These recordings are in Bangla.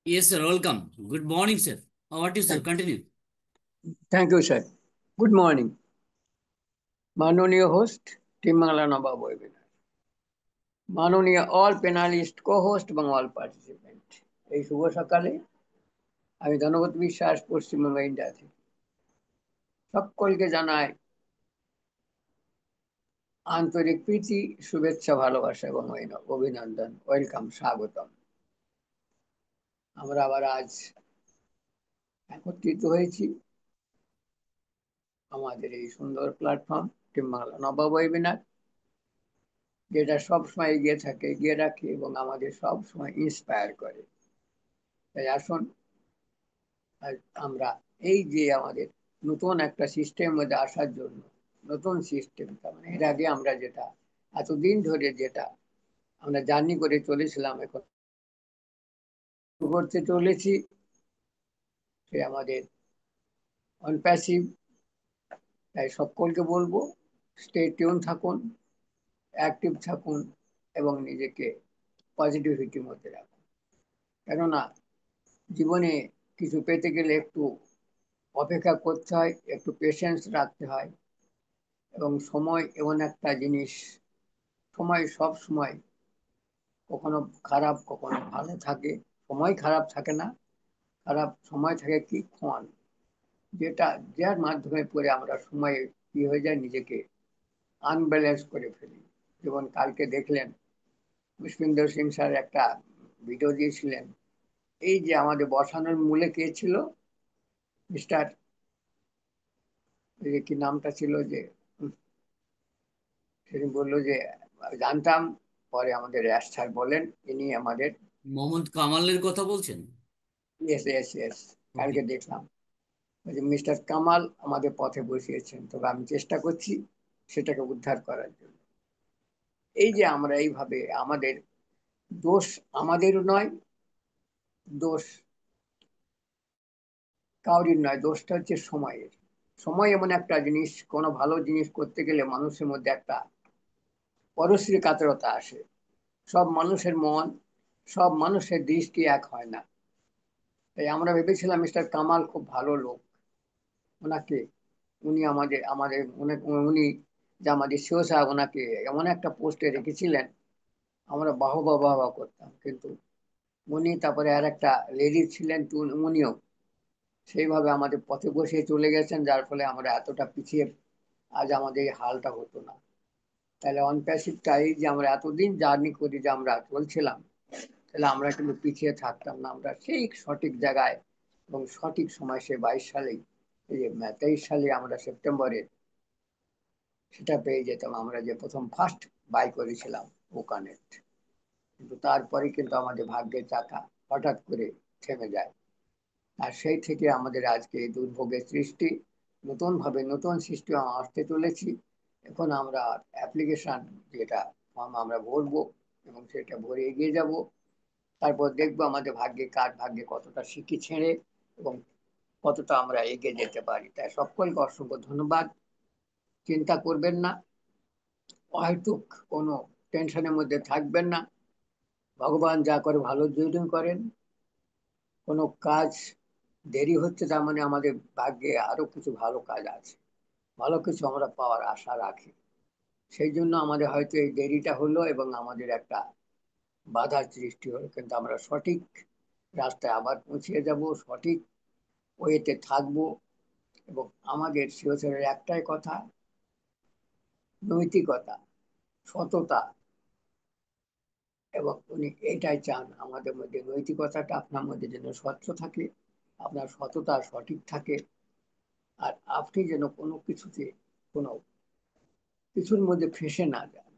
Yes, sir. Welcome. Good morning, sir. How are you, sir? Thank Continue. thank you, sir. Good morning. মাননীয় হোস্ট টিম বাংলা নবাব ওয়েবিনার, মাননীয় অল প্যানালিস্ট কো-হোস্ট এবং অল পার্টিসিপেন্ট, এই শুভ সকালে আমি ধনপত বিশ্বাস পশ্চিমবঙ্গ ইন্ডিয়া থেকে সকলকে জানাই আন্তরিক প্রীতি, শুভেচ্ছা, ভালোবাসা এবং অভিনন্দন। ওয়েলকাম, স্বাগতম। আমরা আবার আজ একত্রিত হয়েছি আমাদের এই সুন্দর প্ল্যাটফর্ম টিম বাংলা নবাব ওয়েবিনার, যেটা সবসময় এগিয়ে থাকে, এগিয়ে রাখে এবং আমাদের সবসময় ইন্সপায়ার করে। তাই আসুন আজ আমরা এই যে আমাদের নতুন একটা সিস্টেমের মধ্যে আসার জন্য, নতুন সিস্টেম, তার মানে এর আগে আমরা যেটা এতদিন ধরে যেটা আমরা জার্নি করে চলেছিলাম, এখন করতে চলেছি, সে আমাদের অনপ্যাসিভ। তাই সকলকে বলবো, স্টে টিউন থাকুন, অ্যাক্টিভ থাকুন এবং নিজেকে পজিটিভিটির মধ্যে রাখুন। কেননা জীবনে কিছু পেতে গেলে একটু অপেক্ষা করতে হয়, একটু পেশেন্স রাখতে হয় এবং সময় এমন একটা জিনিস, সময় সব সময় কখনো খারাপ কখনো ভালো থাকে। সময় খারাপ থাকে না, খারাপ সময় থাকে কি ক্ষণ, যেটা যার মাধ্যমে পড়ে আমরা সময়ে কি হয়ে যায়, নিজেকে আনব্যালেন্স করে ফেলি। যেমন কালকে দেখলেন পুষ্পিন্দর সিং স্যার একটা ভিডিও দিয়েছিলেন, এই যে আমাদের বসানোর মূলে কে ছিল, মিস্টার, কি নামটা ছিল যে, সেদিন বললো যে জানতাম, পরে আমাদের র্যাশ স্যার বলেন ইনি আমাদের। মোহাম্মদ কামালের কথা বলছেন? ইয়েস ইয়েস ইয়েস, ওকে। কালকে দেখলাম মিস্টার কামাল আমাদের পথে বসিয়েছেন, তবে আমি চেষ্টা করছি সেটাকে উদ্ধার করার জন্য। এই যে আমরা এইভাবে আমাদের দোষ আমাদেরও নয়, দোষ কাউরির নয়, দোষটা হচ্ছে সময়ের। সময় এমন একটা জিনিস, কোনো ভালো জিনিস করতে গেলে মানুষের মধ্যে একটা পরশ্রী কাতরতা আসে। সব মানুষের মন, সব মানুষের দৃষ্টি এক হয় না। তাই আমরা ভেবেছিলাম মিস্টার কামাল খুব ভালো লোক, ওনাকে, উনি আমাদের আমাদের উনি যে আমাদের সিও সাহেব ওনাকে এমন একটা পোস্টে রেখেছিলেন, আমরা বাহবা বাহবা করতাম। কিন্তু উনি, তারপরে আর একটা লেডি ছিলেন, উনিও সেইভাবে আমাদের পথে বসিয়ে চলে গেছেন, যার ফলে আমরা এতটা পিছিয়ে আজ আমাদের এই হালটা হতো না। তাহলে অনপ্যাসিভটা, এই যে আমরা এতদিন জার্নি করি, যে আমরা চলছিলাম, তাহলে আমরা কিন্তু পিছিয়ে থাকতাম না, আমরা সেই সঠিক জায়গায় এবং সঠিক সময়, সে 22 সালেই, এই যে 23 সালে আমরা সেপ্টেম্বরে সেটা পেয়ে যেতাম। আমরা যে প্রথম ফার্স্ট বাই করেছিলাম ও কানেক্ট, কিন্তু তারপরে কিন্তু আমাদের ভাগ্যের চাকা হঠাৎ করে থেমে যায়। আর সেই থেকে আমাদের আজকে এই দুর্ভোগের সৃষ্টি, নতুন ভাবে নতুন সিস্টেম আসতে চলেছি। এখন আমরা অ্যাপ্লিকেশন, যেটা ফর্ম আমরা ভরবো এবং সেটা ভরে এগিয়ে যাব। তারপর দেখবো আমাদের ভাগ্যে, কার ভাগ্যে কতটা সিকি ছেড়ে এবং কতটা আমরা এগিয়ে যেতে পারি। তাই সকলকে অসংখ্য ধন্যবাদ। চিন্তা করবেন না, হয়তো কোনো টেনশনের মধ্যে থাকবেন না। ভগবান যা করে ভালোর জন্যই করেন। কোনো কাজ দেরি হচ্ছে তার মানে আমাদের ভাগ্যে আরো কিছু ভালো কাজ আছে, ভালো কিছু আমরা পাওয়ার আশা রাখি। সেই জন্য আমাদের হয়তো এই দেরিটা হলো এবং আমাদের একটা বাধার সৃষ্টি হলো, কিন্তু আমরা সঠিক রাস্তায় আবার পৌঁছে যাব, সঠিক ওয়েতে থাকবো। এবং আমাদের শিবচরের একটাই কথা, নৈতিকতা, সততা, এবং উনি এটাই চান আমাদের মধ্যে, নৈতিকতাটা আপনার মধ্যে যেন স্বচ্ছ থাকে, আপনার সততা সঠিক থাকে, আর আপনি যেন কোনো কিছুতে, কোনো কিছুর মধ্যে ফেঁসে না যান।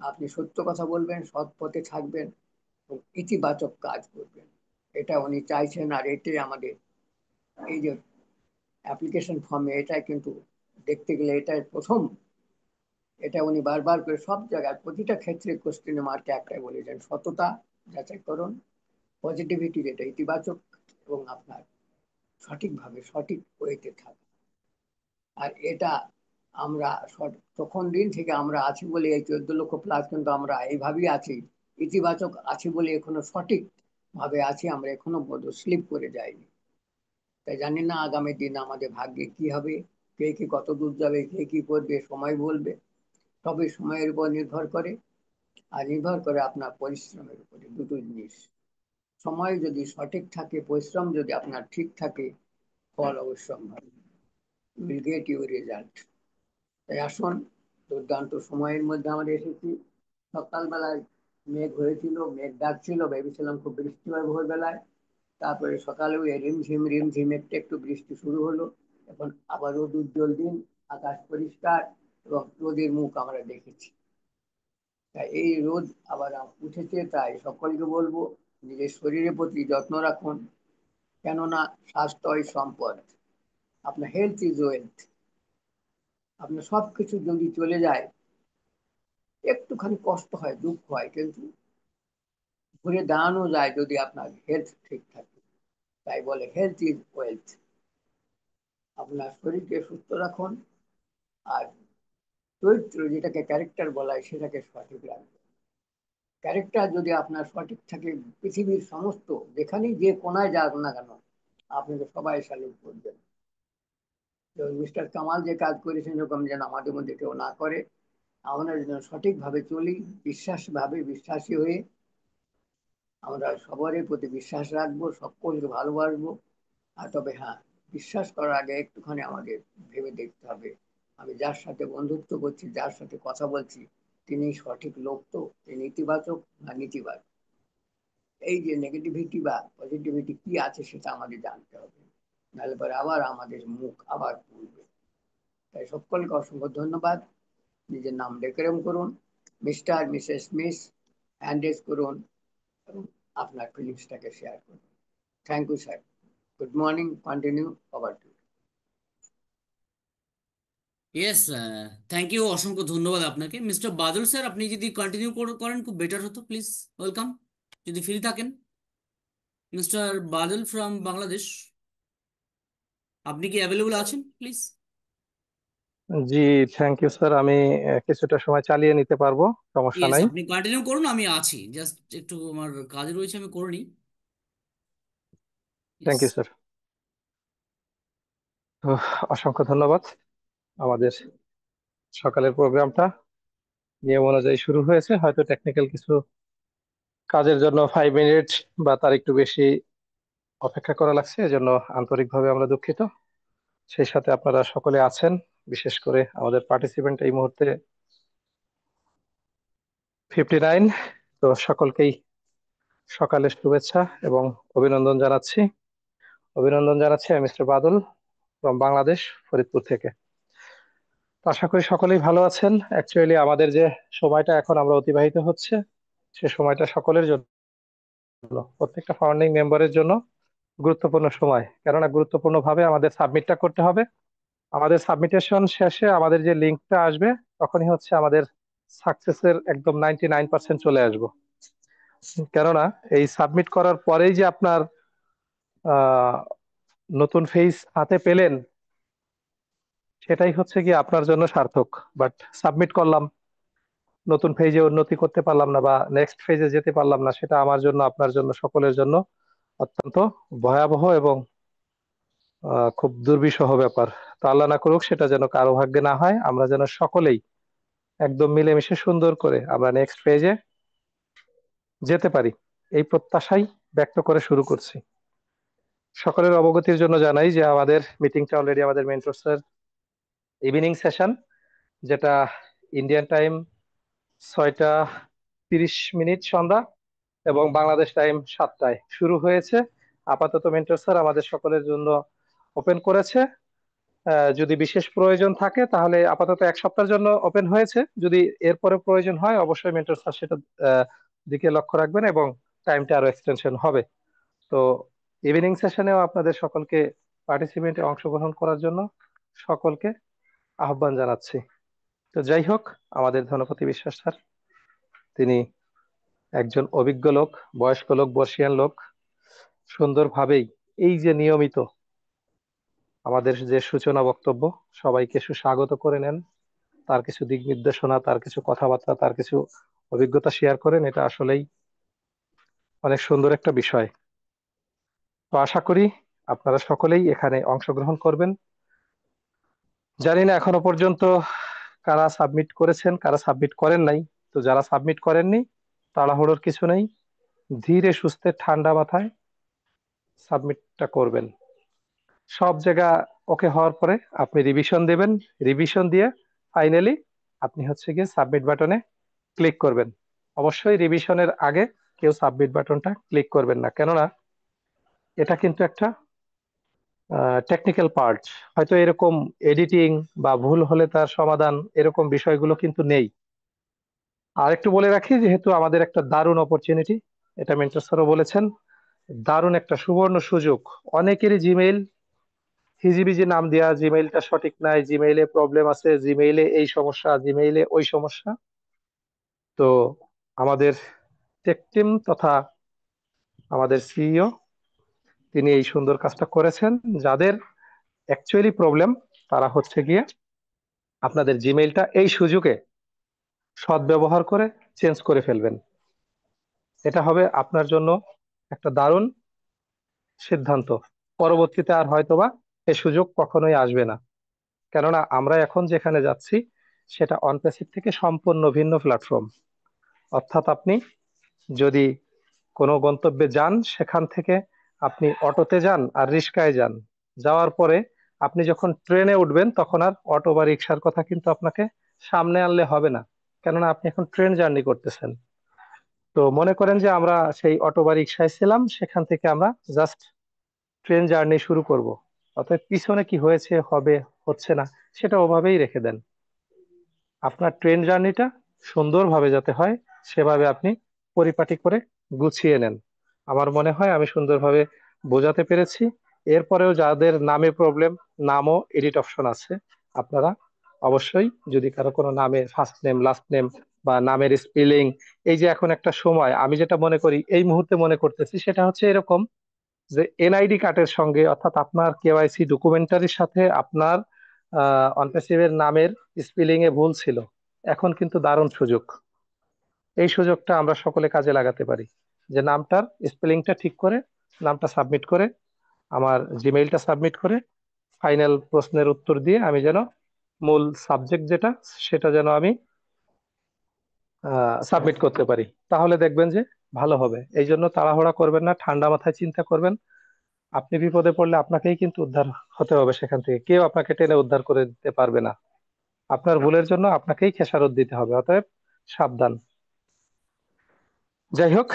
আপনি সত্য কথা বলবেন, সৎ পথে থাকবেন এবং ইতিবাচক কাজ করবেন, এটা উনি চাইছেন। আর এটাই আমাদের এই যে অ্যাপ্লিকেশন ফর্মে, এটাই কিন্তু দেখতে গেলে এটাই প্রথম। এটা উনি বারবার করে সব জায়গায় প্রতিটা ক্ষেত্রে কোশ্চেন মার্কে একটাই বলেছেন, সততা যাচাই করুন, পজিটিভিটি, যেটা ইতিবাচক, এবং আপনার সঠিকভাবে সঠিক ওয়েতে থাকা। আর এটা আমরা তখন দিন থেকে আমরা আছি বলে এই 14 লক্ষ প্লাস, কিন্তু আমরা এইভাবেই আছি, ইতিবাচক আছি বলে এখনো সঠিক ভাবে আছি, আমরা এখনো পর্যন্ত স্লিপ করে যাইনি। তাই জানি না আগামী দিন আমাদের ভাগ্যে কি হবে, কে কি কত দূর যাবে, কে কি করবে, সময় বলবে। সবই সময়ের উপর নির্ভর করে, আর নির্ভর করে আপনার পরিশ্রমের উপরে, দুটো জিনিস। সময় যদি সঠিক থাকে, পরিশ্রম যদি আপনার ঠিক থাকে, ফল অবশ্যই হবে, উইল গেট ইউর রেজাল্ট। তাই আসুন, দুর্দান্ত সময়ের মধ্যে আমরা এসেছি। সকালবেলায় মেঘ হয়েছিল, মেঘ ডাকছিল, ভেবেছিলাম খুব বৃষ্টি হয় ভোরবেলায়। তারপরে সকালেও এই রিমঝিম একটু একটু বৃষ্টি শুরু হলো। এখন আবার রোদ উজ্জ্বল দিন, আকাশ পরিষ্কার, এবং রোদের মুখ আমরা দেখেছি। তাই এই রোদ আবার উঠেছে, তাই সকলকে বলবো নিজের শরীরের প্রতি যত্ন রাখুন, কেননা স্বাস্থ্যই সম্পদ। আপনার হেলথ ইজ ওয়েলথ। আপনার সবকিছু যদি চলে যায়, একটুখানি কষ্ট হয়, দুঃখ হয়, কিন্তু ঘুরে দাঁড়ানো যায় যদি আপনার হেলথ ঠিক থাকে। তাই বলে হেলথ ইজ ওয়েলথ। আপনার শরীরকে সুস্থ রাখুন, আর চরিত্র, যেটাকে ক্যারেক্টার বলা হয়, সেটাকে সঠিক রাখবেন। ক্যারেক্টার যদি আপনার সঠিক থাকে, পৃথিবীর সমস্ত, যেখানেই যে কোনায় যাক না কেন, আপনাকে সবাই স্যালুট করবেন। মিস্টার কামাল যে কাজ করেছেন, এরকম যেন আমাদের মধ্যে কেউ না করে। আমরা যেন সঠিকভাবে চলি, বিশ্বাসী হয়ে আমরা সবারই প্রতি বিশ্বাস রাখবো, সকলকে ভালোবাসবো। আর তবে হ্যাঁ, বিশ্বাস করার আগে একটুখানি আমাদের ভেবে দেখতে হবে, আমি যার সাথে বন্ধুত্ব করছি, যার সাথে কথা বলছি, তিনি সঠিক লোক তো, তিনি ইতিবাচক না নেতিবাচক। এই যে নেগেটিভিটি বা পজিটিভিটি কি আছে, সেটা আমাদের জানতে হবে, নাহলে পরে আবার আমাদের মুখ আবার খুলবে। তাই সকলকে অসংখ্য ধন্যবাদ। নিজের নাম ডেকোরেম করুন, মিস্টার মিসেস মিস, হ্যান্ডেস করুন, এবং আপনার ফিলিংসটাকে শেয়ার করুন। Thank you sir. Good morning, continue, over to. Yes, thank you, অসংখ্য ধন্যবাদ আপনাকে। মিস্টার বাদল স্যার, আপনি যদি কন্টিনিউ করেন খুব বেটার হতো, প্লিজ। ওয়েলকাম, যদি ফ্রি থাকেন। মিস্টার বাদল ফ্রম বাংলাদেশ, আপনি কি অ্যাভেলেবল আছেন, প্লিজ? জি, থ্যাংক ইউ স্যার। আমি কিছুটা সময় চালিয়ে নিতে পারবো, সমস্যা ইয়েস, নাই। আপনি কন্টিনিউ করুন, আমি আছি। জাস্ট একটু আমার কাজ রয়েছে, আমি করে নিই। ইয়েস। Thank you sir. তো অসংখ্য ধন্যবাদ। আমাদের সকালের প্রোগ্রামটা নিয়ম অনুযায়ী শুরু হয়েছে। হয়তো টেকনিক্যাল কিছু কাজের জন্য 5 মিনিট বা তার একটু বেশি অপেক্ষা করা লাগছে, এজন্য আন্তরিকভাবে আমরা দুঃখিত। সেই সাথে আপনারা সকলে আছেন, বিশেষ করে আমাদের পার্টিসিপেন্ট এই মুহূর্তে 59। তো সকলকেই সকালের শুভেচ্ছা এবং অভিনন্দন জানাচ্ছি আমি মিস্টার বাদল ফ্রম বাংলাদেশ, ফরিদপুর থেকে। তো আশা করি সকলেই ভালো আছেন। অ্যাকচুয়ালি আমাদের যে সময়টা এখন আমরা অতিবাহিত হচ্ছে, সে সময়টা সকলের জন্য, প্রত্যেকটা ফাউন্ডিং মেম্বারের জন্য গুরুত্বপূর্ণ সময়। কেননা গুরুত্বপূর্ণ ভাবে আমাদের সাবমিটটা করতে হবে। আমাদের সাবমিটেশন শেষে আমাদের যে লিঙ্কটা আসবে, তখনই হচ্ছে আমাদের সাকসেসের একদম 99% চলে আসবো। কেননা এই সাবমিট করার পরেই যে আপনার আহ নতুন ফেজ হাতে পেলেন, সেটাই হচ্ছে কি আপনার জন্য সার্থক। বাট সাবমিট করলাম, নতুন ফেজে উন্নতি করতে পারলাম না বা নেক্সট ফেজে যেতে পারলাম না, সেটা আমার জন্য, আপনার জন্য, সকলের জন্য অত্যন্ত ভয়াবহ এবং খুব দুর্বিষহ ব্যাপার। তো আল্লাহ না করুক সেটা যেন কারো ভাগ্যে না হয়। আমরা যেন সকলেই একদম মিলেমিশে সুন্দর করে আমরা নেক্সট ফেজে যেতে পারি, এই প্রত্যাশাই ব্যক্ত করে শুরু করছি। সকলের অবগতির জন্য জানাই যে আমাদের মিটিংটা অলরেডি, আমাদের মেন্টরসের ইভিনিং সেশন, যেটা ইন্ডিয়ান টাইম 6টা 30 মিনিট সন্ধ্যা এবং বাংলাদেশ টাইম 7টায় শুরু হয়েছে। আপাতত মেন্টর স্যার আমাদের সকলের জন্য ওপেন করেছে। যদি বিশেষ প্রয়োজন থাকে তাহলে আপাতত 1 সপ্তাহের জন্য ওপেন হয়েছে। যদি এরপরে প্রয়োজন হয়, অবশ্যই মেন্টর স্যার সেটা দিকে লক্ষ্য রাখবেন এবং টাইমটা আরো এক্সটেনশন হবে। তো ইভিনিং সেশনেও আপনাদের সকলকে পার্টিসিপেন্টে অংশগ্রহণ করার জন্য সকলকে আহ্বান জানাচ্ছি। তো যাই হোক, আমাদের ধনপতি বিশ্বাস স্যার, তিনি একজন অভিজ্ঞ লোক, বয়স্ক লোক, বর্ষিয়ান লোক। সুন্দরভাবেই এই যে নিয়মিত আমাদের যে সূচনা বক্তব্য, সবাইকে সুস্বাগত করে নেন, তার কিছু দিক নির্দেশনা, তার কিছু কথাবার্তা, তার কিছু অভিজ্ঞতা শেয়ার করেন, এটা আসলেই অনেক সুন্দর একটা বিষয়। তো আশা করি আপনারা সকলেই এখানে অংশগ্রহণ করবেন। জানি না এখনো পর্যন্ত কারা সাবমিট করেছেন, কারা সাবমিট করেন নাই। তো যারা সাবমিট করেননি, তাড়াহুড়োর কিছু নেই, ধীরে সুস্থে ঠান্ডা মাথায় সাবমিটটা করবেন। সব জায়গা ওকে হওয়ার পরে আপনি রিভিশন দেবেন। রিভিশন দিয়ে ফাইনালি আপনি হচ্ছে গিয়ে সাবমিট বাটনে ক্লিক করবেন। অবশ্যই রিভিশনের আগে কেউ সাবমিট বাটনটা ক্লিক করবেন না, কেননা এটা কিন্তু একটা টেকনিক্যাল পার্ট। হয়তো এরকম এডিটিং বা ভুল হলে তার সমাধান, এরকম বিষয়গুলো কিন্তু নেই। আর একটু বলে রাখি, যেহেতু আমাদের একটা দারুণ অপরচুনিটি, এটা মেন্টর স্যারও বলেছেন, দারুণ একটা সুবর্ণ সুযোগ। অনেকেরই জিমেইল হিজিবিজি নাম দেওয়া, জিমেইলটা সঠিক নাই, জিমেইলে প্রবলেম আছে, জিমেইলে এই সমস্যা, জিমেইলে ওই সমস্যা। তো আমাদের টেক টিম তথা আমাদের সিইও তিনি এই সুন্দর কাজটা করেছেন। যাদের অ্যাকচুয়ালি প্রবলেম, তারা হচ্ছে গিয়ে আপনাদের জিমেইলটা এই সুযোগে সদ্ব্যবহার করে চেঞ্জ করে ফেলবেন। এটা হবে আপনার জন্য একটা দারুণ সিদ্ধান্ত। পরবর্তীতে আর হয়তোবা এই সুযোগ কখনোই আসবে না, কেননা আমরা এখন যেখানে যাচ্ছি সেটা অনপ্যাসিভ থেকে সম্পূর্ণ ভিন্ন প্ল্যাটফর্ম। অর্থাৎ আপনি যদি কোনো গন্তব্যে যান, সেখান থেকে আপনি অটোতে যান আর রিক্সায় যান, যাওয়ার পরে আপনি যখন ট্রেনে উঠবেন তখন আর অটো বা রিক্সার কথা কিন্তু আপনাকে সামনে আনলে হবে না, কেননা আপনি এখন ট্রেন জার্নি করতেছেন। তো মনে করেন যে আমরা সেই অটো বা রিক্সায় ছিলাম, সেখান থেকে আমরা জাস্ট ট্রেন জার্নি শুরু করব। অতএব পিছনে কি হয়েছে, হবে, হচ্ছে না, সেটা ওভাবেই রেখে দেন। আপনার ট্রেন জার্নিটা সুন্দরভাবে যাতে হয়, সেভাবে আপনি পরিপাটি করে গুছিয়ে নেন। আমার মনে হয় আমি সুন্দরভাবে বোঝাতে পেরেছি। এরপরেও যাদের নামে প্রবলেম, নামও এডিট অপশন আছে। আপনারা অবশ্যই, যদি কারো কোনো নামে ফার্স্ট নেম, লাস্ট নেম বা নামের স্পেলিং, এই যে এখন একটা সময়, আমি যেটা মনে করি, এই মুহূর্তে মনে করতেছি, সেটা হচ্ছে এরকম যে এনআইডি কার্ডের সঙ্গে, অর্থাৎ আপনার কেওয়াইসি ডকুমেন্টারির সাথে আপনার অনপ্যাসিভের নামের স্পেলিং এ ভুল ছিল। এখন কিন্তু দারুণ সুযোগ, এই সুযোগটা আমরা সকলে কাজে লাগাতে পারি, যে নামটার স্পেলিংটা ঠিক করে নামটা সাবমিট করে, আমার জিমেইলটা সাবমিট করে, ফাইনাল প্রশ্নের উত্তর দিয়ে আমি যেন মূল সাবজেক্ট যেটা, সেটা যেন আমি সাবমিট করতে পারি। তাহলে দেখবেন যে ভালো হবে। এই জন্য তাড়াহুড়া করবেন না, ঠান্ডা মাথায় চিন্তা করবেন। আপনি বিপদে পড়লে আপনাকেই কিন্তু উদ্ধার হতে হবে সেখান থেকে, কেউ আপনাকে টেনে উদ্ধার করে দিতে পারবে না। আপনার ভুলের জন্য আপনাকেই খেসারত দিতে হবে। অতএব সাবধান। যাই হোক,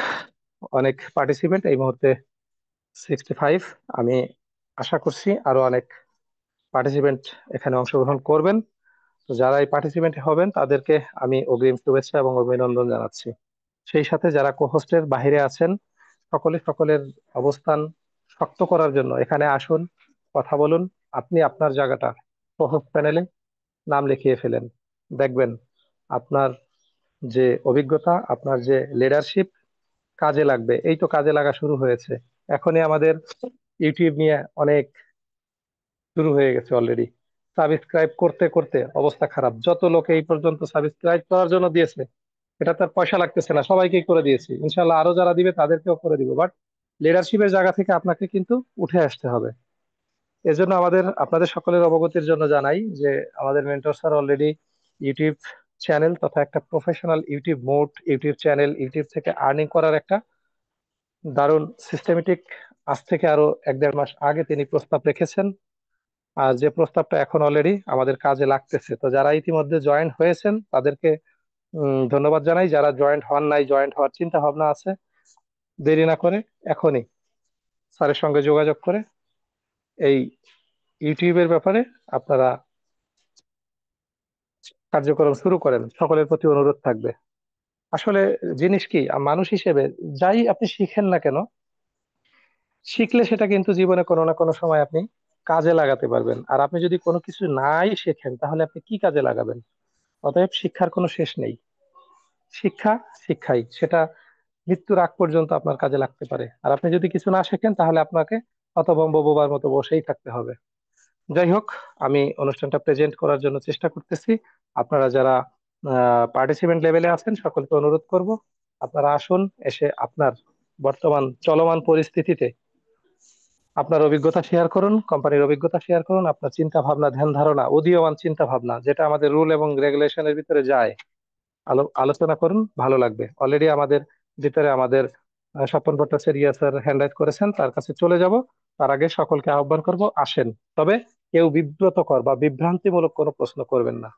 অনেক পার্টিসিপেন্ট এই মুহূর্তে 65। আমি আশা করছি আরো অনেক পার্টিসিপেন্ট এখানে অংশগ্রহণ করবেন। তো যারা এই পার্টিসিপেন্ট হবেন তাদেরকে আমি অগ্রিম শুভেচ্ছা এবং অভিনন্দন জানাচ্ছি। সেই সাথে যারা কোহোস্টের বাইরে আছেন, সকলে সকলের অবস্থান শক্ত করার জন্য এখানে আসুন, কথা বলুন। আপনি আপনার জায়গাটা কোহোস্ট প্যানেলে নাম লিখিয়ে ফেলেন। দেখবেন আপনার যে অভিজ্ঞতা, আপনার যে লিডারশিপ কাজে লাগবে। এই তো কাজে লাগা শুরু হয়েছে। এখনই আমাদের ইউটিউব নিয়ে অনেক শুরু হয়ে গেছে অলরেডি। সাবস্ক্রাইব করতে করতে অবস্থা খারাপ। যত লোক এই পর্যন্ত সাবস্ক্রাইব করার জন্য দিয়েছে, এটা তার পয়সা লাগতেছে না, সবাইকেই করে দিয়েছি। ইনশাল্লাহ আরো যারা দিবে তাদেরকেও করে দিব, বাট লিডারশিপের জায়গা থেকে আপনাকে কিন্তু উঠে আসতে হবে। এজন্য আপনাদের সকলের অবগতির জন্য জানাই যে আমাদের mentor sir already YouTube channel তথা একটা professional YouTube mode, YouTube channel, YouTube থেকে আর্নিং করার একটা দারুণ সিস্টেমেটিক, আজ থেকে আরো 1-1.5 মাস আগে তিনি প্রস্তাব রেখেছেন। আর যে প্রস্তাবটা এখন অলরেডি আমাদের কাজে লাগতেছে। তো যারা ইতিমধ্যে জয়েন্ট হয়েছেন তাদেরকে ধন্যবাদ জানাই। যারা জয়েন্ট হন নাই, জয়েন্ট হওয়ার চিন্তা ভাবনা আছে, দেরি না করে এখনই স্যারের সঙ্গে যোগাযোগ করে এই ইউটিউবের ব্যাপারে আপনারা কার্যক্রম শুরু করেন। সকলের প্রতি অনুরোধ থাকবে। আসলে জিনিস কি, মানুষ হিসেবে যাই আপনি শিখেন না কেন, শিখলে সেটা কিন্তু জীবনে কোনো না কোনো সময় আপনি কাজে লাগাতে পারবেন। আর আপনি যদি কোনো কিছু নাই শেখেন, তাহলে আপনি কি কাজে লাগাবেন? অতএব শিক্ষার কোনো শেষ নেই। শিক্ষা শিক্ষাই, সেটা মৃত্যুর আগ পর্যন্ত আপনার কাজে লাগতে পারে। আর আপনি যদি কিছু না শেখেন, তাহলে আপনাকে হতভম্ব বোবার মতো বসেই থাকতে হবে। যাই হোক, আমি অনুষ্ঠানটা প্রেজেন্ট করার জন্য চেষ্টা করতেছি। আপনারা যারা পার্টিসিপেন্ট লেভেলে আছেন সকলকে অনুরোধ করব, আপনারা আসুন, এসে আপনার বর্তমান চলমান পরিস্থিতিতে আপনার অভিজ্ঞতা শেয়ার করুন, কোম্পানির অভিজ্ঞতা শেয়ার করুন, আপনার চিন্তা ভাবনা, ধ্যান ধারণা, উদীয়মান চিন্তা ভাবনা যেটা আমাদের রুল এবং রেগুলেশনের ভিতরে যায়, আলোচনা করুন, ভালো লাগবে। অলরেডি আমাদের ভিতরে আমাদের Swapan Bhattacharya sir hand raise করেছেন, তার কাছে চলে যাব। তার আগে সকলকে আহ্বান করব, আসেন। তবে কেউ বিব্রতকর বা বিভ্রান্তিমূলক কোনো প্রশ্ন করবেন না,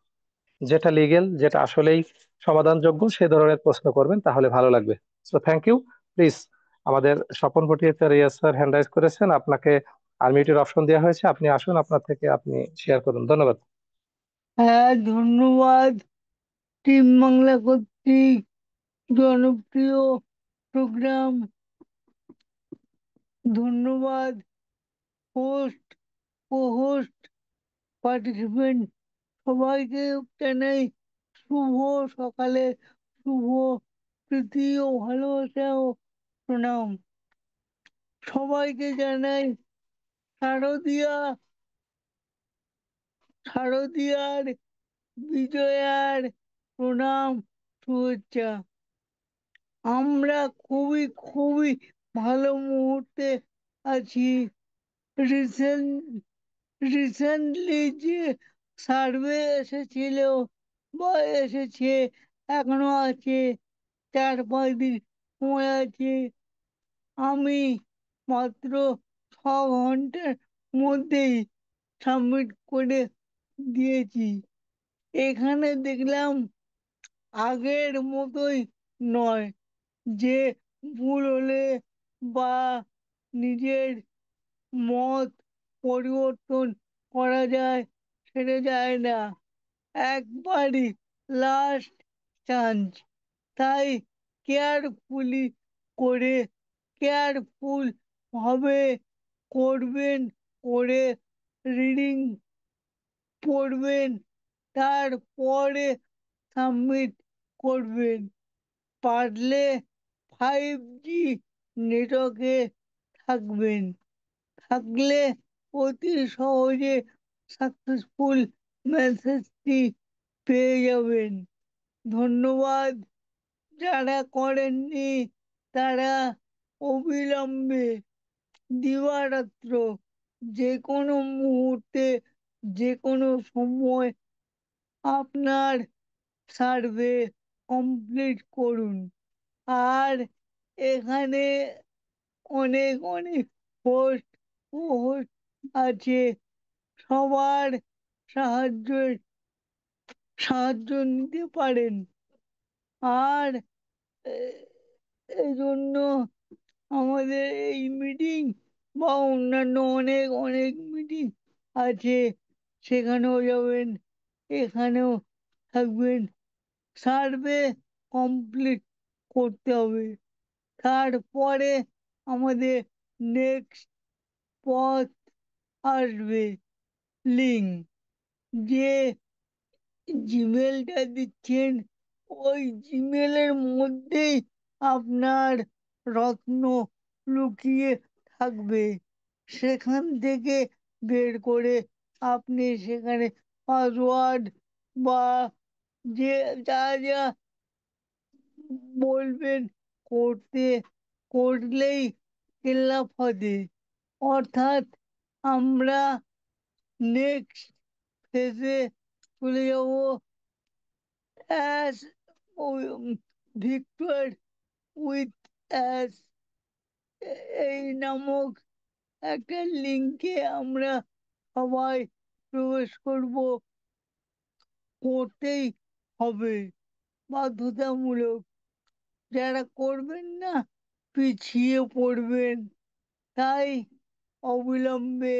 যেটা লিগেল, যেটা আসলেই সমাধানযোগ্য সে ধরনের প্রশ্ন করবেন, তাহলে ভালো লাগবে। So thank you. প্লিজ, আমাদের Swapan Bhattacharya sir hand raise করেছেন, আপনাকে আনমিউটের অপশন দেওয়া হয়েছে, আপনি আসুন, আপনার থেকে আপনি শেয়ার করুন। ধন্যবাদ। হ্যাঁ, ধন্যবাদ। টিম বাংলা কর্তৃক জনপ্রিয় প্রোগ্রাম, ধন্যবাদ হোস্ট, কো হোস্ট, পার্টিসিপেন্ট সবাইকে জানাই শুভ সকালে শুভ প্রীতি ও ভালোবাসা ও প্রণাম। সবাইকে জানাই শারদীয়া শারদীয়ার বিজয়ার প্রণাম, শুভেচ্ছা। আমরা খুবই খুবই ভালো মুহূর্তে আছি। রিসেন্ট রিসেন্টলি যে সার্ভে এসেছিল বা এসেছে, এখনো আছে, 4-5 দিন সময় আছে। আমি মাত্র 6 ঘন্টার মধ্যেই সাবমিট করে দিয়েছি। এখানে দেখলাম আগের মতোই নয় যে ভুল হলে বা নিজের মত পরিবর্তন করা যায়, সেটা যায় না, একবারই লাস্ট চান্স। তাই কেয়ারফুলি করে কেয়ারফুল ভাবে করবেন, করে রিডিং পড়বেন, তারপরে সাবমিট করবেন। পারলে 5G নেটওয়ার্কে থাকবেন, থাকলে অতি সহজে সাকসেসফুল মেসেজটি পেয়ে যাবেন। ধন্যবাদ। যারা করেননি তারা অবিলম্বে দিবারাত্র যে কোনো মুহূর্তে যে কোনো সময় আপনার সার্ভে কমপ্লিট করুন। আর এখানে অনেক অনেক পোস্ট ও হোস্ট আছে, সবার সাহায্য নিতে পারেন। আর এই জন্য আমাদের এই মিটিং বা অন্যান্য অনেক অনেক মিটিং আছে, সেখানেও যাবেন, এখানেও থাকবেন। সার্ভে কমপ্লিট করতে হবে, তারপরে আমাদের নেক্সট পথ আসবে। লিঙ্ক, যে জিমেলটা দিচ্ছেন ওই জিমেলের মধ্যেই আপনার রত্ন লুকিয়ে থাকবে। সেখান থেকে বের করে আপনি সেখানে পাসওয়ার্ড বা যে যা যা বলবেন করলেই ফিল হবে। অর্থাৎ আমরা নেক্সট ফেজে চলে যাব। অ্যাস ভিক্টর উইথ অ্যাস এই নামক একটা লিঙ্কে আমরা সবাই প্রবেশ করব, করতেই হবে, বাধ্যতামূলক। যারা করবেন না পিছিয়ে পড়বেন, তাই অবিলম্বে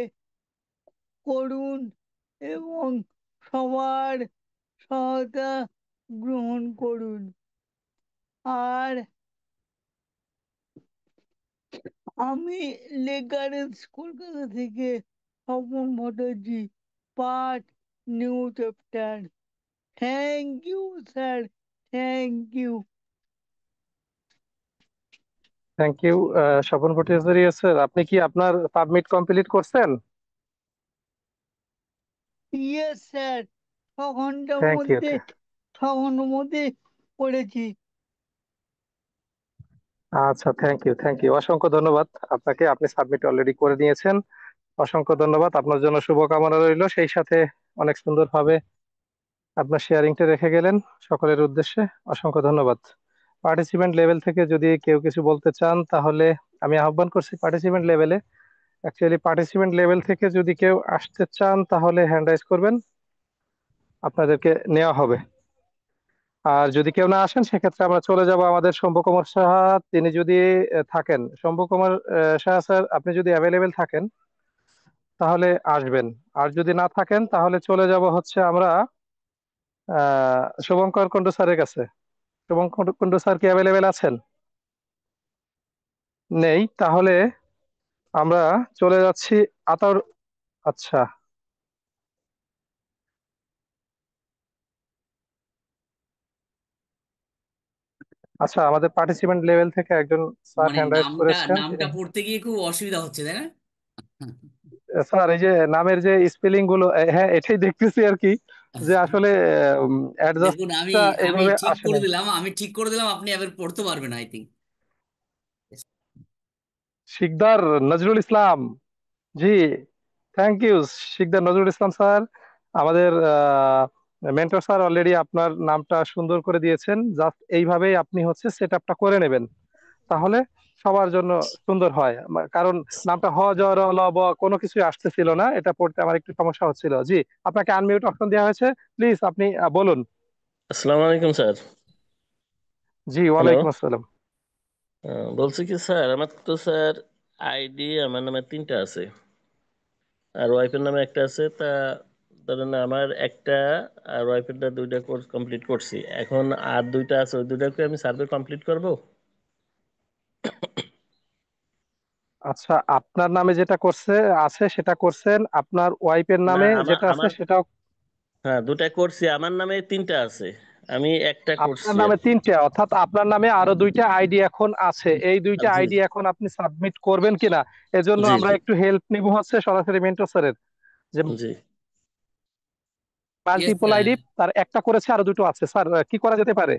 করুন এবং সবার সহায়তা গ্রহণ করুন। আর আমি লেগারেন্স কলকাতা থেকে Swapan Bhattacharya, part new chapter. Thank you sir, thank you. Thank you Swapan Bhattacharya sir, আপনি কি আপনার সাবমিট কমপ্লিট করছেন? ইয়েস স্যার, 6 ঘন্টার থ্যাংক ইউ। মধ্যে 6 ঘন্টার মধ্যে করেছি। আচ্ছা, থ্যাংক ইউ অসংখ্য ধন্যবাদ আপনাকে। আপনি সাবমিট অলরেডি করে নিয়েছেন। অসংখ্য ধন্যবাদ, আপনার জন্য শুভকামনা রইল। সেই সাথে অনেক সুন্দরভাবে আপনার শেয়ারিংটা রেখে গেলেন সকলের উদ্দেশ্যে। অসংখ্য ধন্যবাদ। পার্টিসিপেন্ট লেভেল থেকে যদি কেউ কিছু বলতে চান তাহলে আমি আহ্বান করছি পার্টিসিপেন্ট লেভেলে। অ্যাকচুয়ালি পার্টিসিপেন্ট লেভেল থেকে যদি কেউ আসতে চান তাহলে হ্যান্ড রাইজ করবেন, আপনাদেরকে নেওয়া হবে। আর যদি কেউ না আসেন সেক্ষেত্রে আমরা চলে যাব আমাদের শম্ভু কুমার সাহা। তিনি যদি থাকেন, শম্ভু কুমার সাহা স্যার, আপনি যদি অ্যাভেলেবেল থাকেন তাহলে আসবেন। আর যদি না থাকেন তাহলে চলে যাব হচ্ছে আমরা শুভঙ্কর কুন্ডু স্যারের কাছে। শুভঙ্কর কুন্ডু স্যার কি অ্যাভেলেবেল আছেন? নেই, তাহলে আমরা চলে যাচ্ছি আতাউর। আচ্ছা, আচ্ছা, আমাদের পার্টিসিপেন্ট লেভেল থেকে একজন স্যার মানে হ্যান্ড রাইজ নামটা করেছেন। নামটা পড়তে গিয়ে খুব অসুবিধা হচ্ছে, তাই না? স্যার, এই যে নামের যে স্পেলিং গুলো, হ্যাঁ এটাই দেখতেছি আর কি, যে আসলে দেখুন, আমি অ্যাডজাস্টটা আমি এইভাবে ঠিক আসে করে নাই। দিলাম, আপনি এবার পড়তে পারবেন, আই থিঙ্ক। শিকদার নজরুল ইসলাম, জি, thank you. Shikdar Nazrul Islam sir, আমাদের মেন্টর স্যার অলরেডি আপনার নামটা সুন্দর করে দিয়েছেন। জাস্ট এইভাবেই আপনি হচ্ছে সেট আপটা করে নেবেন, তাহলে সবার জন্য সুন্দর হয়। কারণ নামটা হ জ র ল ব কোনো কিছুই আসতেছিল না, এটা পড়তে আমার একটু সমস্যা হচ্ছিল। জি, আপনাকে আনমিউট অপশন দেওয়া হয়েছে, প্লিজ আপনি বলুন। আসসালামু আলাইকুম স্যার। জি, হ্যালো। ওয়ালাইকুম আসসালাম। বলছি কি স্যার, আমার তো স্যার আইডি আমার নামে 3টা আছে, আর ওয়াইফের নামে একটা আছে। তা ধরেন আমার একটা আর ওয়াইফেরটা 2টা কোর্স কমপ্লিট করছি, এখন আর 2টা আছে, ওই 2টাকে আমি সার্ভে কমপ্লিট করব। আচ্ছা, আপনার নামে যেটা করছে আছে সেটা করছেন, আপনার ওয়াইফের না, নামে আমার যেটা আছে আমার সেটাও। হ্যাঁ, 2টা করছি, আমার নামে 3টা আছে, আমি একটা আপনার করছি আর নামে কি। তিনটা, অর্থাৎ আপনার নামে আরো দুইটা আইডি এখন আছে। এই দুইটা জি আইডি এখন আপনি সাবমিট করবেন কিনা এজন্য জি আমরা জি একটু হেল্প নিব হচ্ছে সরাসরি মেন্টর স্যারের। যে জি ইয়েস। মাল্টিপল আইডি তার একটা করেছে, আরো দুটো আছে স্যার, কি করা যেতে পারে?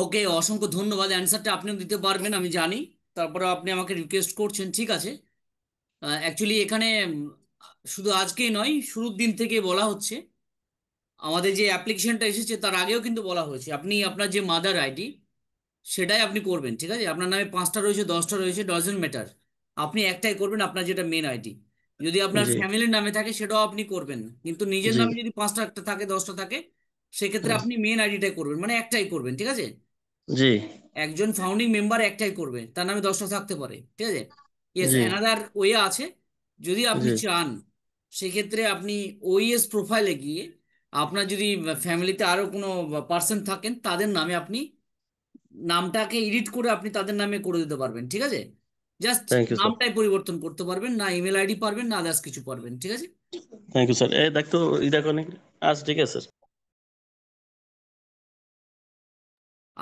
ওকে, অসংখ্য ধন্যবাদ। অ্যান্সারটা আপনিও দিতে পারবেন আমি জানি, তারপরে আপনি আমাকে রিকোয়েস্ট করছেন, ঠিক আছে। অ্যাকচুয়ালি এখানে শুধু আজকেই নয়, শুরুর দিন থেকে বলা হচ্ছে, আমাদের যে অ্যাপ্লিকেশনটা এসেছে তার আগেও কিন্তু বলা হয়েছে, আপনি আপনার যে মাদার আইডি সেটাই আপনি করবেন, ঠিক আছে। আপনার নামে 5টা রয়েছে, 10টা রয়েছে, ডাজন্ট ম্যাটার, আপনি একটাই করবেন, আপনার যেটা মেন আইডি। যদি আপনার জি ফ্যামিলির নামে থাকে সেটাও আপনি করবেন, কিন্তু নিজের জি নামে যদি 5টা একটা থাকে, 10টা থাকে, সেক্ষেত্রে হুম, আপনি মেন আইডিটাই করবেন, মানে একটাই করবেন, ঠিক আছে। জি একজন ফাউন্ডিং মেম্বার একটাই করবে, তার নামে 10টা থাকতে পারে, ঠিক আছে। ইয়েস, জি অ্যানাদার ওয়ে আছে, যদি আপনি জি চান সেক্ষেত্রে আপনি ওইএস প্রোফাইলে গিয়ে আপনার যদি ফ্যামিলিতে আরো কোনো পার্সন থাকেন তাদের নামে আপনি নামটাকে এডিট করে আপনি তাদের নামে করে দিতে পারবেন, ঠিক আছে। Just thank you sir. নামটাই পরিবর্তন করতে পারবেন, না ইমেল আইডি পারবেন, না আদার্স কিছু পারবেন, ঠিক আছে। Thank you sir. এই দেখ তো, এটা অনেক। আচ্ছা, ঠিক আছে স্যার।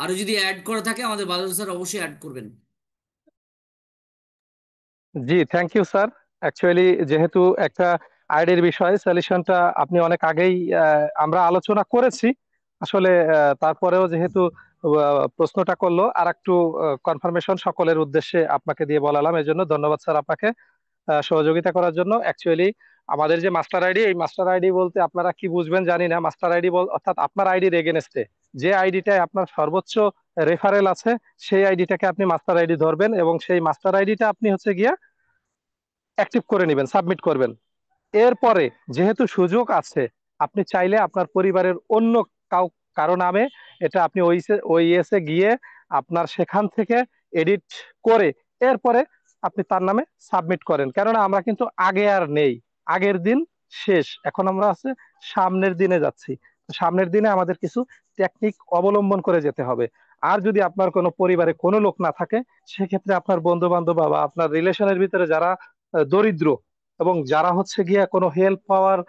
আরো যদি অ্যাড করা থাকে আমাদের বাদল স্যার অবশ্যই অ্যাড করবেন। জি, থ্যাংক ইউ স্যার। অ্যাকচুয়ালি যেহেতু একটা আইডির বিষয়, সলিউশনটা আপনি অনেক আগেই আমরা আলোচনা করেছি আসলে। তারপরেও যেহেতু প্রশ্নটা করলো, আর একটু কনফার্মেশন সকলের উদ্দেশ্যে আপনাকে দিয়ে বলালাম, এই জন্য ধন্যবাদ স্যার আপনাকে সহযোগিতা করার জন্য। অ্যাকচুয়ালি আমাদের যে মাস্টার আইডি, এই মাস্টার আইডি বলতে আপনারা কি বুঝবেন জানি না। মাস্টার আইডি অর্থাৎ আপনার আইডির এগেনস্টে যে আইডিটায় আপনার সর্বোচ্চ রেফারেল আছে, সেই আইডিটাকে আপনি মাস্টার আইডি ধরবেন এবং সেই মাস্টার আইডিটা আপনি হচ্ছে গিয়া অ্যাক্টিভ করে নেবেন, সাবমিট করবেন। এরপরে যেহেতু সুযোগ আছে, আপনি চাইলে আপনার পরিবারের অন্য কাউ কারো নামে এটা আপনি ওইএসে গিয়ে আপনার সেখান থেকে এডিট করে এরপরে আপনি তার নামে সাবমিট করেন। কেননা আমরা কিন্তু আগে আর নেই, আগের দিন শেষ, এখন আমরা আছে সামনের দিনে যাচ্ছি। সামনের দিনে আমাদের কিছু টেকনিক অবলম্বন করে যেতে হবে। আর যদি আপনার কোনো পরিবারে কোনো লোক না থাকে, সেক্ষেত্রে আপনার বন্ধু বান্ধব বা আপনার রিলেশনের ভিতরে যারা দরিদ্র এবং যারা হচ্ছে গিয়া কোনো হেল্প পাওয়ার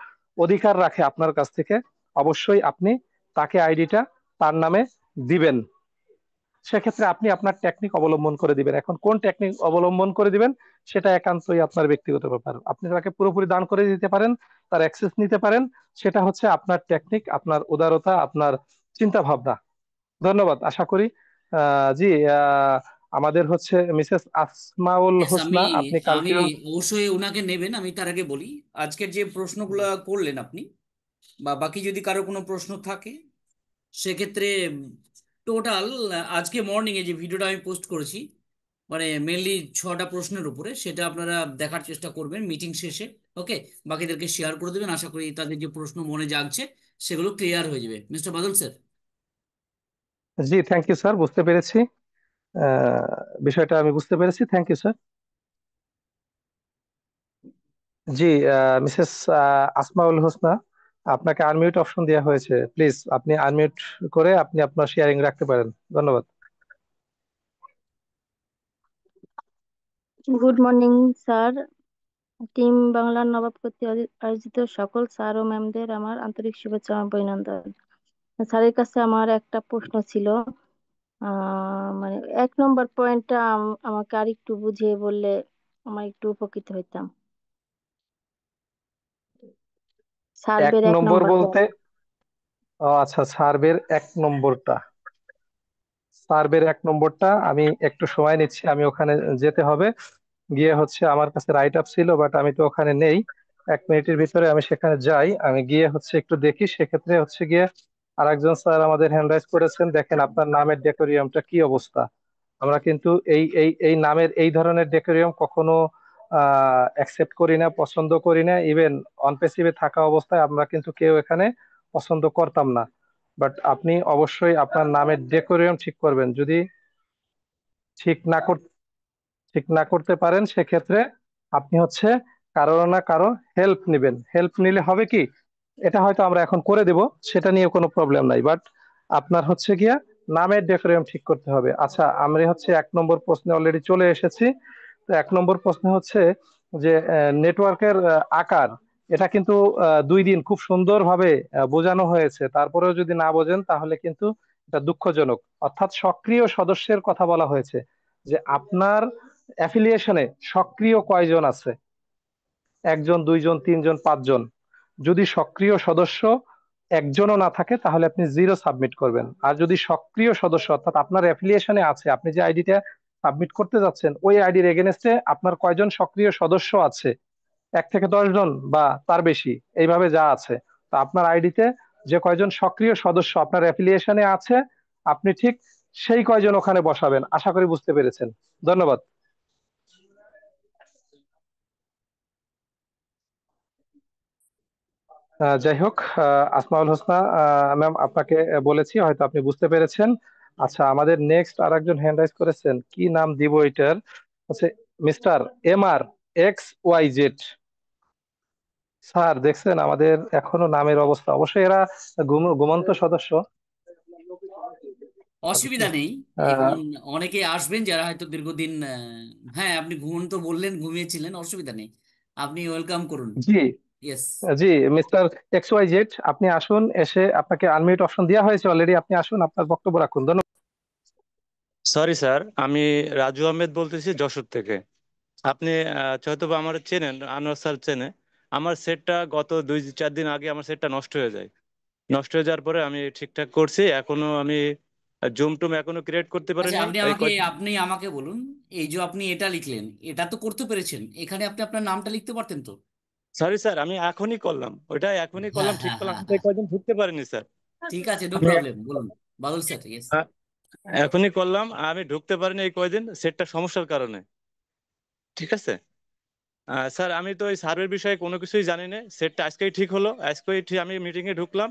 অধিকার রাখে আপনার কাছ থেকে, অবশ্যই আপনি তাকে আইডিটা তার নামে দিবেন। সেক্ষেত্রে আপনি আপনার টেকনিক অবলম্বন করে দিবেন। এখন কোন টেকনিক অবলম্বন করে দিবেন সেটা একান্তই আপনার ব্যক্তিগত ব্যাপার। আপনি তাকে পুরোপুরি দান করে দিতে পারেন, তার অ্যাক্সেস নিতে পারেন, সেটা হচ্ছে আপনার টেকনিক, আপনার উদারতা, আপনার চিন্তা ভাবনা। ধন্যবাদ। আশা করি জি, আমাদের হচ্ছে মিসেস আসমাউল Yes, আমি হোসনা, আপনি আমি কালকেও। অবশ্যই ওনাকে নেবেন। আমি তার আগে বলি, আজকের যে প্রশ্নগুলো করলেন আপনি, বা বাকি যদি কারো কোনো প্রশ্ন থাকে, সেক্ষেত্রে টোটাল আজকে মর্নিং এ যে ভিডিওটা আমি পোস্ট করেছি, মানে মেনলি 6টা প্রশ্নের উপরে, সেটা আপনারা দেখার চেষ্টা করবেন মিটিং শেষে। ওকে, বাকিদেরকে শেয়ার করে দেবেন। আশা করি তাদের যে প্রশ্ন মনে জাগছে সেগুলো ক্লিয়ার হয়ে যাবে। Mister Badal sir. জি, থ্যাংক ইউ স্যার, বুঝতে পেরেছি। বিষয়টা আমি বুঝতে পেরেছি, থ্যাংক ইউ স্যার। জি, মিসেস আসমাউল হোসনা, আপনাকে আনমিউট অপশন দেওয়া হয়েছে, প্লিজ আপনি আনমিউট করে আপনি আপনার শেয়ারিং রাখতে পারেন। ধন্যবাদ। Good morning sir. টিম বাংলার নবাব কর্তৃক আয়োজিত সকল স্যার ও ম্যামদের আমার আন্তরিক শুভেচ্ছা ও অভিনন্দন। স্যারের কাছে আমার একটা প্রশ্ন ছিল। মানে 1 নম্বর পয়েন্টটা আমাকে আর একটু বুঝিয়ে বললে আমার একটু উপকৃত হইতাম। এক সার্ভের এক নম্বর নম্বর বলতে? পয়েন্ট। আচ্ছা, সার্ভের 1 নম্বরটা। সার্ভের 1 নম্বরটা আমি একটু সময় নিচ্ছি, আমি ওখানে যেতে হবে। গিয়ে হচ্ছে আমার কাছে রাইট আপ ছিল, বাট আমি তো ওখানে নেই। 1 মিনিটের ভিতরে আমি সেখানে যাই, আমি গিয়ে হচ্ছে একটু দেখি। সেক্ষেত্রে হচ্ছে গিয়ে আরেকজন স্যার আমাদের হ্যান্ড রাইজ করেছেন, দেখেন আপনার নামের ডেকোরিয়ামটা কি অবস্থা। আমরা কিন্তু এই নামের এই ধরনের ডেকোরিয়াম কখনো অ্যাকসেপ্ট করি না, পছন্দ করি না। ইভেন অন পেসিভে থাকা অবস্থায় আমরা কিন্তু কেউ এখানে পছন্দ করতাম না। বাট আপনি অবশ্যই আপনার নামের ডেকোরিয়াম ঠিক করবেন। যদি ঠিক না কর ঠিক না করতে পারেন, সেক্ষেত্রে আপনি হচ্ছে কারো না কারো হেল্প নেবেন। হেল্প নিলে হবে কি, এটা হয়তো আমরা এখন করে দেব, সেটা নিয়ে কোনো প্রবলেম নাই, বাট আপনার হচ্ছে গিয়া নামের ডেকোরিয়াম ঠিক করতে হবে। আচ্ছা, আমরা হচ্ছে 1 নম্বর প্রশ্নে অলরেডি চলে এসেছি। তো 1 নম্বর প্রশ্ন হচ্ছে যে নেটওয়ার্কের আকার, এটা কিন্তু 2 দিন খুব সুন্দরভাবে বোঝানো হয়েছে, তারপরেও যদি না বোঝেন তাহলে কিন্তু এটা দুঃখজনক। অর্থাৎ সক্রিয় সদস্যের কথা বলা হয়েছে, যে আপনার অ্যাফিলিয়েশনে সক্রিয় কয়জন আছে, 1 জন, 2 জন, 3 জন, 5 জন। যদি সক্রিয় সদস্য একজনও না থাকে তাহলে আপনি 0 সাবমিট করবেন। আর যদি সক্রিয় সদস্য অর্থাৎ আপনার অ্যাফিলিয়েশনে আছে, আপনি যে আইডিটা সাবমিট করতে যাচ্ছেন ওই আইডির এগেনস্টে আপনার কয়জন সক্রিয় সদস্য আছে, 1 থেকে 10 জন বা তার বেশি, এইভাবে যা আছে, তো আপনার আইডিতে যে কয়জন সক্রিয় সদস্য আপনার অ্যাফিলিয়েশনে আছে, আপনি ঠিক সেই কয়জন ওখানে বসাবেন। আশা করি বুঝতে পেরেছেন। ধন্যবাদ। যাই হোক, আসমাউল হোসনা ম্যাম, আপনাকে বলেছি, হয়তো আপনি বুঝতে পেরেছেন। আচ্ছা, আমাদের নেক্সট আরেকজন হ্যান্ড রাইজ করেছেন, কি নাম দিব এটার, হচ্ছে মিস্টার MR XYZ। স্যার দেখছেন আমাদের এখনো নামের অবস্থা, অবশ্যই এরা ঘুমন্ত সদস্য। অসুবিধা নেই। আহ, এখন অনেকে আসবেন যারা হয়তো দীর্ঘদিন হ্যাঁ, আপনি ঘুমন্ত বললেন, ঘুমিয়েছিলেন, অসুবিধা নেই, আপনি ওয়েলকাম করুন। জি, ইয়েস। জি, মিস্টার XYZ, আপনি আসুন, এসে আপনাকে আনমিউট অপশন দেওয়া হয়েছে অলরেডি, আপনি আসুন, আপনার বক্তব্য রাখুন। ধন্যবাদ। সরি স্যার, আমি রাজু আহমেদ বলতেছি যশোর থেকে। আপনি হয়তো বা আমার চেনেন, আনোয়ার স্যার চেনে। আমার সেটটা গত 2-4 দিন আগে আমার সেটটা নষ্ট হয়ে যায়। নষ্ট হয়ে যাওয়ার পরে আমি ঠিকঠাক করছি, এখনো আমি জুম টুম এখনো ক্রিয়েট করতে আচ্ছা, পারিনি। এই আপনি আমাকে বলুন, এই যে আপনি এটা লিখলেন, এটা তো করতে পেরেছেন, এখানে আপনি আপনার নামটা লিখতে পারতেন তো। সরি স্যার, আমি এখনই করলাম, ওইটা এখনই হ্যাঁ, করলাম, ঠিক হ্যাঁ, করলাম, হ্যাঁ, কিন্তু এই হ্যাঁ, কয়দিন ঢুকতে পারিনি স্যার। ঠিক আছে, নো আমি প্রবলেম, বলুন বাদল স্যার। ইয়েস। আহ, এখনই করলাম, আমি ঢুকতে পারিনি এই কয়দিন সেটটা সমস্যার কারণে। ঠিক আছে। স্যার, আমি তো এই সার্ভের বিষয়ে কোনো কিছুই জানি না। সেটটা আজকেই ঠিক হলো, আজকেই ঠিক আমি মিটিং এ ঢুকলাম।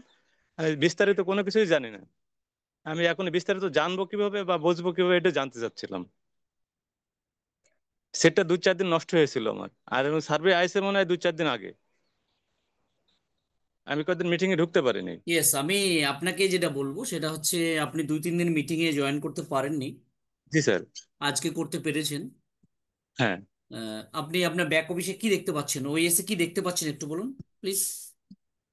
আমি বিস্তারিত কোনো কিছুই জানি না। আমি এখন বিস্তারিত জানবো কিভাবে বা বুঝবো কিভাবে, এটা জানতে চাচ্ছিলাম। সেটটা 2-4 দিন নষ্ট হয়েছিল আমার, আর সার্ভে আইসে মনে হয় 2-4 দিন আগে। আমি কয়েকদিন মিটিং এ ঢুকতে পারিনি। ইয়েস, আমি আপনাকে যেটা বলবো সেটা হচ্ছে, আপনি 2-3 দিন মিটিং এ জয়েন করতে পারেননি, জি স্যার। আজকে করতে পেরেছেন। হ্যাঁ। আপনি আপনার ব্যাক অফিসে কি দেখতে পাচ্ছেন, ওএসে কি দেখতে পাচ্ছেন, একটু বলুন প্লিজ।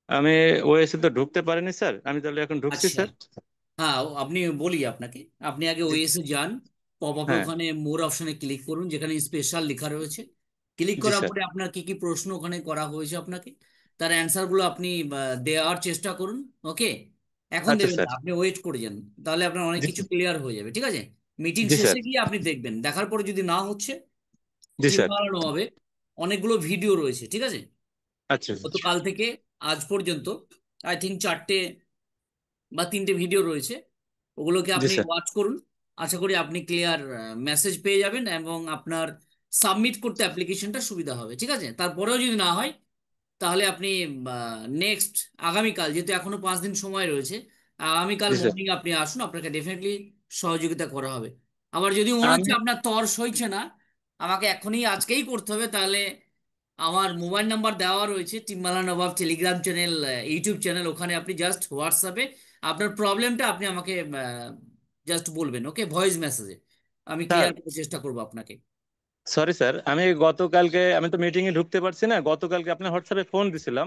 আমি ওএসএ তো ঢুকতে পারিনি স্যার, আমি তাহলে এখন ঢুকছি আচ্ছা, স্যার। হ্যাঁ, আপনি বলি আপনাকে, আপনি আগে জি। ওএসে যান। পপ আপে হ্যাঁ। ওখানে মোর অপশনে ক্লিক করুন, যেখানে স্পেশাল লেখা রয়েছে। ক্লিক জি করার স্যার। পরে আপনার কি কি প্রশ্ন ওখানে করা হয়েছে আপনাকে, তার অ্যান্সার গুলো আপনি দেওয়ার চেষ্টা করুন। ওকে, এখন আচ্ছা দেবেন না, স্যার। আপনি ওয়েট করে যান, তাহলে আপনার অনেক জি কিছু স্যার। ক্লিয়ার হয়ে যাবে। ঠিক আছে। মিটিং জি স্যার। শেষে গিয়ে আপনি দেখবেন, দেখার পরে যদি না হচ্ছে, জি টিম স্যার। বানানো হবে। অনেকগুলো ভিডিও রয়েছে, ঠিক আছে? আচ্ছা আচ্ছা। গতকাল থেকে আজ পর্যন্ত আই থিঙ্ক 4টে বা 3টে ভিডিও রয়েছে, ওগুলোকে জি আপনি স্যার। ওয়াচ করুন। আশা করি আপনি ক্লিয়ার মেসেজ পেয়ে যাবেন এবং আপনার সাবমিট করতে অ্যাপ্লিকেশনটা সুবিধা হবে, ঠিক আছে? তারপরেও যদি না হয়, তাহলে আপনি নেক্সট আগামীকাল, যেহেতু এখনো 5 দিন সময় রয়েছে, আগামীকাল জি স্যার। মর্নিং আপনি আসুন, আপনাকে ডেফিনেটলি সহযোগিতা করা হবে। আবার যদি মনে আমি হচ্ছে আপনার তর সইছে না, আমাকে এখনই আজকেই করতে হবে, তাহলে আমার মোবাইল নাম্বার দেওয়া রয়েছে, টিম্বালা নবাব টেলিগ্রাম চ্যানেল, ইউটিউব চ্যানেল, ওখানে আপনি জাস্ট হোয়াটসঅ্যাপে আপনার প্রবলেমটা আপনি আমাকে জাস্ট বলবেন, ওকে, ভয়েস মেসেজে। আমি স্যার, ক্লিয়ার করার চেষ্টা করবো আপনাকে। সরি স্যার, আমি তো মিটিং এ ঢুকতে পারছি না। গতকালকে আপনার হোয়াটসঅ্যাপে ফোন দিছিলাম,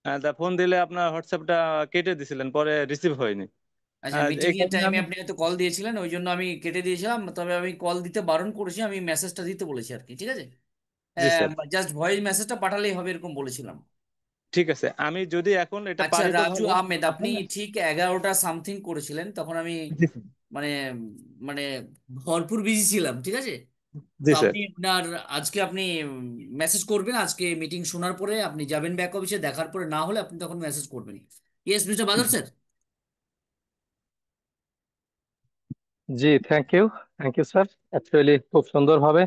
তা ফোন দিলে আপনার হোয়াটসঅ্যাপটা কেটে দিছিলেন, পরে রিসিভ হয়নি। আচ্ছা, মিটিং এই এর কারণে টাইমে আমি। আপনি হয়তো কল দিয়েছিলেন, ওই জন্য আমি কেটে দিয়েছিলাম, তবে আমি কল দিতে বারণ করেছি, আমি মেসেজটা দিতে বলেছি আর কি, ঠিক আছে? জি স্যার। জাস্ট ভয়েস মেসেজটা পাঠালেই হবে, এরকম বলেছিলাম। ঠিক আছে, আমি যদি এখন এটা আচ্ছা, পারি তো রাজু ভালো। আহমেদ, আপনি আপনার। ঠিক 11টা সামথিং করেছিলেন, তখন আমি জি স্যার। মানে মানে ভরপুর বিজি ছিলাম, ঠিক আছে? জি তো স্যার। আপনি আপনার আজকে আপনি মেসেজ করবেন, আজকে মিটিং শোনার পরে আপনি যাবেন ব্যাক অফিসে, দেখার পরে না হলে আপনি তখন মেসেজ করবেন। Yes mister Badal sir. জি, থ্যাংক ইউ স্যার। অ্যাকচুয়ালি খুব সুন্দরভাবে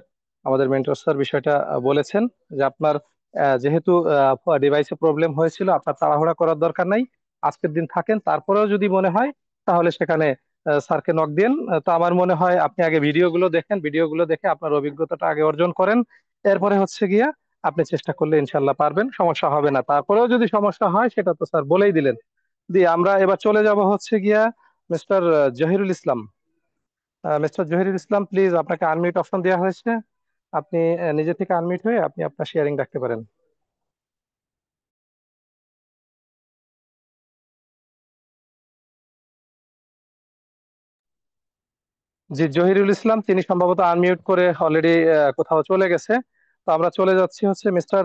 আমাদের মেন্টর স্যার বিষয়টা বলেছেন যে আপনার যেহেতু ডিভাইসে প্রবলেম হয়েছিল, আপনার তাড়াহুড়া করার দরকার নাই। আজকের দিন থাকেন, তারপরেও যদি মনে হয় তাহলে সেখানে স্যারকে নক দিন। তো আমার মনে হয় আপনি আগে ভিডিওগুলো দেখেন, ভিডিওগুলো দেখে আপনার অভিজ্ঞতাটা আগে অর্জন করেন। এরপরে হচ্ছে গিয়া আপনি চেষ্টা করলে ইনশাল্লাহ পারবেন, সমস্যা হবে না। তারপরেও যদি সমস্যা হয় সেটা তো স্যার বলেই দিলেন। দিয়ে আমরা এবার চলে যাব হচ্ছে গিয়া mister Zahirul Islam. Mister Zahirul Islam, please, আপনাকে আনমিউট অপশন দেওয়া হয়েছে। আপনি নিজে থেকে আনমিউট হয়ে আপনি আপনার শেয়ারিং রাখতে পারেন। জি, জহিরুল ইসলাম তিনি সম্ভবত আনমিউট করে অলরেডি কোথাও চলে গেছে। তো আমরা চলে যাচ্ছি হচ্ছে মিস্টার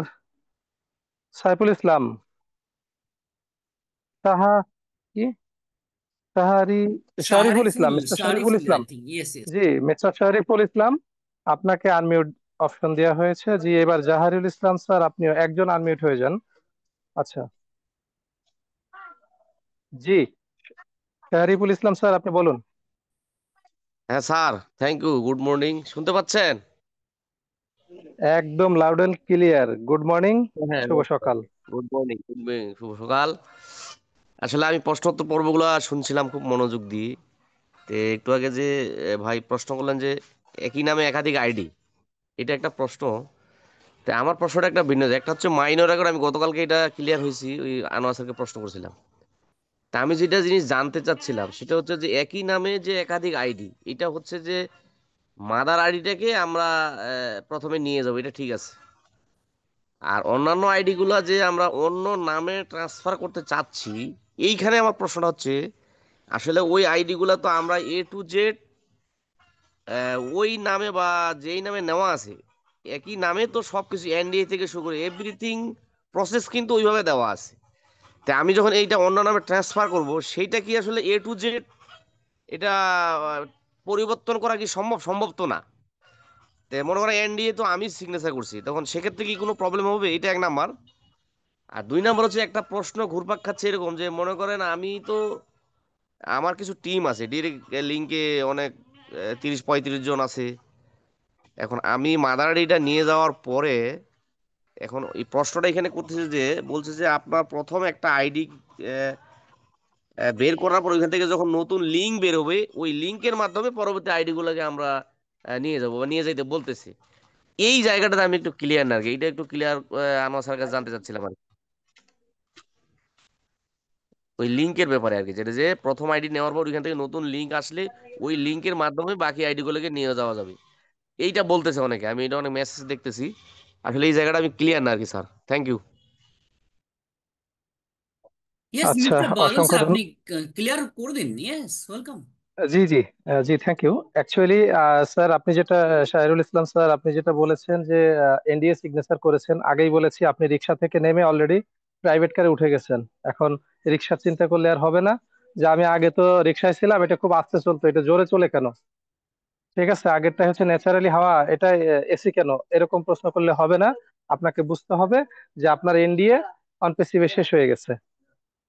সাইফুল ইসলাম। তাহা কি তাহারি Shariful Islam, mister Shariful Shariful, I Islam. Think, yes yes. জি, মিস্টার শরীফুল ইসলাম, আপনাকে আনমিউট অপশন দেওয়া হয়েছে। জি, এবার জাহারুল ইসলাম স্যার, আপনি একজন আনমিউট হয়ে যান। আচ্ছা, জি, শরীফুল ইসলাম স্যার, আপনি বলুন। হ্যাঁ sir, thank you. Good morning, শুনতে পাচ্ছেন? একদম loud and clear. Good morning, হ্যাঁ, শুভ সকাল। গুড মর্নিং, গুড মর্নিং, শুভ সকাল। আসলে আমি প্রশ্নোত্তর পর্বগুলো শুনছিলাম খুব মনোযোগ দিয়ে। তো একটু আগে যে ভাই প্রশ্ন করলেন যে একই নামে একাধিক আইডি, এটা একটা প্রশ্ন। তো আমার প্রশ্নটা একটা ভিন্ন, একটা হচ্ছে মাইনর আগে আমি গতকালকে এটা ক্লিয়ার হয়েছি, ওই আনোয়ার স্যারকে প্রশ্ন করছিলাম। তা আমি যেটা জিনিস জানতে চাচ্ছিলাম সেটা হচ্ছে যে একই নামে যে একাধিক আইডি, এটা হচ্ছে যে মাদার আইডিটাকে আমরা প্রথমে নিয়ে যাবো, এটা ঠিক আছে। আর অন্যান্য আইডি গুলা যে আমরা অন্য নামে ট্রান্সফার করতে চাচ্ছি, এইখানে আমার প্রশ্নটা হচ্ছে আসলে ওই আইডি গুলা তো আমরা A to Z ওই নামে বা যেই নামে নেওয়া আছে একই নামে, তো সবকিছু এনডিএ থেকে শুরু করে এভরিথিং প্রসেস কিন্তু ওইভাবে দেওয়া আছে। তাই আমি যখন এইটা অন্য নামে ট্রান্সফার করব, সেইটা কি আসলে A to Z এটা আহ, পরিবর্তন করা কি সম্ভব? সম্ভব তো না। তো মনে করেন এনডিএ তো আমি সিগনেচার করছি, তখন সেক্ষেত্রে কি কোনো প্রবলেম হবে? এটা এক নাম্বার। আর দুই নাম্বার হচ্ছে একটা প্রশ্ন ঘুরপাক খাচ্ছে এরকম যে মনে করেন আমি তো, আমার কিছু টিম আছে ডিরেক্ট লিঙ্কে, অনেক 30-35 জন আছে। এখন আমি মাদার আইডিটা নিয়ে যাওয়ার পরে এখন এই প্রশ্নটা এখানে করতেছে যে বলছে যে আপনার প্রথম একটা আইডি বের করার পর ওইখান থেকে যখন নতুন লিঙ্ক বের হবে, ওই লিঙ্কের মাধ্যমে পরবর্তী আইডি গুলোকে আমরা নিয়ে যাবো বা নিয়ে যাইতে বলতেছে। এই জায়গাটাতে আমি একটু ক্লিয়ার না আর কি, এটা একটু ক্লিয়ার আমার স্যার কাছে জানতে চাচ্ছিলাম আর কি। ওই লিঙ্কের ব্যাপারে আর কি, যেটা যে প্রথম আইডি নেওয়ার পর ওইখান থেকে নতুন লিঙ্ক আসলে ওই লিঙ্কের মাধ্যমে বাকি আইডি গুলোকে নিয়ে যাওয়া যাবে, এইটা বলতেছে অনেকে। আমি এটা অনেক মেসেজ দেখতেছি। আসলে এই জায়গাটা আমি ক্লিয়ার না আর কি স্যার। Thank you. ইয়েস আচ্ছা, মিস্টার বাদল অসংখ্য স্যার, আপনি ক্লিয়ার করে দিন। Yes, welcome. জি জি, জি, থ্যাংক ইউ। অ্যাকচুয়ালি স্যার, আপনি যেটা শাহরুল ইসলাম স্যার, আপনি যেটা বলেছেন যে এনডিএ সিগনেচার করেছেন, আগেই বলেছি আপনি রিক্সা থেকে নেমে অলরেডি প্রাইভেট কারে উঠে গেছেন। এখন রিক্সার চিন্তা করলে আর হবে না। যে আমি আগে তো রিক্সায় ছিলাম, এটা খুব আস্তে চলতো, এটা জোরে চলে কেন? ঠিক আছে, আগেরটা হচ্ছে ন্যাচারালি হাওয়া, এটা এসি কেন, এরকম প্রশ্ন করলে হবে না। আপনাকে বুঝতে হবে যে আপনার এনডিএ অন প্যাসিভে শেষ হয়ে গেছে,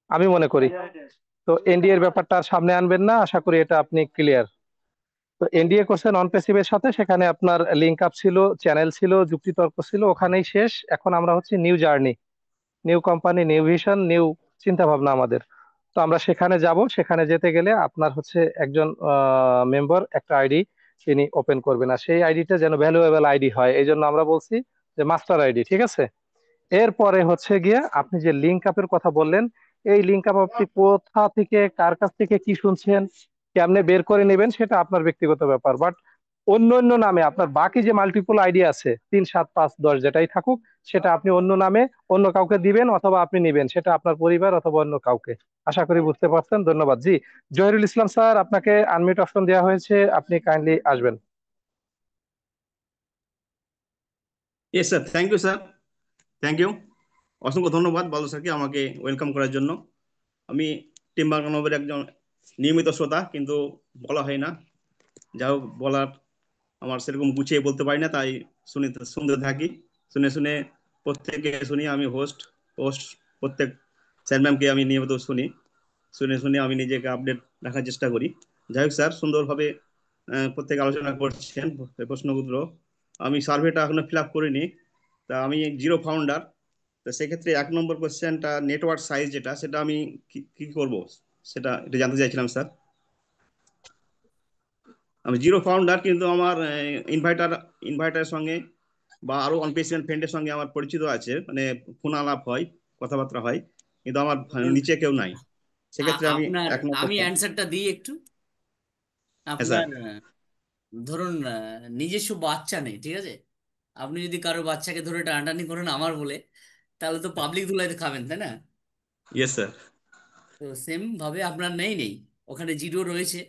আমি মনে করি। তো এনডিএ এর ব্যাপারটা আর সামনে আনবেন না, আশা করি এটা আপনি ক্লিয়ার। তো এনডিএ করছেন অন প্যাসিভের সাথে, সেখানে আপনার লিঙ্ক আপ ছিল, চ্যানেল ছিল, যুক্তিতর্ক ছিল, ওখানেই শেষ। এখন আমরা হচ্ছে new journey, new company, new vision, new চিন্তা ভাবনা আমাদের। তো আমরা সেখানে যাব, সেখানে যেতে গেলে আপনার হচ্ছে একজন মেম্বার একটা আইডি তিনি ওপেন করবেন, আর সেই আইডিটা যেন ভ্যালুয়েবল আইডি হয়, এই জন্য আমরা বলছি যে মাস্টার আইডি। ঠিক আছে, এরপরে হচ্ছে গিয়ে আপনি যে লিঙ্ক আপের কথা বললেন, এই লিঙ্ক আপ আপনি কোথা থেকে, কার কাছ থেকে কি শুনছেন, কেমনে বের করে নেবেন, সেটা আপনার ব্যক্তিগত ব্যাপার। বাট অন্য অন্য নামে আপনার বাকি যে মাল্টিপল আইডি আছে, 3, 7, 5, 10 যেটাই থাকুক, সেটা আপনি অন্য নামে অন্য কাউকে দিবেন, অথবা আপনি নিবেন, সেটা আপনার পরিবার অথবা অন্য কাউকে। আশা করি বুঝতে পারছেন, ধন্যবাদ। জি, জহিরুল ইসলাম স্যার, আপনাকে আনমিউট অপশন দেওয়া হয়েছে, আপনি কাইন্ডলি আসবেন। Yes sir, thank you sir, thank you. অসংখ্য ধন্যবাদ বাদল স্যারকে আমাকে ওয়েলকাম করার জন্য। আমি টিম বাংলা নবের একজন নিয়মিত শ্রোতা, কিন্তু বলা হয় না, যা হোক বলার আমার সেরকম গুছিয়ে বলতে পারি না, তাই শুনতে থাকি। শুনে শুনে প্রত্যেকে শুনি, আমি হোস্ট হোস্ট প্রত্যেক স্যার ম্যামকে আমি নিয়মিত শুনি, শুনে শুনে আমি নিজেকে আপডেট রাখার চেষ্টা করি। যাই হোক স্যার, সুন্দরভাবে প্রত্যেকে আলোচনা করছেন প্রশ্নগুলো। আমি সার্ভেটা এখনো ফিল আপ করিনি, তা আমি জিরো ফাউন্ডার। তো সেক্ষেত্রে 1 নম্বর কোয়েশ্চেনটা নেটওয়ার্ক সাইজ যেটা, সেটা আমি কি করব, সেটা এটা জানতে চাইছিলাম স্যার। আমি জিরো ফাউন্ডার, কিন্তু আমার ইনভাইটারের সঙ্গে বা আরো অনপ্রেসিডেন্ট ফ্রেন্ডের সঙ্গে আমার পরিচিত আছে, মানে ফোন আলাপ হয়, কথাবার্তা হয়, কিন্তু আমার ধরুন, নিচে কেউ নাই। সেক্ষেত্রে আমি আপনার 1 নম্বর। আমি অ্যান্সারটা দিই একটু। হ্যাঁ স্যার। আপনার ধরুন নিজস্ব বাচ্চা নেই, ঠিক আছে? আপনি যদি কারো বাচ্চাকে ধরে টানাটানি করেন আমার বলে, তাহলে তো পাবলিক ধুলাইতে খাবেন, তাই না? Yes sir. তো সেম ভাবে আপনার নেই নেই, ওখানে জিরো রয়েছে।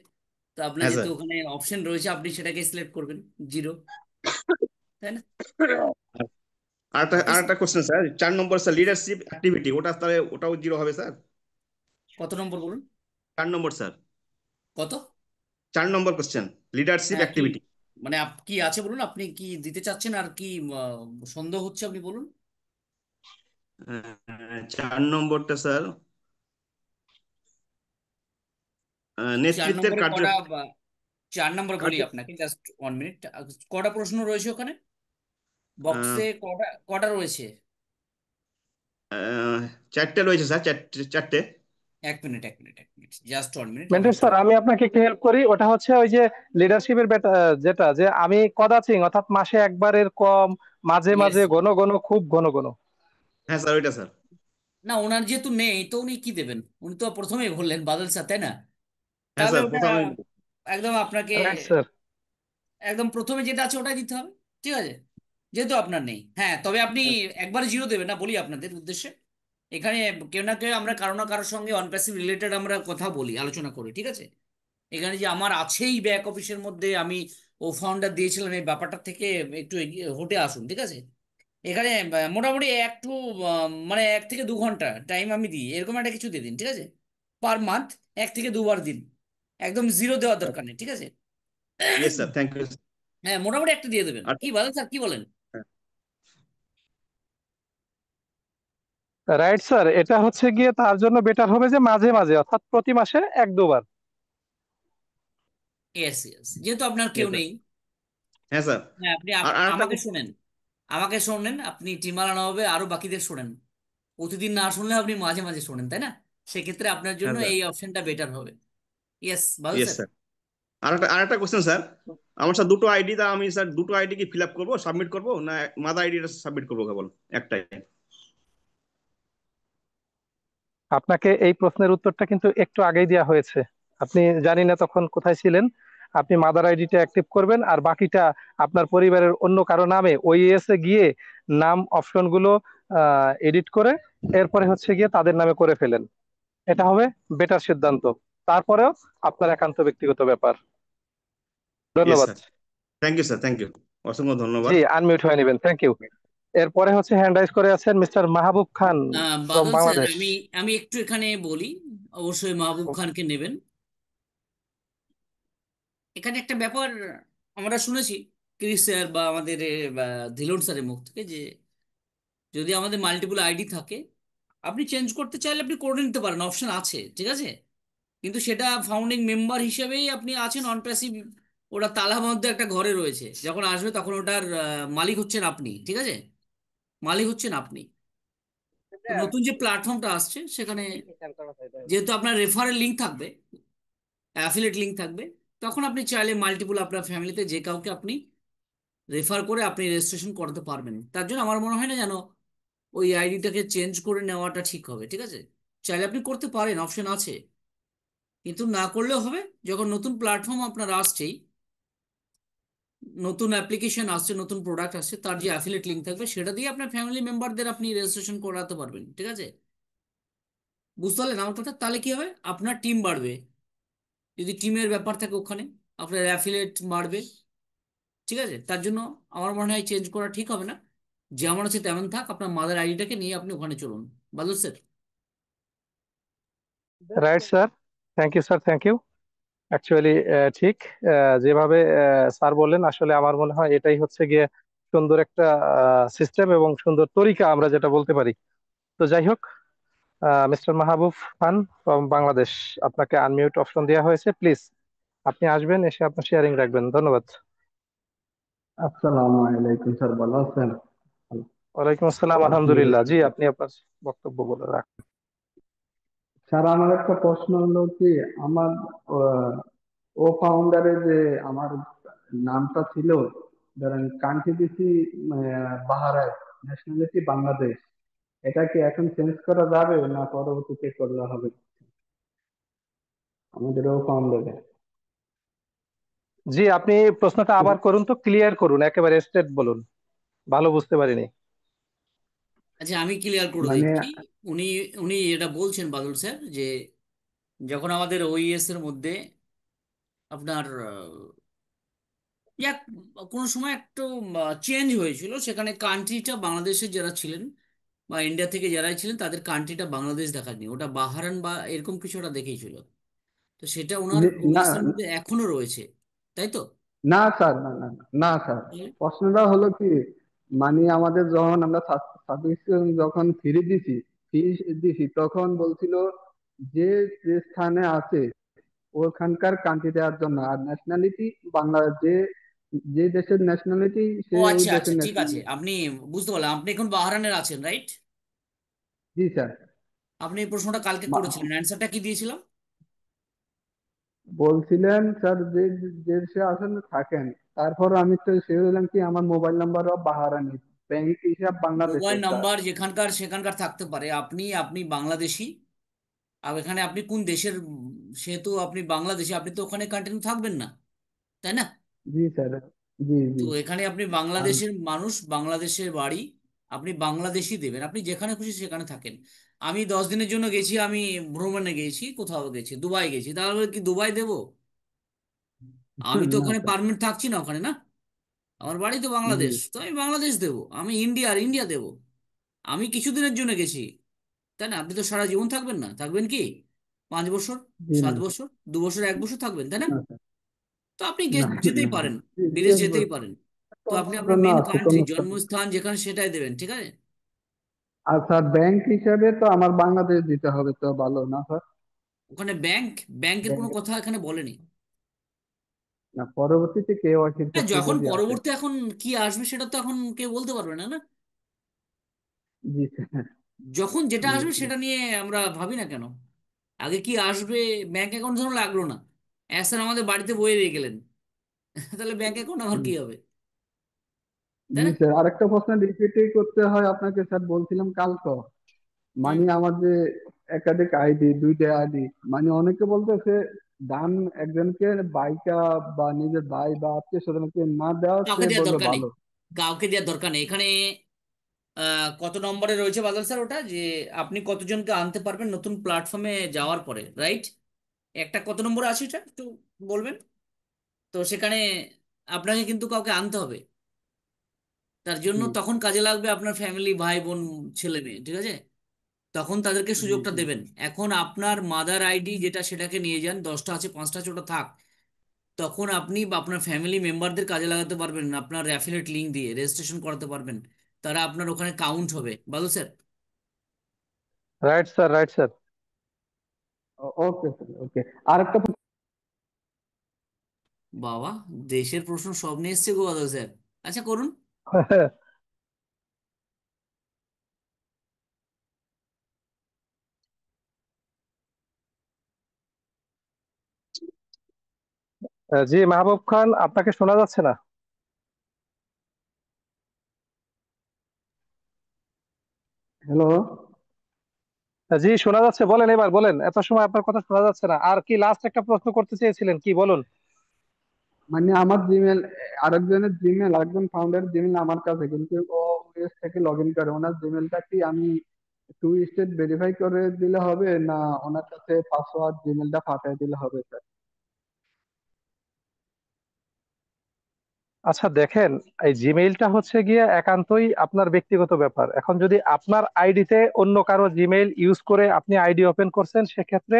তো আপনার হ্যাঁ যেহেতু স্যার। ওখানে অপশন রয়েছে, আপনি সেটাকে সিলেক্ট করবেন, জিরো, তাই না? আরেকটা ওকে স্যার। আরেকটা কোশ্চেন স্যার, 4 নম্বর স্যার, লিডারশিপ অ্যাক্টিভিটি, ওটা তাহলে ওটাও জিরো হবে স্যার? কত নম্বর বলুন? 4 নম্বর স্যার, কত? 4 নম্বর কোশ্চেন, লিডারশিপ হ্যাঁ, কি অ্যাক্টিভিটি। মানে কি আছে বলুন, আপনি কি দিতে চাচ্ছেন, আর কি সন্দেহ হচ্ছে আপনি বলুন। 4 নম্বরটা স্যার, চার নেতৃত্বের নম্বরে কার্য কটা 4 নম্বর বলি কার্য আপনাকে, জাস্ট 1 মিনিট। কটা প্রশ্ন রয়েছে ওখানে আহ, বক্সে, কটা কটা রয়েছে? 4টে রয়েছে স্যার, 4টে। 1 মিনিট, জাস্ট 1 মিনিট, আমি মেন্টর একটু। স্যার, আমি আপনাকে একটু হেল্প করি। ওটা হচ্ছে ওই যে লিডারশিপের যেটা, যে আমি কদাচিং, অর্থাৎ মাসে একবারের কম, মাঝে ইয়েস। মাঝে, ঘন ঘন, খুব ঘন ঘন। হ্যাঁ স্যার, ওইটা স্যার। না, ওনার যেহেতু নেই, তো উনি কি দেবেন? উনি তো প্রথমেই বললেন বাদল স্যার, তাই না? হ্যাঁ তাহলে স্যার, ওটা প্রথমে। একদম আপনাকে রাইট স্যার। একদম প্রথমে যেটা আছে ওটাই দিতে হবে, ঠিক আছে? যেহেতু আপনার নেই, হ্যাঁ, তবে আপনি একবারে জিরো দেবেন না, বলি আপনাদের উদ্দেশ্যে। এখানে কেউ না কেউ, আমরা কারো না কারোর সঙ্গে অনপ্যাসিভ রিলেটেড আমরা কথা বলি, আলোচনা করি, ঠিক আছে? এখানে যে আমার আছেই ব্যাক অফিসের মধ্যে, আমি ও ফাউন্ডার দিয়েছিলাম, এই ব্যাপারটা থেকে একটু হটে আসুন, ঠিক আছে? এখানে মোটামুটি একটু মানে 1 থেকে 2 ঘন্টা টাইম আমি দিই, এরকম একটা কিছু দিয়ে দিন, ঠিক আছে? পার মান্থ 1 থেকে 2 বার দিন, একদম জিরো দেওয়ার দরকার নেই, ঠিক আছে? Yes sir, thank you. হ্যাঁ, মোটামুটি একটা দিয়ে দেবেন, আর কি বলেন স্যার, কি বলেন? রাইট স্যার, এটা হচ্ছে গিয়ে তার জন্য বেটার হবে যে মাঝে মাঝে, অর্থাৎ প্রতি মাসে 1, 2 বার। ইয়েস, ইয়েস, যেহেতু আপনার কেউ ইয়েস স্যার। নেই। হ্যাঁ স্যার। হ্যাঁ, আপনি আর একটা আমাকে শোনেন, আমাকে শোনেন, আপনি টিমালা নবাবে আরো বাকিদের শোনেন। প্রতিদিন না শুনলে আপনি মাঝে মাঝে শোনেন, তাই না? সেক্ষেত্রে আপনার জন্য হ্যাঁ স্যার। এই অপশনটা বেটার হবে। ইয়েস, ভালো ইয়েস স্যার। স্যার। আরেকটা কোশ্চেন স্যার, আমার স্যার দুটো আইডি, তা আমি স্যার দুটো আইডি কি ফিল আপ করবো, সাবমিট করবো, না মাদার আইডিটা সাবমিট করবো কেবল একটাই? আপনাকে এই প্রশ্নের উত্তরটা কিন্তু একটু আগেই দেওয়া হয়েছে, আপনি জানি না তখন কোথায় ছিলেন। আপনি মাদার আইডিটা অ্যাক্টিভ করবেন, আর বাকিটা আপনার পরিবারের অন্য কারো নামে ওইএস এ গিয়ে নাম অপশন গুলো এডিট করে এরপরে হচ্ছে গিয়ে তাদের নামে করে ফেলেন, এটা হবে বেটার সিদ্ধান্ত। তারপরেও আপনার একান্ত ব্যক্তিগত ব্যাপার। ইয়েস ধন্যবাদ। Sir, thank you sir, thank you, অসংখ্য জি, ধন্যবাদ। আনমিউট হয়ে নেবেন, থ্যাংক ইউ। এরপরে হচ্ছে হ্যান্ড রাইজ করে আছেন mister Mahbub Khan from Badal sir, Bangladesh. আমি আমি একটু এখানে বলি, অবশ্যই মাহবুব খানকে নেবেন। এখানে একটা ব্যাপার, আমরা শুনেছি ক্রিস স্যার বা আমাদের ধিলন স্যারের মুখ থেকে যে যদি আমাদের মাল্টিপল আইডি থাকে আপনি চেঞ্জ করতে চাইলে আপনি করে নিতে পারেন, অপশন আছে, ঠিক আছে। কিন্তু সেটা ফাউন্ডিং মেম্বার হিসেবেই আপনি আছেন, নন প্যাসিভ। ওটা তালাবদ্ধ একটা ঘরে রয়েছে, যখন আসবে তখন ওটার মালিক হচ্ছেন আপনি, ঠিক আছে। মালিক হচ্ছেন আপনি। তো নতুন যে প্ল্যাটফর্মটা আসছে সেখানে যেহেতু আপনার রেফারেল লিঙ্ক থাকবে, অ্যাফিলিয়েট লিঙ্ক থাকবে, তখন আপনি চাইলে মাল্টিপল আপনার ফ্যামিলিতে যে কাউকে আপনি রেফার করে আপনি রেজিস্ট্রেশন করাতে পারবেন। তার জন্য আমার মনে হয় না যেন ওই আইডিটাকে চেঞ্জ করে নেওয়াটা ঠিক হবে, ঠিক আছে। চাইলে আপনি করতে পারেন, অপশন আছে, কিন্তু না করলেও হবে। যখন নতুন প্ল্যাটফর্ম আপনার আসছেই, নতুন অ্যাপ্লিকেশন আসছে, নতুন প্রোডাক্ট আসছে, তার যে অ্যাফিলিয়েট লিঙ্ক থাকবে সেটা দিয়ে আপনার ফ্যামিলি মেম্বারদের আপনি রেজিস্ট্রেশন করাতে পারবেন, ঠিক আছে। বুঝতে পারলেন আমার কথা? তাহলে কি হবে, আপনার টিম বাড়বে। যদি টিমের ব্যাপার থাকে ওখানে আপনার অ্যাফিলিয়েট বাড়বে, ঠিক আছে। তার জন্য আমার মনে হয় চেঞ্জ করা ঠিক হবে না। যেমন আছে তেমন থাক, আপনার মাদার আইডিটাকে নিয়ে আপনি ওখানে চলুন। Badal sir. Right sir, thank you sir, thank you. Actually ঠিক যেভাবে স্যার বললেন, আসলে আমার মনে হয় এটাই হচ্ছে গিয়ে সুন্দর একটা সিস্টেম এবং সুন্দর তরিকা আমরা যেটা বলতে পারি। তো যাই হোক, mister Mahbub Khan from Bangladesh, আপনাকে আনমিউট অপশন দেওয়া হয়েছে, প্লিজ আপনি আসবেন, এসে আপনার শেয়ারিং রাখবেন। ধন্যবাদ। আসসালামু আলাইকুম স্যার, ভালো আছেন? ওয়ালাইকুম আসসালাম, আলহামদুলিল্লাহ। জি, আপনি আপনার বক্তব্য বলে রাখুন। স্যার, আমার একটা প্রশ্ন হলো কি, আমার আহ, ও ফাউন্ডারে যে আমার নামটা ছিল, ধরেন কান্ট্রি দিছি বাহারাইন, ন্যাশনালিটি বাংলাদেশ, এটা কি এখন চেঞ্জ করা যাবে না পরবর্তীতে করলে হবে আমাদের ও ফাউন্ডারে? জি, আপনি প্রশ্নটা আবার করুন তো, ক্লিয়ার করুন, একেবারে স্ট্রেট বলুন, ভালো বুঝতে পারিনি। আচ্ছা, আমি ক্লিয়ার করে মানে দিচ্ছি। উনি উনি এটা বলছেন বাদল স্যার যে যখন আমাদের ওইএস এর মধ্যে আপনার এক কোনো সময় একটু চেঞ্জ হয়েছিল, সেখানে কান্ট্রিটা বাংলাদেশের যারা ছিলেন বা ইন্ডিয়া থেকে যারাই ছিলেন তাদের কান্ট্রিটা বাংলাদেশ দেখায়নি, ওটা বাহারান বা এরকম কিছু ওটা দেখেছিল। তো সেটা ওনার না, ওইএস এর মধ্যে এখনো রয়েছে, তাই তো? না স্যার, না না না, না স্যার, প্রশ্নটা হলো কি, মানে আমাদের যখন আমরা সাবস্ক্রিপশন যখন ফি দিছি তখন বলছিল যে যে স্থানে আছে ওখানকার কান্ট্রি দেওয়ার জন্য, আর ন্যাশনালিটি বাংলা, যে যে দেশের ন্যাশনালিটি সে ও ওই আচ্ছা আচ্ছা, দেশের ঠিক আছে, ন্যাশনালিটি। আপনি বুঝতে পারলাম। আপনি এখন বাহারানের আছেন, রাইট? জি স্যার। আপনি এই প্রশ্নটা কালকে করেছিলেন, অ্যান্সারটা কি দিয়েছিলাম? বলছিলেন স্যার যে যে দেশে আছেন থাকেন, তারপর আমি তো সে হলাম কি, আমার মোবাইল নাম্বারও বাহারানি, ব্যাংক হিসাব মোবাইল বাংলাদেশের স্যার। নাম্বার যেখানকার সেখানকার থাকতে পারে, আপনি আপনি বাংলাদেশি। আর এখানে আপনি কোন দেশের, সেহেতু আপনি বাংলাদেশি, আপনি তো ওখানে কন্টিনিউ থাকবেন না, তাই না? জি স্যার। জি তো জি। এখানে আপনি আর বাংলাদেশের মানুষ, বাংলাদেশের বাড়ি, আপনি বাংলাদেশি দেবেন, আপনি যেখানে খুশি সেখানে থাকেন। আমি 10 দিনের জন্য গেছি, আমি ভ্রমণে গেছি, কোথাও গেছি, দুবাই গেছি, তাহলে কি দুবাই দেবো? আমি তো না ওখানে স্যার। পার্মানেন্ট থাকছি না ওখানে, না। আমার বাড়ি তো জি। বাংলাদেশ, তো আমি বাংলাদেশ দেবো। আমি ইন্ডিয়ার ইন্ডিয়া দেবো। আমি কিছুদিনের জন্য গেছি, তাই না? আপনি তো সারা জীবন থাকবেন না, থাকবেন কি 5 বছর, জি না 7 বছর, 2 বছর, 1 বছর থাকবেন, তাই না? না স্যার। তো আপনি না যেতেই না পারেন, বিদেশ বিদেশ যেতেই পারেন। তো আপনি করার আপনার জন্য মেন আছে কান্ট্রি, কোনো সমস্যা? জন্মস্থান যেখানে সেটাই দেবেন, ঠিক আছে। আর স্যার, ব্যাংক হিসাবে তো আমার বাংলাদেশ দিতে হবে, তো ভালো না স্যার? ওখানে ব্যাংকের কোনো ব্যাংক কথা এখানে বলেনি। না, পরবর্তীতে কেওয়াইসির হ্যাঁ, ক্ষেত্রে যখন যদি আসে। পরবর্তী এখন কি আসবে সেটা তো এখন কেউ বলতে পারবে না, না। জি স্যার। যখন যেটা জি আসবে জি। সেটা নিয়ে আমরা ভাবি না কেন? আগে কি আসবে? ব্যাংক অ্যাকাউন্ট ধরুন লাগলো না, স্যার আমাদের বাড়িতে বয়ে দিয়ে গেলেন, তাহলে ব্যাংক অ্যাকাউন্ট আমার কি হবে, তাই জি না? স্যার, আরেকটা প্রশ্ন রিপিটই করতে হয় আপনাকে স্যার, বলছিলাম কালকে, হুম। মানে আমার যে একাধিক আইডি, দুইটা আইডি, মানে অনেকে বলতেছে দান একজনকে বাইকা বা নিজের ভাই বা আত্মীয় স্বজনকে না দেওয়া, সে কাউকে দেওয়ার বললে দরকার নেই, ভালো। কাউকে দেওয়ার দরকার নেই এখানে। কত নম্বরে রয়েছে বাদল স্যার ওটা, যে আপনি কতজনকে আনতে পারবেন নতুন প্ল্যাটফর্মে যাওয়ার পরে, রাইট? একটা কত নম্বরে আছে এটা একটু বলবেন? তো সেখানে আপনাকে কিন্তু কাউকে আনতে হবে। তার জন্য জি তখন কাজে লাগবে আপনার ফ্যামিলি, ভাই বোন, ছেলে মেয়ে, ঠিক আছে। তখন তাদেরকে জি সুযোগটা জি। দেবেন। এখন আপনার মাদার আইডি যেটা, সেটাকে নিয়ে যান, 10টা আছে, 5টা আছে, ওটা থাক। তখন আপনি বা আপনার ফ্যামিলি মেম্বারদের কাজে লাগাতে পারবেন, আপনার অ্যাফিলিয়েট লিঙ্ক দিয়ে রেজিস্ট্রেশন করাতে পারবেন, তারা আপনার ওখানে কাউন্ট হবে। Badal sir. Right sir, right sir. Okay sir, okay. আরেকটা বাবা, দেশের প্রশ্ন সব নিয়ে এসছে গো বাদল স্যার। আচ্ছা, করুন। জি মাহবুব খান, আপনাকে শোনা যাচ্ছে না। হ্যালো। জি শোনা যাচ্ছে, বলেন, এবার বলেন, এত সময় আপনার কথা শোনা যাচ্ছে না। আর কি লাস্ট একটা প্রশ্ন করতে চেয়েছিলেন, কি বলুন? মানে আমার জিমেল, আরেকজনের জিমেল, আরেকজন ফাউন্ডার জিমেল আমার কাছে, কিন্তু ও ইউএস থেকে লগ ইন করে। ওনার জিমেলটা কি আমি টু স্টেপ ভেরিফাই করে দিলে হবে, না ওনার কাছে পাসওয়ার্ড জিমেলটা পাঠিয়ে দিলে হবে স্যার? আচ্ছা দেখেন, এই জিমেইলটা হচ্ছে গিয়ে একান্তই আপনার ব্যক্তিগত ব্যাপার। এখন যদি আপনার আইডিতে অন্য কারো জিমেইল ইউজ করে আপনি আইডি ওপেন করছেন, সেক্ষেত্রে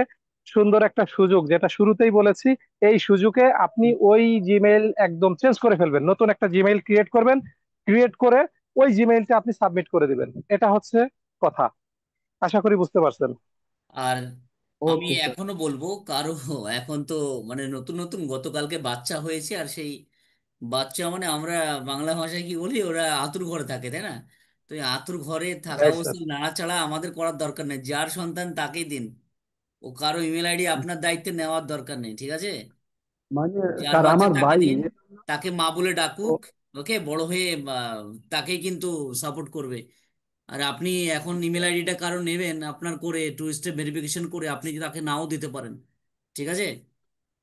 সুন্দর একটা সুযোগ, যেটা শুরুতেই বলেছি, এই সুযোগে আপনি ওই জিমেইল একদম চেঞ্জ করে ফেলবেন, নতুন একটা জিমেইল ক্রিয়েট করবেন, ক্রিয়েট করে ওই জিমেইলটা আপনি সাবমিট করে দিবেন। এটা হচ্ছে কথা। আশা করি বুঝতে পারছেন। আর আমি ওকে স্যার। এখনো বলবো, কারো এখন তো মানে নতুন নতুন গতকালকে বাচ্চা হয়েছে, আর সেই বাচ্চা মানে আমরা বাংলা ভাষায় কি বলি, ওরা আতুর ঘরে থাকে, তাই না? তো এই আতুর ঘরে থাকা রাইট স্যার। অবস্থায় নাড়াচাড়া আমাদের করার দরকার নেই, যার সন্তান তাকেই দিন। ও কারো ইমেল আইডি আপনার দায়িত্বে নেওয়ার দরকার নেই, ঠিক আছে? মানে যার স্যার বাচ্চা আমার তাকে ভাই, দিন, তাকে মা বলে ডাকুক। ও ওকে, বড় হয়ে তাকেই কিন্তু সাপোর্ট করবে। আর আপনি এখন ইমেল আইডিটা কারো নেবেন আপনার করে, টু স্টেপ ভেরিফিকেশন করে আপনি তাকে নাও দিতে পারেন, ঠিক আছে?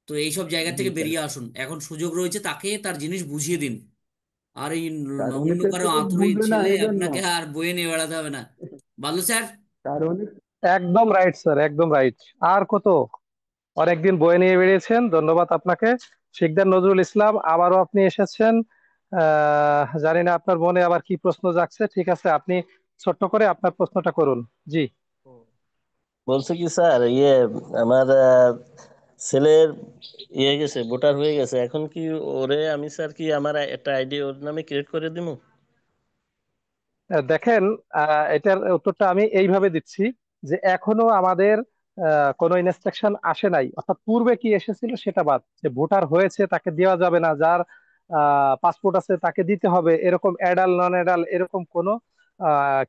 তো এইসব জায়গা জি থেকে স্যার। বেরিয়ে আসুন, এখন সুযোগ রয়েছে, তাকে তার জিনিস বুঝিয়ে দিন। আর এই স্যার উনি অন্য তো কারো আতুরে বুঝবে না ছেলে এই জন্য। আপনাকে আর বয়ে নিয়ে বেড়াতে হবে না। বাদল স্যার। স্যার উনি একদম রাইট স্যার, একদম রাইট। আর কত, অনেকদিন বয়ে নিয়ে বেরিয়েছেন, ধন্যবাদ আপনাকে। শিকদার নজরুল ইসলাম, আবারও আপনি এসেছেন। জানি না আপনার মনে আবার কি প্রশ্ন জাগছে। ঠিক আছে, আপনি ছোট্ট করে আপনার প্রশ্নটা করুন। জি। বলছে কি স্যার, আমার ছেলের গেছে, ভোটার হয়ে গেছে, এখন কি ওরে আমি স্যার কি আমার একটা আইডি ওর নামে ক্রিয়েট করে দিব? দেখেন, এটার উত্তরটা আমি এইভাবে দিচ্ছি, যে এখনো আমাদের কোনো ইনস্ট্রাকশন আসে নাই, অর্থাৎ পূর্বে কি এসেছিল সেটা বাদ, যে ভোটার হয়েছে তাকে দেওয়া যাবে না, যার পাসপোর্ট আছে তাকে দিতে হবে, এরকম অ্যাডাল নন অ্যাডাল এরকম কোনো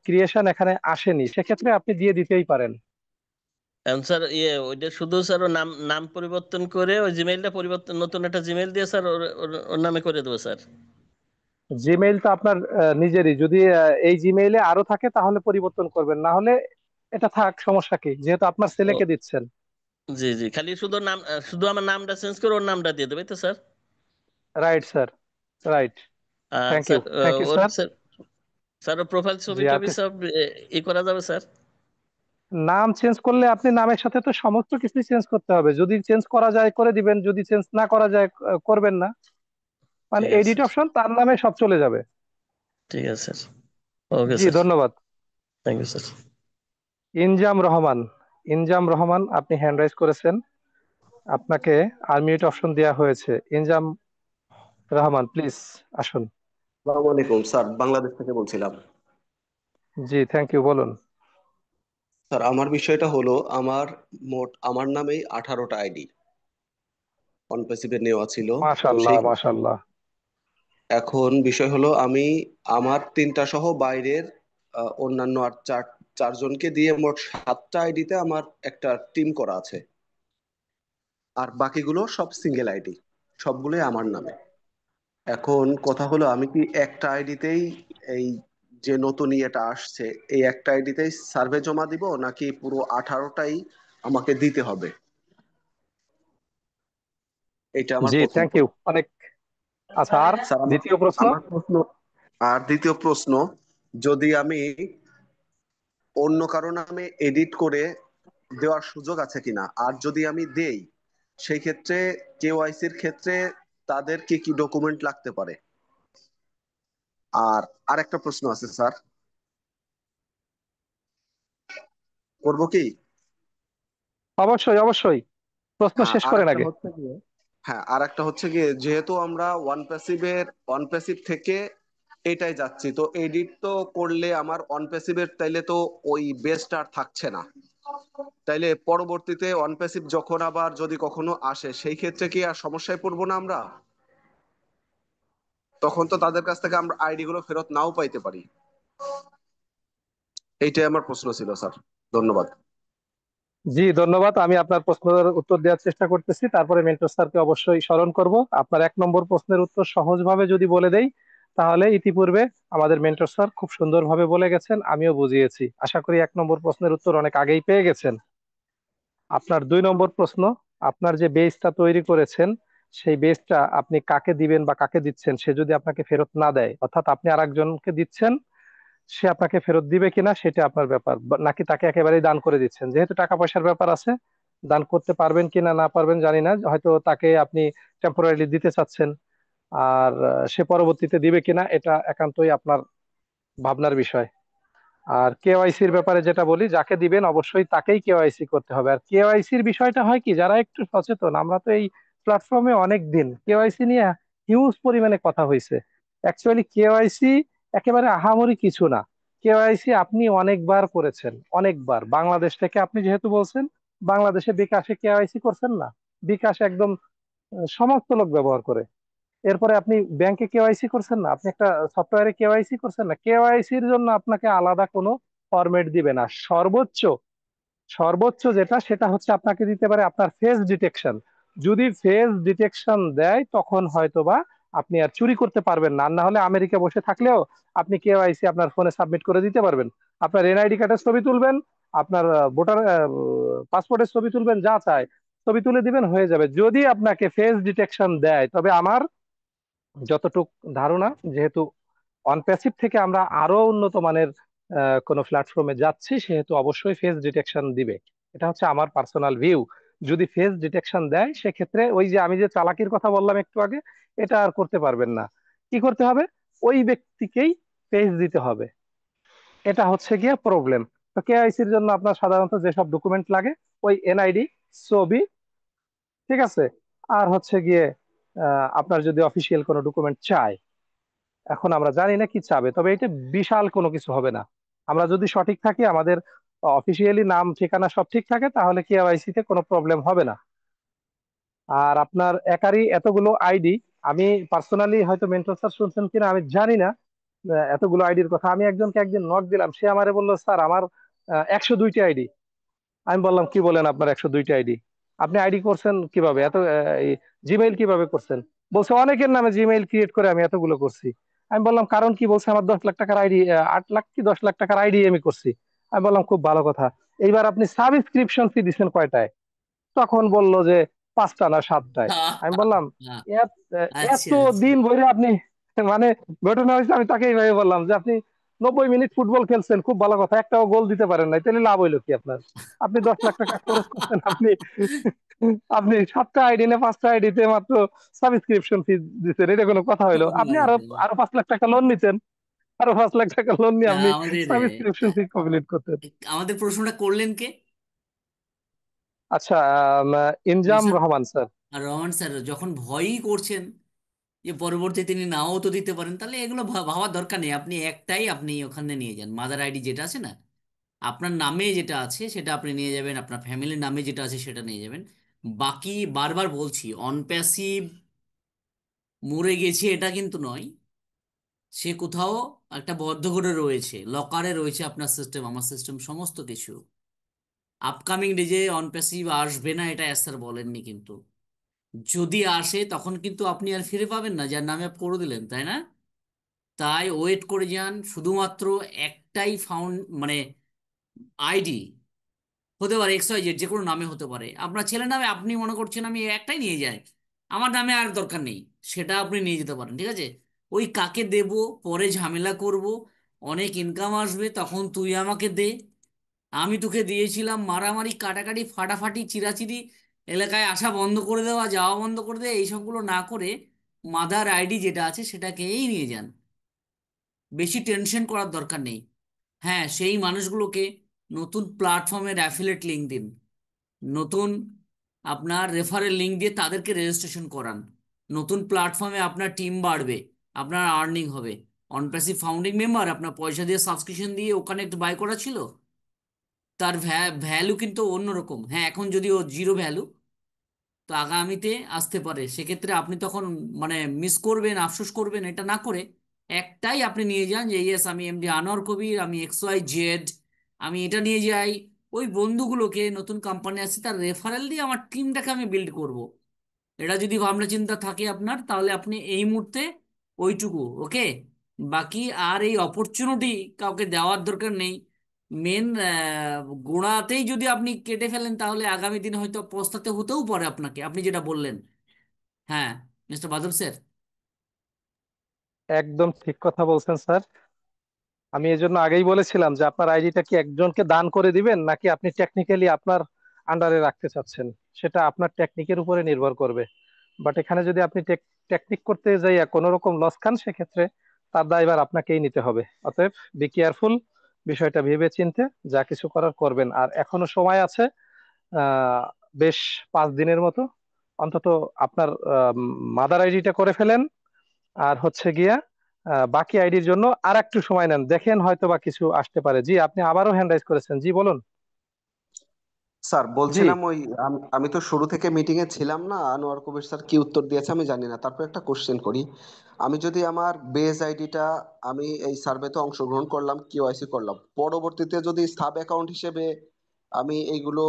ক্রিয়েশন এখানে আসেনি। সেক্ষেত্রে আপনি দিয়ে দিতেই পারেন। এখন স্যার ওইটা শুধু স্যার ওর নাম নাম পরিবর্তন করে ওই জিমেইলটা পরিবর্তন, নতুন একটা জিমেইল দিয়ে স্যার ওর নামে করে দেবো স্যার? জিমেইল তো আপনার নিজেরই, যদি এই জিমেইলে আরো থাকে তাহলে পরিবর্তন করবেন, না হলে এটা থাক, সমস্যা কি, যেহেতু আপনার ও, ছেলেকে দিচ্ছেন। জি জি, খালি শুধু নাম, শুধু আমার নামটা চেঞ্জ করে ওর নামটা দিয়ে দেবে তো স্যার? Right sir, right. আর thank you, sir thank you ওর স্যার। স্যার, স্যার ওর প্রোফাইল ছবি জি, আর টবি সব করা যাবে স্যার? নাম চেঞ্জ করলে আপনি নামের সাথে তো সমস্ত কিছু চেঞ্জ করতে হবে। যদি চেঞ্জ করা যায় করে দিবেন, যদি চেঞ্জ না করা যায় করবেন না। মানে ঠিক আছে এডিট স্যার। অপশন তার নামে সব চলে যাবে। ঠিক আছে স্যার। ওকে জি স্যার। ধন্যবাদ। Thank you sir. Injam Rahman, Injam Rahman, আপনি হ্যান্ড রাইজ করেছেন, আপনাকে আনমিউট অপশন দেওয়া হয়েছে। ইনজাম রহমান, প্লিজ আসুন। আসসালামু আলাইকুম স্যার, বাংলাদেশ থেকে বলছিলাম। জি থ্যাংক ইউ, বলুন। স্যার আমার বিষয়টা হলো, আমার নামেই 18টা আইডি অন প্যাসিভে নেওয়া ছিল। তো মাশাল্লাহ, সেই মাশাল্লাহ। এখন বিষয় হলো, আমি আমার 3টা সহ বাইরের অন্যান্য আর চারজনকে দিয়ে মোট 7টা আইডিতে আমার একটা টিম করা আছে। আর বাকিগুলো সব সিঙ্গেল আইডি, সবগুলোই আমার নামে। এখন কথা হলো, আমি কি একটা আইডিতেই এই যে নতুন ইয়েটা আসছে, এই একটা আইডিতেই সার্ভে জমা দিব, নাকি পুরো 18টাই আমাকে দিতে হবে? এটা আমার জি প্রথম থ্যাংক ইউ প্রশ্ন। অনেক। আচ্ছা, আর স্যার আমার দ্বিতীয় প্রশ্ন? আমার প্রশ্ন আর দ্বিতীয় প্রশ্ন, যদি আমি অন্য কারো নামে এডিট করে দেওয়ার সুযোগ আছে কিনা, আর যদি আমি দেই সেই ক্ষেত্রে কেওয়াইসির ক্ষেত্রে তাদের কি কি ডকুমেন্ট লাগতে পারে? আর আরেকটা প্রশ্ন আছে স্যার, করবো কি? অবশ্যই, অবশ্যই, প্রশ্ন হ্যাঁ, শেষ আর করেন একটা আগে। হচ্ছে গিয়ে, হ্যাঁ, আর একটা হচ্ছে গিয়ে যেহেতু আমরা ওয়ান প্যাসিভ থেকে এটাই যাচ্ছি, তো এডিট তো করলে আমার অন প্যাসিভের তাইলে তো ওই বেসটা আর থাকছে না। তাইলে পরবর্তীতে অন প্যাসিভ যখন আবার যদি কখনো আসে, সেই ক্ষেত্রে কি আর সমস্যায় পড়বো না আমরা? তখন তো তাদের কাছ থেকে আমরা আইডি গুলো ফেরত নাও পাইতে পারি। এইটাই আমার প্রশ্ন ছিল স্যার। ধন্যবাদ। জি ধন্যবাদ। আমি আপনার প্রশ্নের উত্তর দেওয়ার চেষ্টা করতেছি, তারপরে মেন্টর স্যারকে অবশ্যই স্মরণ করব। আপনার 1 নম্বর প্রশ্নের উত্তর সহজভাবে যদি বলে দেই, তাহলে ইতিপূর্বে আমাদের মেন্টর স্যার খুব সুন্দরভাবে বলে গেছেন, আমিও বুঝিয়েছি। আশা করি 1 নম্বর প্রশ্নের উত্তর অনেক আগেই পেয়ে গেছেন। আপনার 2 নম্বর প্রশ্ন, আপনার যে বেসটা তৈরি করেছেন, সেই বেসটা আপনি কাকে দিবেন বা কাকে দিচ্ছেন, সে যদি আপনাকে ফেরত না দেয়, অর্থাৎ আপনি আরেকজনকে দিচ্ছেন, সে আপনাকে ফেরত দিবে কিনা সেটা আপনার ব্যাপার, নাকি তাকে একেবারেই দান করে দিচ্ছেন। যেহেতু টাকা পয়সার ব্যাপার আছে, দান করতে পারবেন কিনা না পারবেন জানি না, হয়তো তাকে আপনি টেম্পোরারি দিতে চাচ্ছেন, আর সে পরবর্তীতে দিবে কিনা এটা একান্তই আপনার ভাবনার বিষয়। আর কেওয়াইসির ব্যাপারে যেটা বলি, যাকে দিবেন অবশ্যই তাকেই কেওয়াইসি করতে হবে। আর কেওয়াইসির বিষয়টা হয় কি, যারা একটু সচেতন, আমরা তো এই প্ল্যাটফর্মে অনেক দিন কেওয়াইসি নিয়ে হিউজ পরিমাণে কথা হয়েছে। অ্যাকচুয়ালি কেওয়াইসি একেবারে আহামরি কিছু না। কেওয়াইসি আপনি অনেকবার করেছেন, অনেকবার। বাংলাদেশ থেকে আপনি যেহেতু বলছেন, বাংলাদেশে বিকাশে কেওয়াইসি করছেন না? বিকাশ একদম সমস্ত লোক ব্যবহার করে। এরপরে আপনি ব্যাংকে কেওয়াইসি করছেন না? আপনি একটা সফটওয়্যারে কেওয়াইসি করছেন না? কেওয়াইসির জন্য আপনাকে আলাদা কোনো ফরম্যাট দিবে না। সর্বোচ্চ সর্বোচ্চ যেটা, সেটা হচ্ছে আপনাকে দিতে পারে আপনার ফেস ডিটেকশন। যদি ফেস ডিটেকশন দেয়, তখন হয়তোবা আপনি আর চুরি করতে পারবেন না। আর না হলে আমেরিকা বসে থাকলেও আপনি কেওয়াইসি আপনার ফোনে সাবমিট করে দিতে পারবেন। আপনার এনআইডি কার্ডের ছবি তুলবেন, আপনার ভোটার পাসপোর্টের ছবি তুলবেন, যা চায় ছবি তুলে দিবেন, হয়ে যাবে। যদি আপনাকে ফেস ডিটেকশন দেয়, তবে আমার যতটুক ধারণা, যেহেতু অনপ্যাসিভ থেকে আমরা আরো উন্নত মানের কোনো প্ল্যাটফর্মে যাচ্ছি, সেহেতু অবশ্যই ফেস ডিটেকশন দিবে। এটা হচ্ছে আমার পার্সোনাল ভিউ। যদি ফেস ডিটেকশন দেয়, সেক্ষেত্রে ওই যে আমি যে চালাকির কথা বললাম একটু আগে, এটা আর করতে পারবেন না। কি করতে হবে? ওই ব্যক্তিকেই ফেস দিতে হবে। এটা হচ্ছে গিয়ে প্রবলেম। তো কেআইসির জন্য আপনার সাধারণত যেসব ডকুমেন্ট লাগে, ওই এনআইডি, ছবি, ঠিক আছে, আর হচ্ছে গিয়ে আপনার যদি অফিসিয়াল কোনো ডকুমেন্ট চায়, এখন আমরা জানি না কি চাবে, তবে এটা বিশাল কোনো কিছু হবে না। আমরা যদি সঠিক থাকি, আমাদের অফিসিয়ালি নাম ঠিকানা সব ঠিক থাকে, তাহলে কেওয়াইসি তে কোনো প্রবলেম হবে না। আর আপনার একারই এতগুলো আইডি, আমি পার্সোনালি, হয়তো মেন্টর স্যার শুনছেন কিনা আমি জানি না, এতগুলো আইডির কথা। আমি একজনকে একদিন নক দিলাম, সে আমারে বললো, স্যার আমার 102টি আইডি। আমি বললাম, কি বলেন, আপনার 102টি আইডি? আপনি আইডি করছেন কিভাবে, এত জিমেইল কিভাবে করছেন? বলছে অনেকের নামে জিমেইল ক্রিয়েট করে আমি এতগুলো করছি। আমি বললাম কারণ কি? বলছে আমার 10 লাখ টাকার আইডি, 8 লাখ কি 10 লাখ টাকার আইডি আমি করছি। আমি বললাম খুব ভালো কথা, এইবার আপনি সাবস্ক্রিপশন ফি দিচ্ছেন কয়টায়? তখন বলল যে 5টা না 7টায়। আমি বললাম এত আচ্ছা আচ্ছা। দিন ধরে আপনি, মানে ঘটনা হয়েছে, আমি তাকে এইভাবে বললাম যে আপনি 90 মিনিট ফুটবল খেলছেন, খুব ভালো কথা, একটাও গোল দিতে পারেন নাই, তাহলে লাভ হইলো কি আপনার? আপনি 10 লাখ টাকা খরচ করছেন, আপনি আপনি 7টা আইডি না 5টা আইডিতে মাত্র সাবস্ক্রিপশন ফি দিচ্ছেন, এটা কোনো কথা হইলো? আপনি আরো আরো 5 লাখ টাকা লোন নিতেন, আরো 5 লাখ টাকা লোন নিয়ে না, আপনি আমাদের সাবস্ক্রিপশন ফি কমপ্লিট করতেন। আমাদের প্রশ্নটা করলেন কে? আচ্ছা, Injam mister Rahman sir. Rahman sir, যখন ভয়ই করছেন যে পরবর্তী তিনি নাও তো দিতে পারেন, তাহলে এগুলো ভাবার দরকার নেই। আপনি একটাই আপনি ওখানে নিয়ে যান, মাদার আইডি যেটা আছে না, আপনার নামে যেটা আছে সেটা আপনি নিয়ে যাবেন, আপনার ফ্যামিলির নামে যেটা আছে সেটা নিয়ে যাবেন। বাকি বারবার বলছি, অনপ্যাসিভ মরে গেছে এটা কিন্তু নয়। সে কোথাও একটা বদ্ধ করে রয়েছে, লকারে রয়েছে আপনার সিস্টেম, আমার সিস্টেম, সমস্ত কিছু। আপকামিং ডেজে অনপ্যাসিভ আসবে না এটা স্যার বলেননি কিন্তু। যদি আসে তখন কিন্তু আপনি আর ফিরে পাবেন না যার নামে আপ করে দিলেন, তাই না? তাই ওয়েট করে যান। শুধুমাত্র একটাই ফাউন্ড মানে আইডি হতে পারে, এক্স ওয়াই জেড যে কোনো নামে হতে পারে। আপনার ছেলের নামে আপনি মনে করছেন আমি একটাই নিয়ে যাই, আমার নামে আর দরকার নেই, সেটা আপনি নিয়ে যেতে পারেন, ঠিক আছে? ওই কাকে দেব, পরে ঝামেলা করব, অনেক ইনকাম আসবে, তখন তুই আমাকে দে, আমি তোকে দিয়েছিলাম, মারামারি কাটাকাটি ফাটাফাটি চিরাচিরি, এলাকায় আসা বন্ধ করে দেওয়া, যাওয়া বন্ধ করে দেওয়া, এইসবগুলো না করে মাদার আইডি যেটা আছে সেটাকেই নিয়ে যান। বেশি টেনশন করার দরকার নেই। হ্যাঁ, সেই মানুষগুলোকে নতুন প্ল্যাটফর্মের অ্যাফিলেট লিঙ্ক দিন, নতুন আপনার রেফারেল লিঙ্ক দিয়ে তাদেরকে রেজিস্ট্রেশন করান। নতুন প্ল্যাটফর্মে আপনার টিম বাড়বে, আপনার আর্নিং হবে। অনপ্যাসিভ ফাউন্ডিং মেম্বার আপনার পয়সা দিয়ে সাবস্ক্রিপশন দিয়ে ওখানে একটু বাই করা ছিল, তার ভ্যালু কিন্তু অন্যরকম। হ্যাঁ, এখন যদিও জিরো ভ্যালু, তো আগামীতে আসতে পারে। সেক্ষেত্রে আপনি তখন মানে মিস করবেন, আফসোস করবেন, এটা না করে একটাই আপনি নিয়ে যান যে ইয়েস আমি এমডি আনোয়ার কবির, আমি XYZ, আমি এটা নিয়ে যাই। ওই বন্ধুগুলোকে, নতুন কোম্পানি আছে তার রেফারেল দিয়ে আমার টিমটাকে আমি বিল্ড করব। এটা যদি ভাবনা চিন্তা থাকে আপনার, তাহলে আপনি এই মুহূর্তে ওইটুকু ওকে। বাকি আর এই অপরচুনিটি কাউকে দেওয়ার দরকার নেই। মেন গোড়াতেই যদি আপনি কেটে ফেলেন, তাহলে আগামী দিনে হয়তো পস্তাতে হতেও পারে আপনাকে, আপনি যেটা বললেন। হ্যাঁ, মিস্টার বাদল স্যার। একদম ঠিক কথা বলছেন স্যার। আমি এজন্য আগেই বলেছিলাম যে আপনার আইডিটা কি একজনকে দান করে দিবেন নাকি আপনি টেকনিক্যালি আপনার আন্ডারে রাখতে চাচ্ছেন, সেটা আপনার টেকনিকের উপরে নির্ভর করবে। বাট এখানে যদি আপনি টেকনিক করতে যাইয়া কোনো রকম লস খান, সেক্ষেত্রে তার দায়ভার আপনাকেই নিতে হবে। অতএব বি কেয়ারফুল, বিষয়টা ভেবে চিন্তে যা কিছু করার করবেন। আর এখনো সময় আছে, আহ বেশ 5 দিনের মতো। অন্তত আপনার মাদার আইডিটা করে ফেলেন, আর হচ্ছে গিয়া বাকি আইডির জন্য আর একটু সময় নেন, দেখেন হয়তো বা কিছু আসতে পারে। জি, আপনি আবারও হ্যান্ড রাইজ করেছেন, জি বলুন। স্যার জি, বলছিলাম ওই আমি তো শুরু থেকে মিটিং এ ছিলাম না, আনোয়ার কবির স্যার কি উত্তর দিয়েছে আমি জানি না। তারপর একটা কোশ্চেন করি, আমি যদি আমার বেস আইডিটা, আমি এই সার্ভেতে অংশগ্রহণ করলাম, কেওয়াইসি করলাম, পরবর্তীতে যদি সাব অ্যাকাউন্ট হিসেবে আমি এইগুলো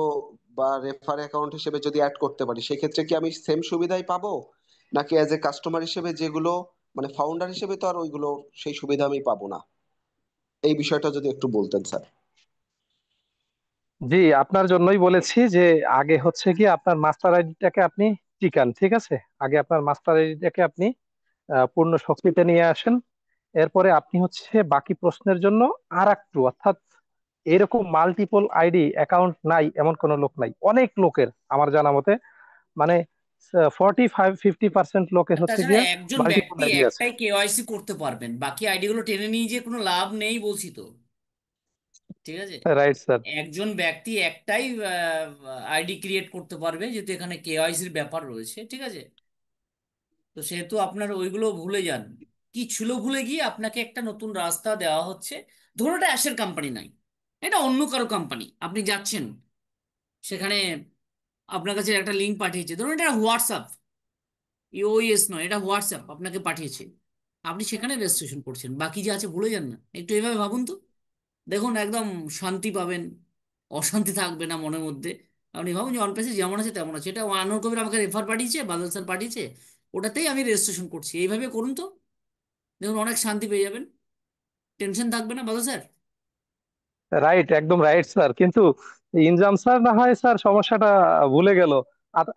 বা রেফার অ্যাকাউন্ট হিসেবে যদি অ্যাড করতে পারি, সেক্ষেত্রে কি আমি সেম সুবিধাই পাবো, নাকি অ্যাজ এ কাস্টমার হিসেবে যেগুলো, মানে ফাউন্ডার হিসেবে তো আর ওইগুলো সেই সুবিধা আমি পাবো না? এই বিষয়টা যদি একটু বলতেন স্যার। জি, আপনার জন্যই বলেছি যে আগে হচ্ছে কি আপনার মাস্টার আইডিটাকে আপনি টিকান, ঠিক আছে? আগে আপনার মাস্টার আইডিটাকে আপনি পূর্ণ শক্তিতে নিয়ে আসেন। এরপরে আপনি হচ্ছে বাকি প্রশ্নের জন্য আর একটু, অর্থাৎ এরকম মাল্টিপল আইডি অ্যাকাউন্ট নাই এমন কোনো লোক নাই, অনেক লোকের আমার জানা মতে, মানে 45-50% লোকের আর হচ্ছে তাছাড়া গিয়া একজন মাল্টিপল ব্যক্তি আইডি আছে। একটাই কেওয়াইসি করতে পারবেন, বাকি আইডি গুলো টেনে নিয়ে যে কোনো লাভ নেই বলছি তো। ঠিক আছে, রাইট স্যার। একজন ব্যক্তি একটাই আইডি ক্রিয়েট করতে পারবে, যেহেতু এখানে কেওয়াইসির ব্যাপার রয়েছে। ঠিক আছে, তো সেহেতু আপনার ওইগুলো ভুলে যান। কি ছিল ভুলে গিয়ে আপনাকে একটা নতুন রাস্তা দেওয়া হচ্ছে। ধরুন এটা অ্যাশের কোম্পানি নাই, এটা অন্য কারো কোম্পানি, আপনি যাচ্ছেন সেখানে, আপনার কাছে একটা লিঙ্ক পাঠিয়েছে, ধরুন এটা হোয়াটসঅ্যাপ, ইওএস নয়, এটা হোয়াটসঅ্যাপ আপনাকে পাঠিয়েছে, আপনি সেখানে রেজিস্ট্রেশন করছেন, বাকি যে আছে ভুলে যান না। একটু এভাবে ভাবুন তো, দেখুন একদম শান্তি পাবেন, অশান্তি থাকবে না মনের মধ্যে। আপনি ভাবুন যে অনপেসে যেমন আছে তেমন আছে, এটা আনোয়ার কবির আমাকে রেফার পাঠিয়েছে, বাদল স্যার পাঠিয়েছে, ওটাতেই আমি রেজিস্ট্রেশন করছি, এইভাবে করুন তো, দেখুন অনেক শান্তি পেয়ে যাবেন, টেনশন থাকবে না বাদল স্যার। রাইট, একদম রাইট স্যার। কিন্তু ইনজাম স্যার না হয় স্যার সমস্যাটা ভুলে গেল,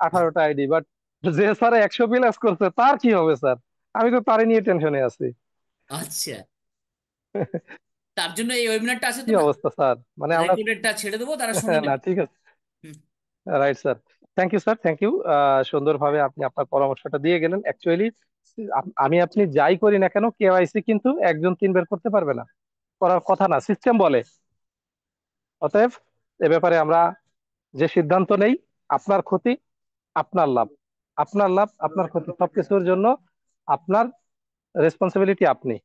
18টা আইডি, বাট যে স্যার 100 প্লাস করছে তার কি হবে স্যার? আমি তো তারই নিয়ে টেনশনে আছি। আচ্ছা, তার জন্য এই ওয়েবিনারটা আছে কি তো না, অবস্থা স্যার, মানে আমরা রেকর্ডেডটা ছেড়ে দেবো, তারা শুনে না, নেবে। ঠিক আছে। হুম। Right sir, thank you sir, thank you. সুন্দরভাবে আপনি আপনার পরামর্শটা দিয়ে গেলেন। অ্যাকচুয়ালি আমি আপনি যাই করি না কেন, কেওয়াইসি কিন্তু একজন 3 বের করতে পারবে না, করার কথা না, সিস্টেম বলে। অতএব এ ব্যাপারে আমরা যে সিদ্ধান্ত নেই, আপনার ক্ষতি আপনার লাভ, আপনার লাভ আপনার ক্ষতি, সবকিছুর জন্য আপনার রেসপন্সিবিলিটি আপনি।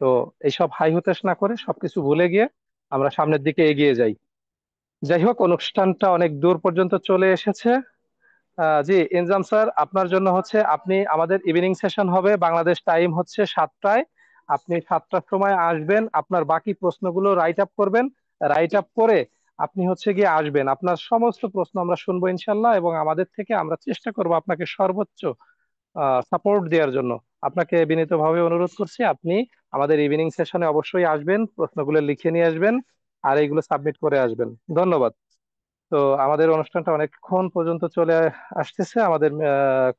তো এইসব হাই হুতাশ না করে সবকিছু ভুলে গিয়ে আমরা সামনের দিকে এগিয়ে যাই। যাই হোক, অনুষ্ঠানটা অনেক দূর পর্যন্ত চলে এসেছে। জি ইনজাম স্যার, আপনার জন্য হচ্ছে আপনি, আমাদের ইভিনিং সেশন হবে, বাংলাদেশ টাইম হচ্ছে 7টায়। আপনি 7টার সময় আসবেন, আপনার বাকি প্রশ্নগুলো রাইট আপ করবেন। রাইট আপ করে আপনি হচ্ছে গিয়ে আসবেন, আপনার সমস্ত প্রশ্ন আমরা শুনবো ইনশাল্লাহ, এবং আমাদের থেকে আমরা চেষ্টা করব আপনাকে সর্বোচ্চ সাপোর্ট দেওয়ার জন্য। আপনাকে বিনীতভাবে অনুরোধ করছি, আপনি আমাদের ইভিনিং সেশনে অবশ্যই আসবেন, প্রশ্নগুলো লিখে নিয়ে আসবেন, আর এইগুলো সাবমিট করে আসবেন। ধন্যবাদ। তো আমাদের অনুষ্ঠানটা অনেকক্ষণ পর্যন্ত চলে আসতেছে, আমাদের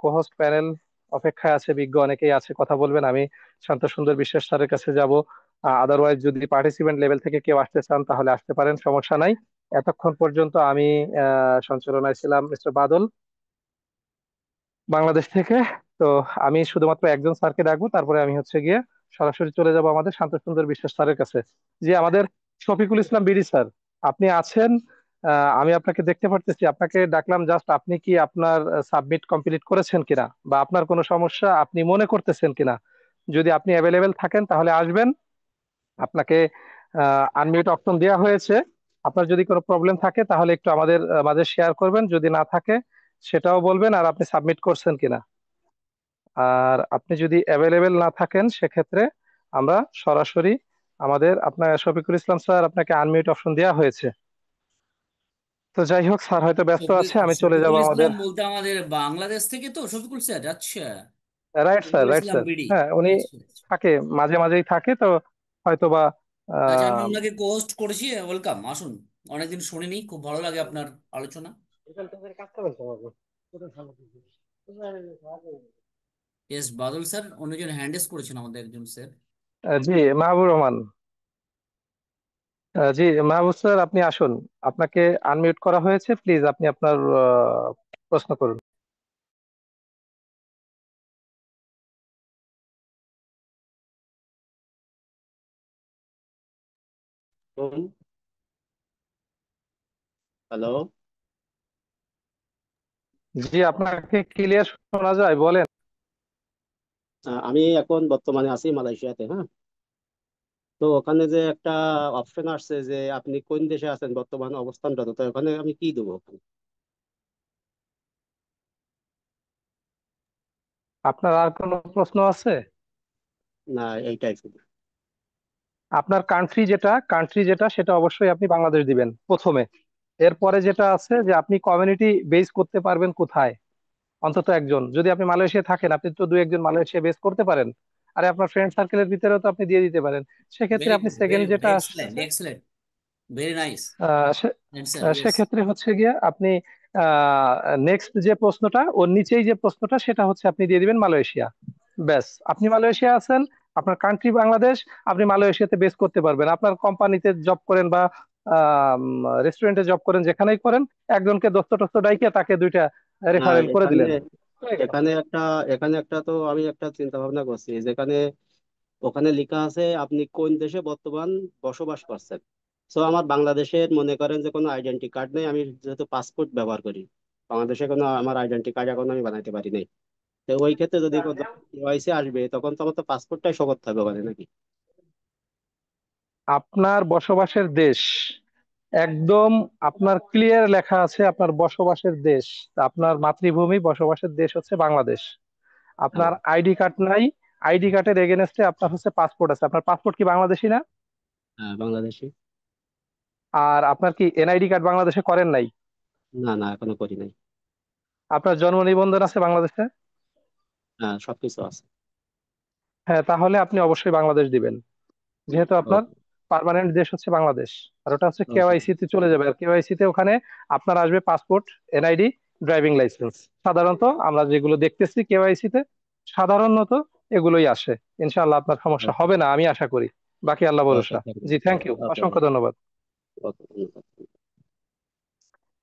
কোহোস্ট প্যানেল অপেক্ষায় আছে, বিজ্ঞ অনেকেই আছে, কথা বলবেন। আমি শান্ত সুন্দর বিশ্বাস স্যারের কাছে যাব। আদারওয়াইজ যদি পার্টিসিপেন্ট লেভেল থেকে কেউ আসতে চান তাহলে আসতে পারেন, সমস্যা নাই। এতক্ষণ পর্যন্ত আমি সঞ্চালনায় ছিলাম মিস্টার বাদল, বাংলাদেশ থেকে। তো আমি শুধুমাত্র একজন স্যারকে ডাকবো, তারপরে আমি হচ্ছে গিয়ে সরাসরি চলে যাব আমাদের শান্ত সুন্দর বিশ্বাস স্যারের কাছে। যে আমাদের শফিকুল ইসলাম বিডি স্যার, আপনি আছেন? আমি আপনাকে দেখতে পারতেছি, আপনাকে ডাকলাম জাস্ট আপনি কি আপনার সাবমিট কমপ্লিট করেছেন কিনা বা আপনার কোনো সমস্যা আপনি মনে করতেছেন কিনা। যদি আপনি অ্যাভেলেবেল থাকেন তাহলে আসবেন, আপনাকে আনমিউট অপশন দেওয়া হয়েছে। আপনার যদি কোনো প্রবলেম থাকে তাহলে একটু আমাদের মাঝে শেয়ার করবেন, যদি না থাকে সেটাও বলবেন, আর আপনি সাবমিট করছেন কিনা। আর আপনি যদি অ্যাভেলেবেল না থাকেন সেক্ষেত্রে আমরা সরাসরি আমাদের আপনার শফিকুল ইসলাম স্যার আপনাকে আনমিউট অপশন দেওয়া হয়েছে। তো যাই হোক, স্যার হয়তো ব্যস্ত আছে, আমি চলে যাব শফিকুল আমাদের। ইসলাম বলতে আমাদের বাংলাদেশ থেকে তো শফিকুল স্যার, আচ্ছা। রাইট স্যার, শফিকুল রাইট ইসলাম স্যার। বিডি। হ্যাঁ, উনি আচ্ছা আচ্ছা। থাকে, মাঝে মাঝেই থাকে তো, হয়তোবা আচ্ছা, আমি আহ ওনাকে কোস্ট করেছি, ওয়েলকাম, আসুন। অনেকদিন শুনিনি, খুব ভালো লাগে আপনার আলোচনা। এস বাদল স্যার, অন্যজন হ্যান্ডেস করেছেন আমাদের একজন স্যার। জি, মাহবুব রহমান। জি, মাহবুব স্যার আপনি আসুন, আপনাকে আনমিউট করা হয়েছে, প্লিজ আপনি আপনার প্রশ্ন করুন। হ্যালো, জি, আপনাকে ক্লিয়ার শোনা যায়, বলেন। আমি এখন বর্তমানে আছি মালয়েশিয়াতে। হ্যাঁ, তো ওখানে যে একটা অপশন আসছে যে আপনি কোন দেশে আছেন বর্তমান অবস্থানটা, তো ওখানে আমি কি দেবো ওখানে? আপনার আর কোনো প্রশ্ন আছে? না, এইটাই শুধু। আপনার কান্ট্রি যেটা সেটা অবশ্যই আপনি বাংলাদেশ দিবেন প্রথমে। এরপরে যেটা আছে যে আপনি কমিউনিটি বেস করতে পারবেন কোথায়, অন্তত একজন। যদি আপনি মালয়েশিয়া থাকেন আপনি তো দুই একজন মালয়েশিয়া বেস করতে পারেন, আরে আপনার ফ্রেন্ড সার্কেলের ভিতরেও তো আপনি দিয়ে দিতে পারেন। সেক্ষেত্রে ভেরি আপনি গুড, সেকেন্ড ভেরি গুড, যেটা এক্সেলেন্ট, আসছে, এক্সেলেন্ট, ভেরি নাইস সে- অ্যান্সার, ইয়েস। সেক্ষেত্রে হচ্ছে গিয়ে আপনি নেক্সট যে প্রশ্নটা, ওর নিচেই যে প্রশ্নটা সেটা হচ্ছে আপনি দিয়ে দিবেন মালয়েশিয়া। ব্যাস, আপনি মালয়েশিয়া আছেন, আপনার কান্ট্রি বাংলাদেশ, আপনি মালয়েশিয়াতে বেস করতে পারবেন। আপনার কোম্পানিতে জব করেন বা রেস্টুরেন্টে জব করেন, যেখানেই করেন, একজনকে দোস্ত টোস্ত ডাইকে তাকে দুইটা না, রেফারেল করে এখানে দিলেন, হয়ে গেল। এখানে একটা এখানে একটা তো আমি একটা চিন্তা ভাবনা করছি, যেখানে ওখানে লেখা আছে আপনি কোন দেশে বর্তমান বসবাস করছেন। তো আমার বাংলাদেশের মনে করেন যে কোনো আইডেন্টি কার্ড নেই, আমি যেহেতু পাসপোর্ট ব্যবহার করি, বাংলাদেশে কোনো আমার আইডেন্টি কার্ড এখন আমি বানাইতে পারি নাই। তো ওই ক্ষেত্রে যদি কেওয়াইসি আসবে তখন তো আমার তো পাসপোর্টটাই শো করতে হবে ওখানে নাকি? আপনার বসবাসের দেশ একদম আপনার ক্লিয়ার লেখা আছে, আপনার বসবাসের দেশ, আপনার মাতৃভূমি বসবাসের দেশ হচ্ছে বাংলাদেশ। হ্যাঁ, আপনার আইডি কার্ড নাই, আইডি কার্ডের এগেনস্টে আপনার হচ্ছে পাসপোর্ট আছে। আপনার পাসপোর্ট কি বাংলাদেশি না? হ্যাঁ, বাংলাদেশি। আর আপনার কি এনআইডি কার্ড বাংলাদেশে করেন নাই? না, না, এখনো করি নাই। আপনার জন্ম নিবন্ধন আছে বাংলাদেশে? হ্যাঁ, সবকিছু আছে। হ্যাঁ, তাহলে আপনি অবশ্যই বাংলাদেশ দিবেন, যেহেতু আপনার ওকে, পার্মানেন্ট দেশ হচ্ছে বাংলাদেশ। আর ওটা হচ্ছে ওকে, কেওয়াইসি তে চলে যাবে, আর কেওয়াইসি তে ওখানে আপনার আসবে পাসপোর্ট, এনআইডি, ড্রাইভিং লাইসেন্স। সাধারণত আমরা যেগুলো দেখতেছি কেওয়াইসি তে সাধারণত এগুলোই আসে। ইনশাআল্লাহ আপনার সমস্যা ওকে, হবে না, আমি আশা করি। বাকি আল্লাহ ওকে, ভরসা। Thank you. জি, থ্যাংক ইউ, ওকে, অসংখ্য ধন্যবাদ। ওকে, ধন্যবাদ।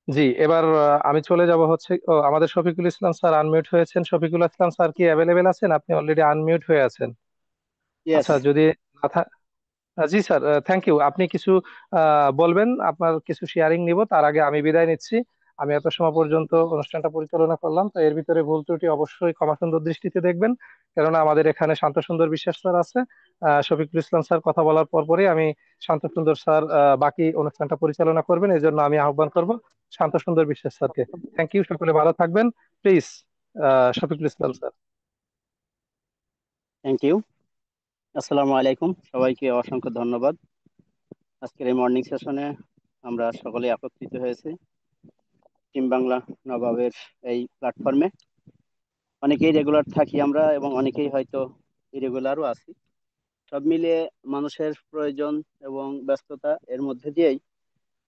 জি, এবার আমি চলে যাব হচ্ছে আমাদের শফিকুল ইসলাম স্যার আনমিউট হয়েছেন। শফিকুল ইসলাম স্যার কি অ্যাভেলেবেল আছেন? আপনি অলরেডি আনমিউট হয়ে আছেন। ইয়েস। আচ্ছা, যদি না জি স্যার, থ্যাংক ইউ। আপনি কিছু বলবেন, আপনার কিছু শেয়ারিং নিব, তার আগে আমি বিদায় নিচ্ছি। আমি এত সময় পর্যন্ত অনুষ্ঠানটা পরিচালনা করলাম, তো এর ভিতরে ভুল ত্রুটি অবশ্যই ক্ষমা সুন্দর দৃষ্টিতে দেখবেন, কেননা আমাদের এখানে শান্ত সুন্দর বিশ্বাস স্যার আছে। শফিকুল ইসলাম স্যার কথা বলার পরপরই আমি শান্ত সুন্দর স্যার বাকি অনুষ্ঠানটা পরিচালনা করবেন, এই জন্য আমি আহ্বান করব শান্ত সুন্দর বিশ্বাস স্যারকে। থ্যাংক ইউ, সকলে ভালো থাকবেন, please. Shafiqul Islam sir. Thank you. আসসালামু আলাইকুম, সবাইকে অসংখ্য ধন্যবাদ। আজকের এই মর্নিং সেশনে আমরা সকলে একত্রিত হয়েছি টিম বাংলা নবাবের এই প্ল্যাটফর্মে। অনেকেই রেগুলার থাকি আমরা এবং অনেকেই হয়তো ইরেগুলারও আছি। সব মিলিয়ে মানুষের প্রয়োজন এবং ব্যস্ততা এর মধ্যে দিয়েই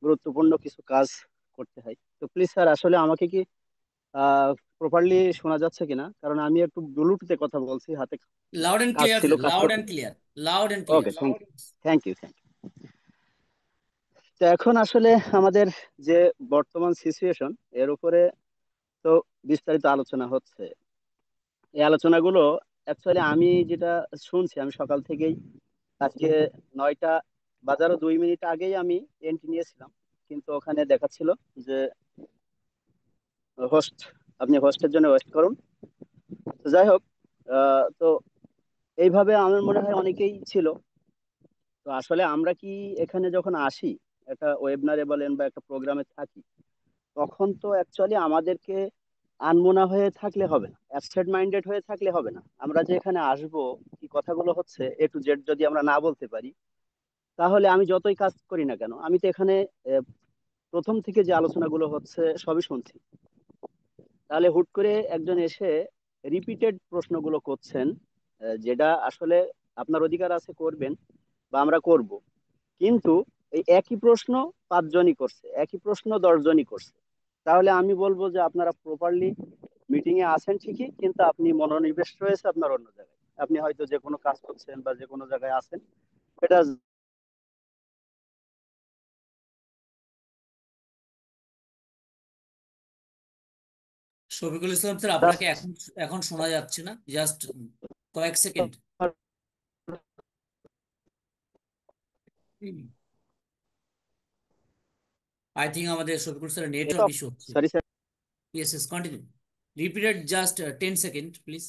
গুরুত্বপূর্ণ কিছু কাজ করতে হয়। তো প্লিজ স্যার, আসলে আমাকে কি প্রপারলি শোনা যাচ্ছে কিনা? কারণ আমি একটু ব্লুটুথে কথা বলছি, হাতে লাউড অ্যান্ড কাজ ক্লিয়ার ছিল, স্যার, কাজ লাউড করতে। And clear, loud and okay, clear. Thank you, thank you, thank you. তো এখন আসলে আমাদের যে বর্তমান সিচুয়েশন এর উপরে তো বিস্তারিত আলোচনা হচ্ছে। এই আলোচনাগুলো অ্যাকচুয়ালি আমি যেটা শুনছি, আমি সকাল থেকেই আজকে 9টা বাজারও 2 মিনিট আগেই আমি এন্ট্রি নিয়েছিলাম, কিন্তু ওখানে দেখাচ্ছিল যে হোস্ট, আপনি হোস্টের জন্য ওয়েস্ট করুন। তো যাই হোক, তো এইভাবে আমার মনে হয় অনেকেই ছিল। তো আসলে আমরা কি এখানে যখন আসি, একটা ওয়েবিনারে বলেন বা একটা প্রোগ্রামে থাকি, তখন তো অ্যাকচুয়ালি আমাদেরকে আনমনা হয়ে থাকলে হবে না, অ্যাবসেন্ট মাইন্ডেড হয়ে থাকলে হবে না। আমরা যে এখানে আসবো, কি কথাগুলো হচ্ছে A to Z যদি আমরা না বলতে পারি, তাহলে আমি যতই কাজ করি না কেন, আমি তো এখানে আহ, প্রথম থেকে যে আলোচনাগুলো হচ্ছে সবই শুনছি। তাহলে হুট করে একজন এসে রিপিটেড প্রশ্নগুলো করছেন, যেটা আসলে আপনার অধিকার আছে করবেন বা আমরা করব, কিন্তু এই একই প্রশ্ন 5 জনই করছে, একই প্রশ্ন 10 জনই করছে। তাহলে আমি বলবো যে আপনারা প্রপারলি মিটিং এ আছেন ঠিকই, কিন্তু আপনি মনোনিবেশ রয়েছে আপনার অন্য জায়গায়। আপনি হয়তো যে কোনো কাজ করছেন বা যে কোনো জায়গায় আছেন, এটা শফিকুল ইসলাম স্যার, আপনাকে জাস্ট এখন এখন শোনা যাচ্ছে না, জাস্ট কয়েক সেকেন্ড। আই থিঙ্ক আমাদের শফিকুল স্যারের নেটওয়ার্ক ইস্যু হচ্ছে। Sorry sir, yes yes, continue. Repeated just 10 second please.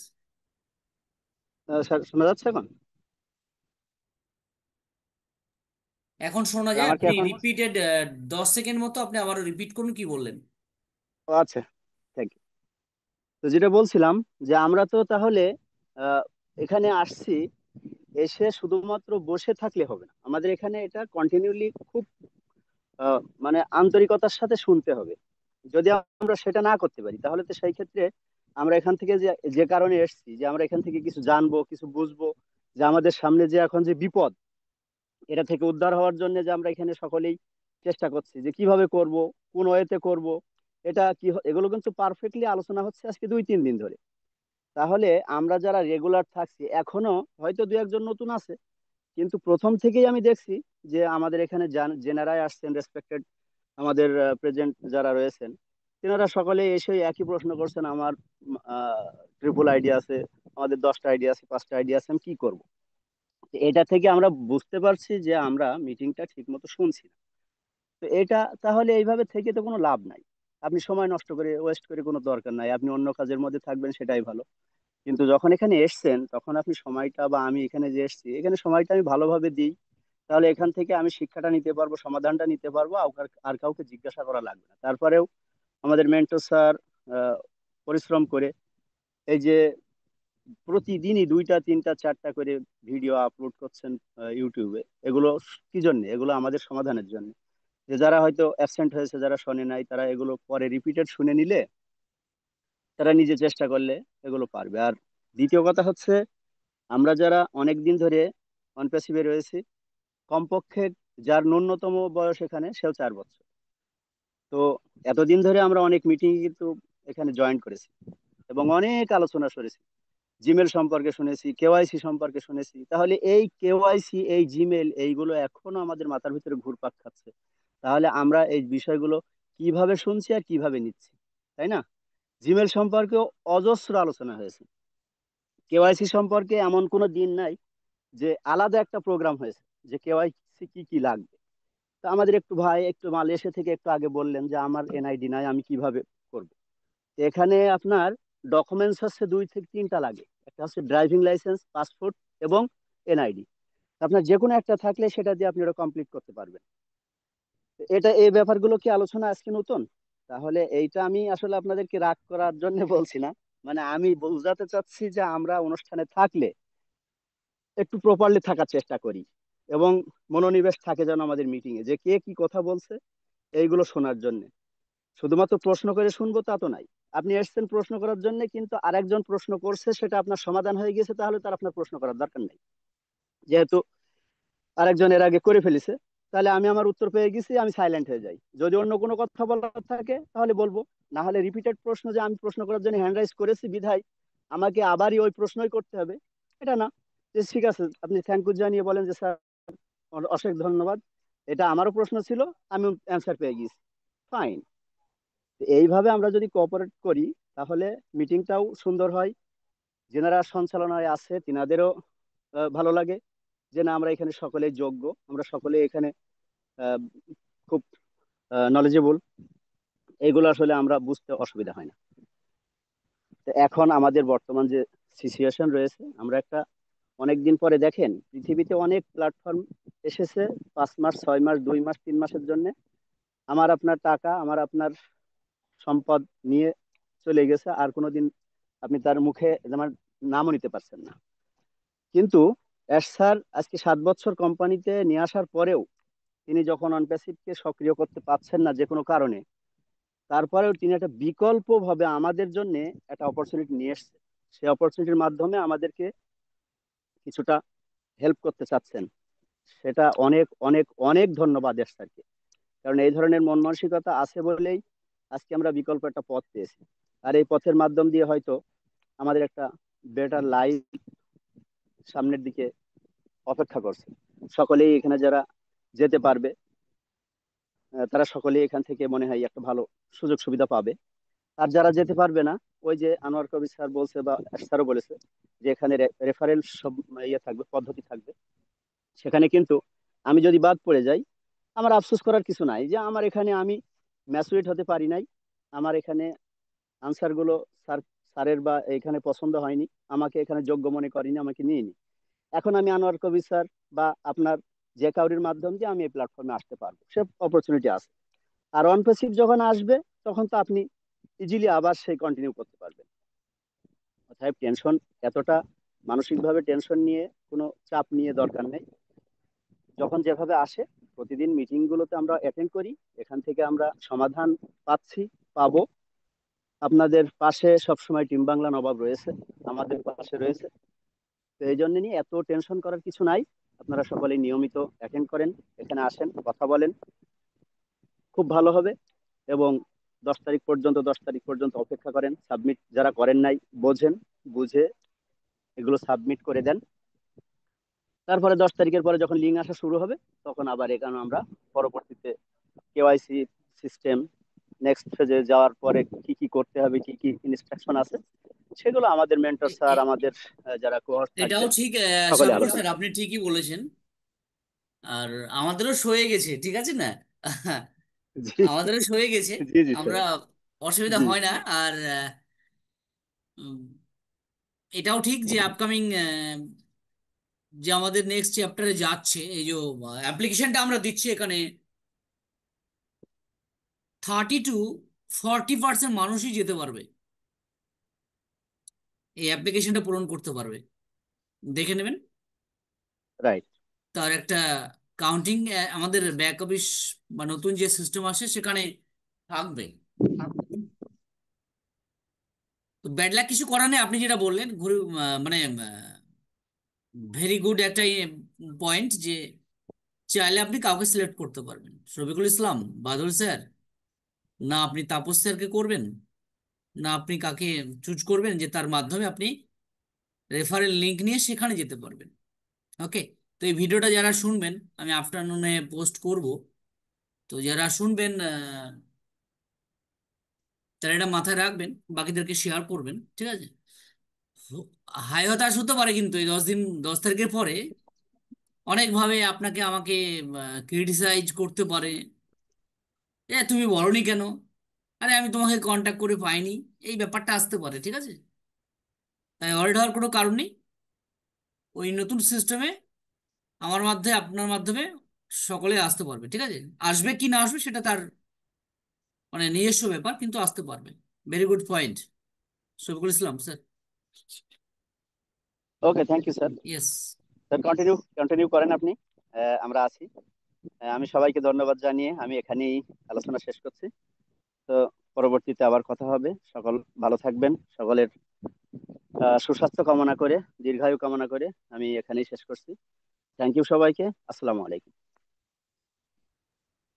শোনা যাচ্ছে এখন? এখন শোনা যায়, আমার কি আপনি এখন? রিপিটেড 10 সেকেন্ড মতো আপনি আবারও রিপিট করুন কি বললেন। আচ্ছা, থ্যাংক ইউ। তো যেটা বলছিলাম, যে আমরা তো তাহলে আহ, এখানে আসছি, এসে শুধুমাত্র বসে থাকলে হবে না, আমাদের এখানে এটা কন্টিনিউলি খুব মানে আন্তরিকতার সাথে শুনতে হবে। যদি আমরা সেটা না করতে পারি, তাহলে তো সেই ক্ষেত্রে আমরা এখান থেকে যে যে কারণে এসেছি, যে আমরা এখান থেকে কিছু জানবো, কিছু বুঝবো, যে আমাদের সামনে যে এখন যে বিপদ, এটা থেকে উদ্ধার হওয়ার জন্য যে আমরা এখানে সকলেই চেষ্টা করছি যে কিভাবে করব, কোন ওয়েতে করব, এটা কি এগুলো কিন্তু পারফেক্টলি আলোচনা হচ্ছে আজকে 2-3 দিন ধরে। তাহলে আমরা যারা রেগুলার থাকছি, এখনো হয়তো 2-1 জন নতুন আছে, কিন্তু প্রথম থেকেই আমি দেখছি যে আমাদের এখানে জেনারাই আসছেন, রেসপেক্টেড আমাদের প্রেজেন্ট যারা রয়েছেন, তেনারা সকলে এসে একই প্রশ্ন করছেন। আমার ট্রিপল আইডিয়া আছে, আমাদের 10টা আইডিয়া আছে, 5টা আইডিয়া আছে, আমি কি করব? এটা থেকে আমরা বুঝতে পারছি যে আমরা মিটিংটা ঠিক মতো শুনছি না। তো এটা তাহলে এইভাবে থেকে তো কোনো লাভ নাই। আপনি সময় নষ্ট করে ওয়েস্ট করে কোনো দরকার নাই, আপনি অন্য কাজের মধ্যে থাকবেন, সেটাই ভালো। কিন্তু যখন এখানে এসছেন, তখন আপনি সময়টা, বা আমি এখানে যে এসছি, এখানে সময়টা আমি ভালোভাবে দিই, তাহলে এখান থেকে আমি শিক্ষাটা নিতে পারবো, সমাধানটা নিতে পারবো, আর কাউকে জিজ্ঞাসা করা লাগবে না। তারপরেও আমাদের মেন্টর স্যার পরিশ্রম করে এই যে প্রতিদিনই 2টা 3টা 4টা করে ভিডিও আপলোড করছেন ইউটিউবে, এগুলো কি জন্য? এগুলো আমাদের সমাধানের জন্য। যে যারা হয়তো অ্যাবসেন্ট হয়েছে, যারা শোনে নাই, তারা এগুলো পরে রিপিটেড শুনে নিলে, তারা নিজে চেষ্টা করলে এগুলো পারবে। আর দ্বিতীয় কথা হচ্ছে, আমরা যারা অনেক দিন ধরে অনপ্যাসিভে রয়েছি, কমপক্ষে যার ন্যূনতম বয়স এখানে, সেও 4 বছর। তো এতদিন ধরে আমরা অনেক মিটিং কিন্তু এখানে জয়েন করেছি এবং অনেক আলোচনা করেছি, জিমেল সম্পর্কে শুনেছি, কেওয়াইসি সম্পর্কে শুনেছি। তাহলে এই কেওয়াইসি, এই জিমেল, এইগুলো এখনো আমাদের মাথার ভিতরে ঘুরপাক খাচ্ছে। তাহলে আমরা এই বিষয়গুলো কিভাবে শুনছি আর কিভাবে নিচ্ছি, তাই না? জিমেল সম্পর্কেও অজস্র আলোচনা হয়েছে। কেওয়াইসি সম্পর্কে এমন কোনো দিন নাই যে আলাদা একটা প্রোগ্রাম হয়েছে যে কেওয়াইসি কি কি লাগবে। তা আমাদের একটু ভাই একটু মালয়েশিয়া থেকে একটু আগে বললেন যে আমার এনআইডি নাই, আমি কিভাবে করব? এখানে আপনার ডকুমেন্টস হচ্ছে 2 থেকে 3টা লাগে। একটা হচ্ছে ড্রাইভিং লাইসেন্স, পাসপোর্ট এবং এনআইডি। আপনার যে কোনো একটা থাকলে সেটা দিয়ে আপনি ওটা কমপ্লিট করতে পারবেন। এটা এই ব্যাপারগুলো কি আলোচনা আজকে নতুন? তাহলে এইটা আমি আসলে আপনাদেরকে রাগ করার জন্য বলছি না, মানে আমি বোঝাতে চাচ্ছি যে আমরা অনুষ্ঠানে থাকলে একটু প্রপারলি থাকার চেষ্টা করি, এবং মনোনিবেশ থাকে যেন আমাদের মিটিং এ, যে কে কি কথা বলছে এইগুলো শোনার জন্য। শুধুমাত্র প্রশ্ন করে শুনবো তা তো নাই। আপনি এসেছেন প্রশ্ন করার জন্য, কিন্তু আরেকজন প্রশ্ন করছে, সেটা আপনার সমাধান হয়ে গেছে, তাহলে তার আপনার প্রশ্ন করার দরকার নেই। যেহেতু আরেকজন এর আগে করে ফেলেছে, তাহলে আমি আমার উত্তর পেয়ে গেছি, আমি সাইলেন্ট হয়ে যাই। যদি অন্য কোনো কথা বলার থাকে তাহলে বলবো, না হলে রিপিটেড প্রশ্ন, যে আমি প্রশ্ন করার জন্য হ্যান্ড রাইজ করেছি বিধায় আমাকে আবারই ওই প্রশ্নই করতে হবে, এটা না। যে ঠিক আছে, আপনি থ্যাংক ইউ জানিয়ে বলেন যে স্যার অশেষ ধন্যবাদ, এটা আমারও প্রশ্ন ছিল, আমি অ্যান্সার পেয়ে গেছি, ফাইন। এইভাবে আমরা যদি কোঅপারেট করি, তাহলে মিটিংটাও সুন্দর হয়। যেনারা সঞ্চালনায় আছে তিনাদেরও ভালো লাগে যে না, আমরা এখানে সকলে যোগ্য, আমরা সকলে এখানে আহ, খুব নলেজেবল, এগুলো আসলে আমরা বুঝতে অসুবিধা হয় না। তো এখন আমাদের বর্তমান যে সিচুয়েশন রয়েছে, আমরা একটা অনেকদিন পরে দেখেন পৃথিবীতে অনেক প্ল্যাটফর্ম এসেছে 5 মাস 6 মাস 2 মাস 3 মাসের জন্য আমার আপনার টাকা, আমার আপনার সম্পদ নিয়ে চলে গেছে, আর কোনোদিন আপনি তার মুখে আমার নামও নিতে পারছেন না। কিন্তু এস স্যার আজকে 7 বছর কোম্পানিতে নিয়ে আসার পরেও তিনি যখন অনপ্যাসিভকে সক্রিয় করতে পারছেন না যে কোনো কারণে, তারপরেও তিনি একটা বিকল্প ভাবে আমাদের জন্য একটা অপরচুনিটি নিয়ে এসেছে। সেই অপরচুনিটির মাধ্যমে আমাদেরকে কিছুটা হেল্প করতে চাচ্ছেন। সেটা অনেক অনেক অনেক ধন্যবাদ এস স্যারকে, কারণ এই ধরনের মন মানসিকতা আছে বলেই আজকে আমরা বিকল্প একটা পথ পেয়েছি। আর এই পথের মাধ্যম দিয়ে হয়তো আমাদের একটা বেটার লাইফ সামনের দিকে অপেক্ষা করছে। সকলেই এখানে যারা যেতে পারবে, তারা সকলেই এখান থেকে মনে হয় একটা ভালো সুযোগ সুবিধা পাবে। আর যারা যেতে পারবে না, ওই যে আনোয়ার কবির স্যার বলছে বা স্যারও বলেছে যে এখানে রেফারেন্স সব থাকবে, পদ্ধতি থাকবে। সেখানে কিন্তু আমি যদি বাদ পড়ে যাই, আমার আফসোস করার কিছু নাই যে আমার এখানে আমি ম্যাচুরেট হতে পারি নাই, আমার এখানে আনসার গুলো স্যার স্যারের বা এখানে পছন্দ হয়নি, আমাকে এখানে যোগ্য মনে করেনি, আমাকে নিয়েনি। এখন আমি আনোয়ার কবির স্যার বা আপনার যে কাউরির মাধ্যম দিয়ে আমি এই প্ল্যাটফর্মে আসতে পারবো, সে অপরচুনিটি আছে। আর অন প্যাসিভ যখন আসবে তখন তো আপনি ইজিলি আবার সেই কন্টিনিউ করতে পারবেন। অতএব টেনশন এতটা মানসিকভাবে টেনশন নিয়ে কোনো চাপ নিয়ে দরকার নেই। যখন যেভাবে আসে প্রতিদিন মিটিং গুলোতে আমরা অ্যাটেন্ড করি, এখান থেকে আমরা সমাধান পাবো। আপনাদের পাশে সবসময় টিম বাংলা নবাব রয়েছে, আমাদের পাশে রয়েছে। তো এই জন্য নিয়ে এত টেনশন করার কিছু নাই। আপনারা সকলে নিয়মিত অ্যাটেন্ড করেন, এখানে আসেন, কথা বলেন, খুব ভালো হবে। এবং 10 তারিখ পর্যন্ত অপেক্ষা করেন। সাবমিট যারা করেন নাই বোঝেন, বুঝে এগুলো সাবমিট করে দেন। তারপরে 10 তারিখের পরে যখন লিঙ্ক আসা শুরু হবে, তখন আবার এখানে আমরা পরবর্তীতে কেওয়াইসি সিস্টেম নেক্সট ফেজে যাওয়ার পরে কি কি করতে হবে, কি কি ইনস্ট্রাকশন আছে, সেগুলো আমাদের মেন্টর এ- স্যার, এ- আমাদের যারা কোহর্স থাকবে এটাও ঠিক সকলে সাব্বির আলোচনা স্যার, করবে। আপনি ঠিকই বলেছেন। আর আমাদেরও সয়ে গেছে, ঠিক আছে না? জি আমাদেরও সয়ে গেছে। জি জি আমরা স্যার। অসুবিধা জি হয় না। আর উম, এটাও ঠিক যে আপকামিং যে আমাদের নেক্সট চ্যাপ্টারে যাচ্ছে, এই যে অ্যাপ্লিকেশনটা আমরা দিচ্ছি এখানে, 30 to 40% মানুষই যেতে পারবে, এই অ্যাপ্লিকেশনটা পূরণ করতে পারবে। দেখে নেবেন। রাইট। তার একটা কাউন্টিং আমাদের ব্যাক অফিস বা নতুন যে সিস্টেম আসে সেখানে থাকবে। তো ব্যাড লাক কিছু করার নেই, আপনি যেটা বললেন ঘুরে মানে ভেরি গুড একটা পয়েন্ট, যে চাইলে আপনি কাউকে সিলেক্ট করতে পারবেন, শফিকুল ইসলাম, বাদল স্যার, না আপনি তাপস স্যারকে করবেন, না আপনি কাকে চুজ করবেন যে তার মাধ্যমে আপনি রেফারেল লিংক নিয়ে সেখানে যেতে পারবেন। ওকে। তো এই ভিডিওটা যারা শুনবেন, আমি আফটারনুনে পোস্ট করব, তো যারা শুনবেন তারা এটা মাথায় রাখবেন, বাকিদেরকে শেয়ার করবেন, ঠিক আছে? হাই হতাশ হতে পারে, কিন্তু এই 10 দিন, 10 তারিখের পরে অনেকভাবে আপনাকে আমাকে ক্রিটিসাইজ করতে পারে। তুমি বলনি কেন, আরে আমি তোমাকে কন্ট্যাক্ট করে পাইনি, এই ব্যাপারটা আসতে পারে, ঠিক আছে? তাই ওয়ার্ল্ড হওয়ার কোনো কারণ নেই। ওই নতুন সিস্টেমে আমার মাধ্যমে, আপনার মাধ্যমে সকলে আসতে পারবে, ঠিক আছে? আসবে কি না আসবে সেটা তার মানে নিজস্ব ব্যাপার, কিন্তু আসতে পারবে। Very good point, Shafiqul Islam sir. Okay, thank you sir. Yes. Sir continue continue করেন আপনি। আমরা আছি। আমি সবাইকে ধন্যবাদ জানিয়ে আমি এখানেই আলোচনা শেষ করছি। তো পরবর্তীতে আবার কথা হবে। সকল ভালো থাকবেন। সকলের সুস্বাস্থ্য কামনা করে, দীর্ঘায়ু কামনা করে আমি এখানেই শেষ করছি। থ্যাংক ইউ সবাইকে। আসসালামু আলাইকুম।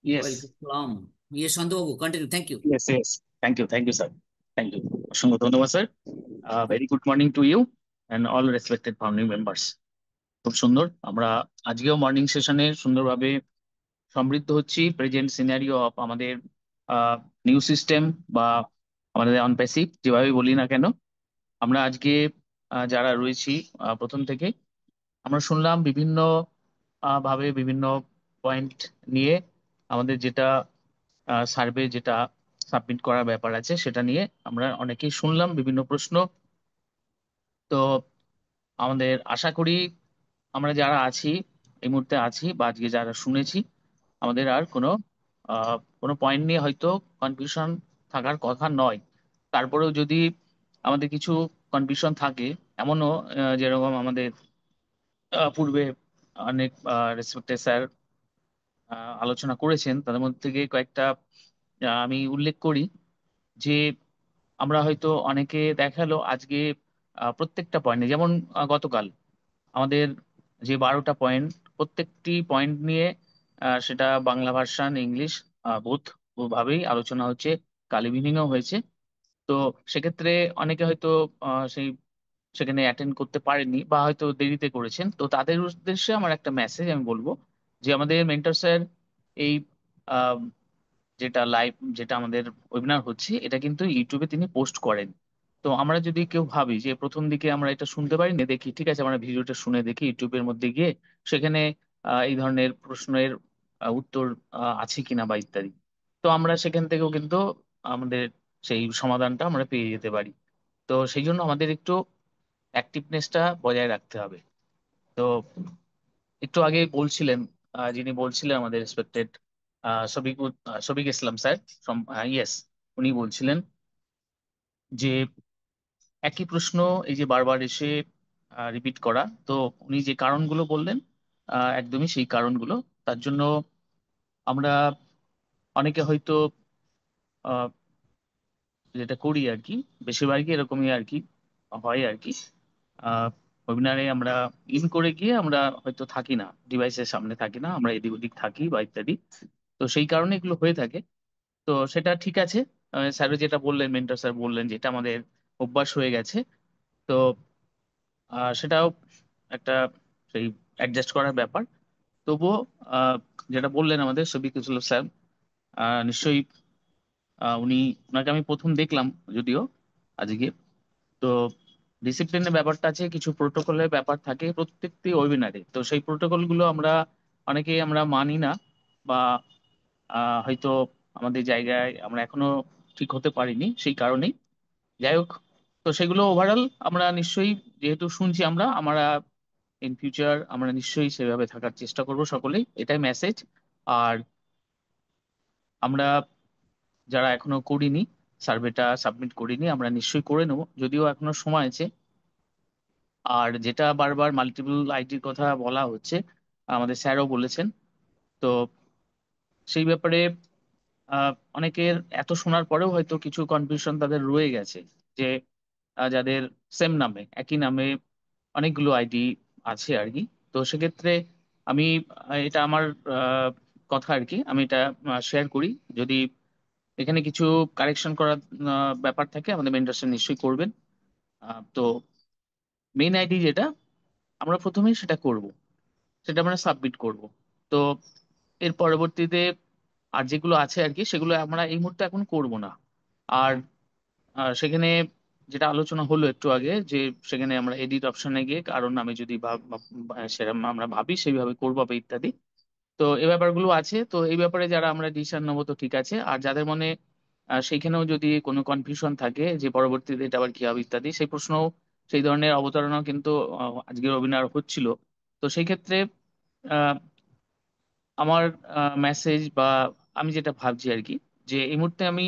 Yes, ওয়েলকাম সালাম। ইয়ে শান্তবাবু, continue, thank you. yes, yes. Thank you, sir. Thank you. অসংখ্য ধন্যবাদ sir. Very good morning to you and all respected founding members. খুব সুন্দর, আমরা আজকেও মর্নিং সেশনে সুন্দরভাবে সমৃদ্ধ হচ্ছি প্রেজেন্ট সিনারিও অফ আমাদের নিউ সিস্টেম বা আমাদের অন প্যাসিভ, যেভাবে বলি না কেন। আমরা আজকে যারা রয়েছি প্রথম থেকে আমরা শুনলাম বিভিন্ন ভাবে বিভিন্ন পয়েন্ট নিয়ে আমাদের যেটা সার্ভে যেটা সাবমিট করার ব্যাপার আছে সেটা নিয়ে আমরা অনেকেই শুনলাম বিভিন্ন প্রশ্ন। তো আমাদের আশা করি আমরা যারা আছি এই মুহূর্তে আছি বা আজকে যারা শুনেছি আমাদের আর কোনো পয়েন্ট নিয়ে হয়তো কনফিউশন থাকার কথা নয়। তারপরেও যদি আমাদের কিছু কনফিউশন থাকে, এমনও যেরকম আমাদের পূর্বে অনেক রেসপেক্টেড স্যার আলোচনা করেছেন, তাদের মধ্যে থেকে কয়েকটা আমি উল্লেখ করি যে আমরা হয়তো অনেকে দেখালো আজকে প্রত্যেকটা পয়েন্টে, যেমন গতকাল আমাদের যে 12টা পয়েন্ট, প্রত্যেকটি পয়েন্ট নিয়ে সেটা বাংলা ভার্সান ইংলিশ বোথ ভাবেই আলোচনা হচ্ছে, কাল ইভিনিংও হয়েছে। তো সেক্ষেত্রে অনেকে হয়তো সেই সেখানে অ্যাটেন্ড করতে পারেননি বা হয়তো দেরিতে করেছেন। তো তাদের উদ্দেশ্যে আমার একটা মেসেজ আমি বলবো যে আমাদের মেন্টর স্যার এই আহ, যেটা লাইভ যেটা আমাদের ওয়েবিনার হচ্ছে এটা কিন্তু ইউটিউবে তিনি পোস্ট করেন। তো আমরা যদি কেউ ভাবি যে প্রথম দিকে আমরা এটা শুনতে পারি না, দেখি ঠিক আছে আমরা ভিডিওটা শুনে দেখি ইউটিউবের মধ্যে গিয়ে সেখানে এই ধরনের প্রশ্নের উত্তর আছে কিনা বা ইত্যাদি, তো আমরা সেখান থেকেও কিন্তু আমাদের সেই সমাধানটা আমরা পেয়ে যেতে পারি। তো সেই জন্য আমাদের একটু অ্যাক্টিভনেসটা বজায় রাখতে হবে। তো একটু আগে বলছিলেন যিনি বলছিলেন আমাদের respected Shafiq Islam sir from yes, উনি বলছিলেন যে একই প্রশ্ন এই যে বারবার এসে রিপিট করা। তো উনি যে কারণগুলো বললেন একদমই সেই কারণগুলো। তার জন্য আমরা অনেকে হয়তো আহ, যেটা করি আর কি, বেশিরভাগই এরকমই আর কি হয় আর কি, ওয়েবিনারে আমরা ইন করে গিয়ে আমরা হয়তো থাকি না, ডিভাইসের সামনে থাকি না, আমরা এদিক ওদিক থাকি বা ইত্যাদি। তো সেই কারণে এগুলো হয়ে থাকে। তো সেটা ঠিক আছে, স্যার যেটা বললেন, মেন্টর স্যার বললেন যেটা আমাদের অভ্যাস হয়ে গেছে। তো সেটাও একটা সেই অ্যাডজাস্ট করার ব্যাপার। তবুও আহ, যেটা বললেন আমাদের শফিকুল স্যার, নিশ্চয়ই ওনাকে আমি প্রথম দেখলাম যদিও আজকে। তো ডিসিপ্লিনের ব্যাপারটা আছে, কিছু প্রোটোকলের ব্যাপার থাকে প্রত্যেকটি ওয়েবিনারে। তো সেই প্রোটোকল গুলো অনেকেই আমরা মানি না বা হয়তো আমাদের জায়গায় আমরা এখনো ঠিক হতে পারিনি সেই কারণেই। যাই হোক, তো সেগুলো ওভারঅল আমরা নিশ্চয়ই, যেহেতু শুনছি আমরা ইন ফিউচার আমরা নিশ্চয়ই সেভাবে থাকার চেষ্টা করব সকলেই, এটাই মেসেজ। আর আমরা যারা এখনো করিনি, সার্ভেটা সাবমিট করিনি, আমরা নিশ্চয়ই করে নেব, যদিও এখনো সময় আছে। আর যেটা বারবার মাল্টিপল আইডির কথা বলা হচ্ছে, আমাদের স্যারও বলেছেন। তো সেই ব্যাপারে অনেকের এত শোনার পরেও হয়তো কিছু কনফিউশন তাদের রয়ে গেছে যে যাদের সেম নামে একই নামে অনেকগুলো আইডি আছে আর কি। তো সেক্ষেত্রে আমি এটা আমার আহ, কথা আর কি, আমি এটা শেয়ার করি। যদি এখানে কিছু কারেকশন করার ব্যাপার থাকে আমাদের মেন্টরস নিশ্চয়ই করবেন। তো মেইন আইডি যেটা আমরা প্রথমেই সেটা করব, সেটা আমরা সাবমিট করব। তো এর পরবর্তীতে আর যেগুলো আছে আর কি সেগুলো আমরা এই মুহূর্তে এখন করব না। আর সেখানে যেটা আলোচনা হলো একটু আগে যে সেখানে আমরা এডিট অপশনে গিয়ে কারণ আমি যদি সেরকম আমরা ভাবি সেইভাবে করবো বা ইত্যাদি। তো এই ব্যাপারগুলো আছে। তো এই ব্যাপারে যারা আমরা ডিসিশন নেবো তো ঠিক আছে, আর যাদের মনে সেইখানেও যদি কোনো কনফিউশন থাকে যে পরবর্তীতে এটা আবার কি হবে ইত্যাদি, সেই প্রশ্ন সেই ধরনের অবতারণাও কিন্তু আজকের ওয়েবিনার হচ্ছিল। তো সেই ক্ষেত্রে আহ, আমার মেসেজ বা আমি যেটা ভাবছি আর কি, যে এই মুহূর্তে আমি